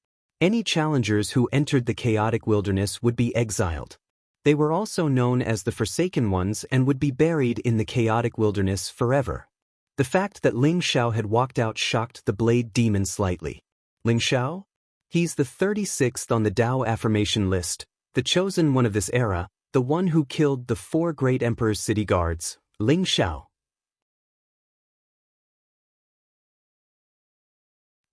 Any challengers who entered the chaotic wilderness would be exiled. They were also known as the Forsaken Ones and would be buried in the chaotic wilderness forever. The fact that Ling Zhao had walked out shocked the blade demon slightly. "Ling Zhao? He's the 36th on the Dao affirmation list, the chosen one of this era, the one who killed the 4 great emperor's city guards, Ling Zhao."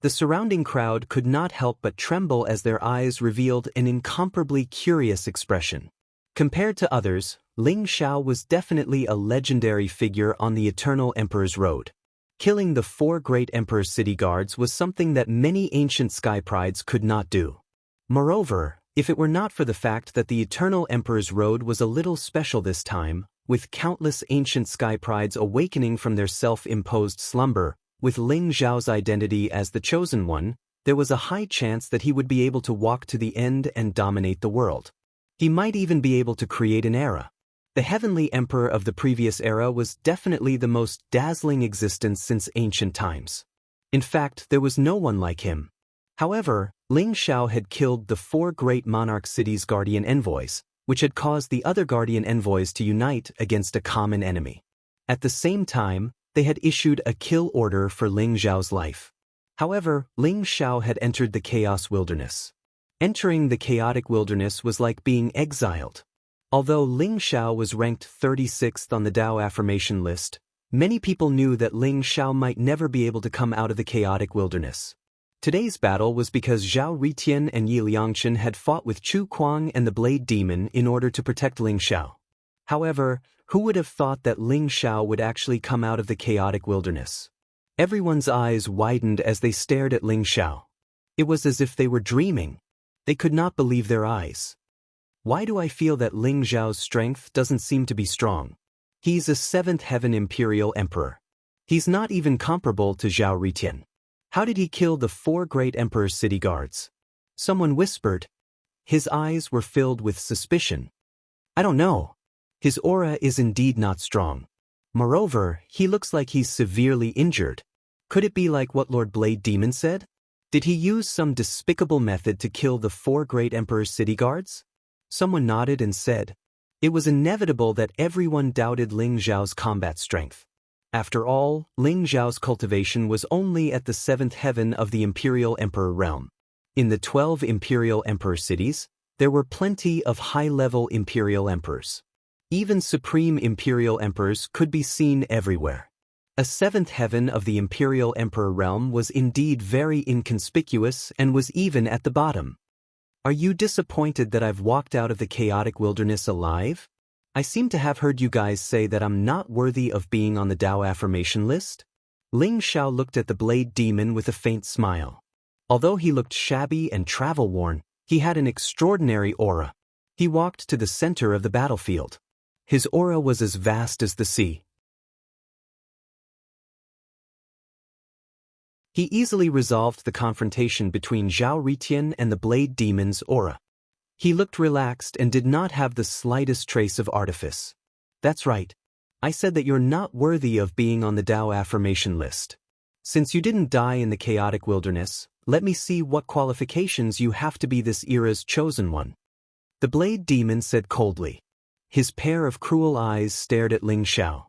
The surrounding crowd could not help but tremble as their eyes revealed an incomparably curious expression. Compared to others, Ling Zhao was definitely a legendary figure on the Eternal Emperor's Road. Killing the 4 great emperor's city guards was something that many ancient sky prides could not do. Moreover, if it were not for the fact that the Eternal Emperor's Road was a little special this time, with countless ancient sky prides awakening from their self-imposed slumber, with Ling Zhao's identity as the chosen one, there was a high chance that he would be able to walk to the end and dominate the world. He might even be able to create an era. The heavenly emperor of the previous era was definitely the most dazzling existence since ancient times. In fact, there was no one like him. However, Ling Zhao had killed the 4 great monarch cities' guardian envoys, which had caused the other guardian envoys to unite against a common enemy. At the same time, they had issued a kill order for Ling Zhao's life. However, Ling Zhao had entered the chaos wilderness. Entering the chaotic wilderness was like being exiled. Although Ling Zhao was ranked 36th on the Dao affirmation list, many people knew that Ling Zhao might never be able to come out of the chaotic wilderness. Today's battle was because Zhao Ritian and Yi Liangshan had fought with Chu Kuang and the Blade Demon in order to protect Ling Zhao. However, who would have thought that Ling Zhao would actually come out of the chaotic wilderness? Everyone's eyes widened as they stared at Ling Zhao. It was as if they were dreaming. They could not believe their eyes. Why do I feel that Ling Zhao's strength doesn't seem to be strong? He's a 7th Heaven Imperial Emperor. He's not even comparable to Zhao Ritian. How did he kill the 4 great Emperor's city guards? Someone whispered. His eyes were filled with suspicion. I don't know. His aura is indeed not strong. Moreover, he looks like he's severely injured. Could it be like what Lord Blade Demon said? Did he use some despicable method to kill the 4 great Emperor's city guards? Someone nodded and said, it was inevitable that everyone doubted Ling Zhao's combat strength. After all, Ling Zhao's cultivation was only at the 7th heaven of the Imperial Emperor realm. In the 12 Imperial Emperor cities, there were plenty of high-level Imperial Emperors. Even Supreme Imperial Emperors could be seen everywhere. A 7th heaven of the Imperial Emperor realm was indeed very inconspicuous and was even at the bottom. Are you disappointed that I've walked out of the chaotic wilderness alive? I seem to have heard you guys say that I'm not worthy of being on the Dao affirmation list. Ling Xiao looked at the blade demon with a faint smile. Although he looked shabby and travel-worn, he had an extraordinary aura. He walked to the center of the battlefield. His aura was as vast as the sea. He easily resolved the confrontation between Zhao Ritian and the blade demon's aura. He looked relaxed and did not have the slightest trace of artifice. That's right. I said that you're not worthy of being on the Dao affirmation list. Since you didn't die in the chaotic wilderness, let me see what qualifications you have to be this era's chosen one. The blade demon said coldly. His pair of cruel eyes stared at Ling Xiao.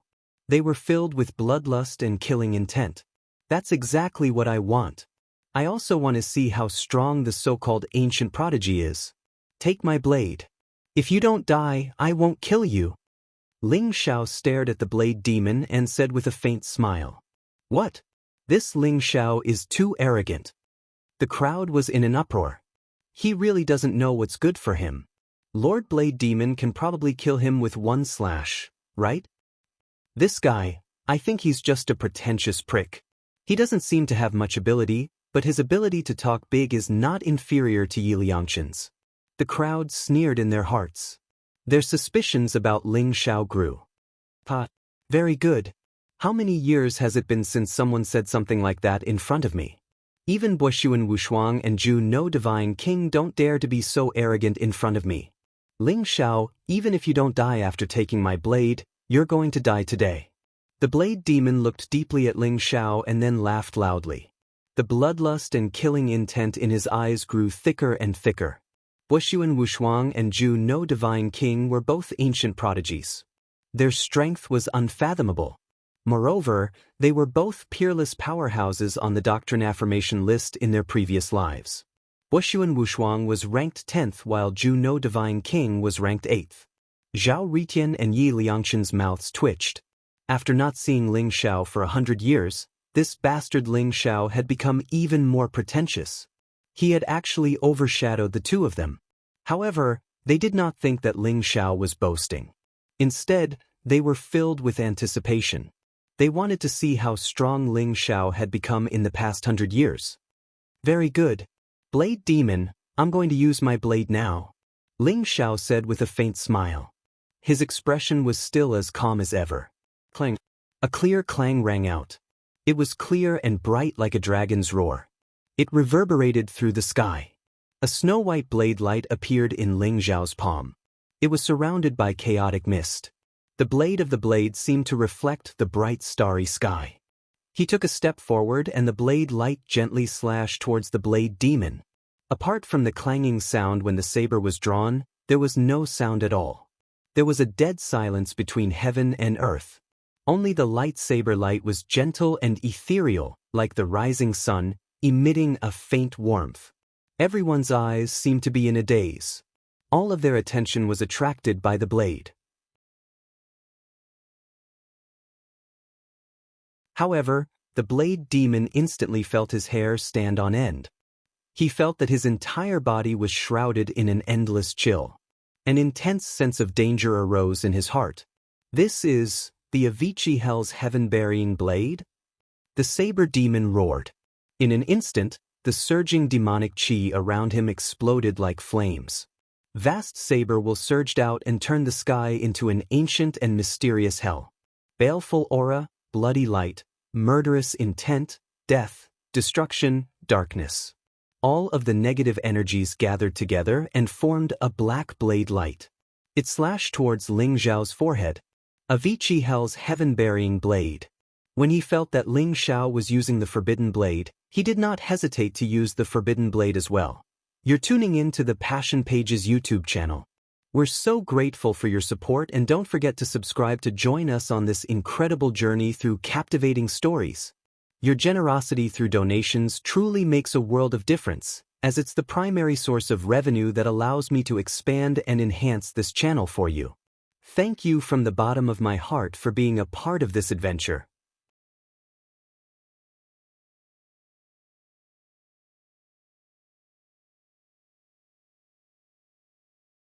They were filled with bloodlust and killing intent. That's exactly what I want. I also want to see how strong the so-called ancient prodigy is. Take my blade. If you don't die, I won't kill you. Ling Xiao stared at the blade demon and said with a faint smile. What? This Ling Xiao is too arrogant. The crowd was in an uproar. He really doesn't know what's good for him. Lord Blade Demon can probably kill him with one slash, right? This guy, I think he's just a pretentious prick. He doesn't seem to have much ability, but his ability to talk big is not inferior to Yi Liangqin's. The crowd sneered in their hearts. Their suspicions about Ling Xiao grew. Very good. How many years has it been since someone said something like that in front of me? Even Buoxuan Wushuang and Zhu No Divine King don't dare to be so arrogant in front of me. Ling Xiao, even if you don't die after taking my blade, you're going to die today. The blade demon looked deeply at Ling Xiao and then laughed loudly. The bloodlust and killing intent in his eyes grew thicker and thicker. Buoxuan Wushuang and Zhu No Divine King were both ancient prodigies. Their strength was unfathomable. Moreover, they were both peerless powerhouses on the doctrine affirmation list in their previous lives. Buoxuan Wushuang was ranked 10th while Zhu No Divine King was ranked 8th. Zhao Ritian and Yi Liangqin's mouths twitched. After not seeing Ling Xiao for 100 years, this bastard Ling Xiao had become even more pretentious. He had actually overshadowed the two of them. However, they did not think that Ling Xiao was boasting. Instead, they were filled with anticipation. They wanted to see how strong Ling Xiao had become in the past 100 years. Very good. Blade Demon, I'm going to use my blade now. Ling Xiao said with a faint smile. His expression was still as calm as ever. Clang. A clear clang rang out. It was clear and bright like a dragon's roar. It reverberated through the sky. A snow-white blade light appeared in Ling Xiao's palm. It was surrounded by chaotic mist. The blade of the blade seemed to reflect the bright starry sky. He took a step forward and the blade light gently slashed towards the blade demon. Apart from the clanging sound when the saber was drawn, there was no sound at all. There was a dead silence between heaven and earth. Only the lightsaber light was gentle and ethereal, like the rising sun, emitting a faint warmth. Everyone's eyes seemed to be in a daze. All of their attention was attracted by the blade. However, the blade demon instantly felt his hair stand on end. He felt that his entire body was shrouded in an endless chill. An intense sense of danger arose in his heart. This is the Avicii Hell's heaven-burying blade? The saber demon roared. In an instant, the surging demonic chi around him exploded like flames. Vast saber will surged out and turned the sky into an ancient and mysterious hell. Baleful aura, bloody light, murderous intent, death, destruction, darkness. All of the negative energies gathered together and formed a black blade light. It slashed towards Ling Xiao's forehead. Avicii Hell's heaven-burying blade. When he felt that Ling Xiao was using the forbidden blade, he did not hesitate to use the forbidden blade as well. You're tuning in to the Passion Pages YouTube channel. We're so grateful for your support, and don't forget to subscribe to join us on this incredible journey through captivating stories. Your generosity through donations truly makes a world of difference, as it's the primary source of revenue that allows me to expand and enhance this channel for you. Thank you from the bottom of my heart for being a part of this adventure.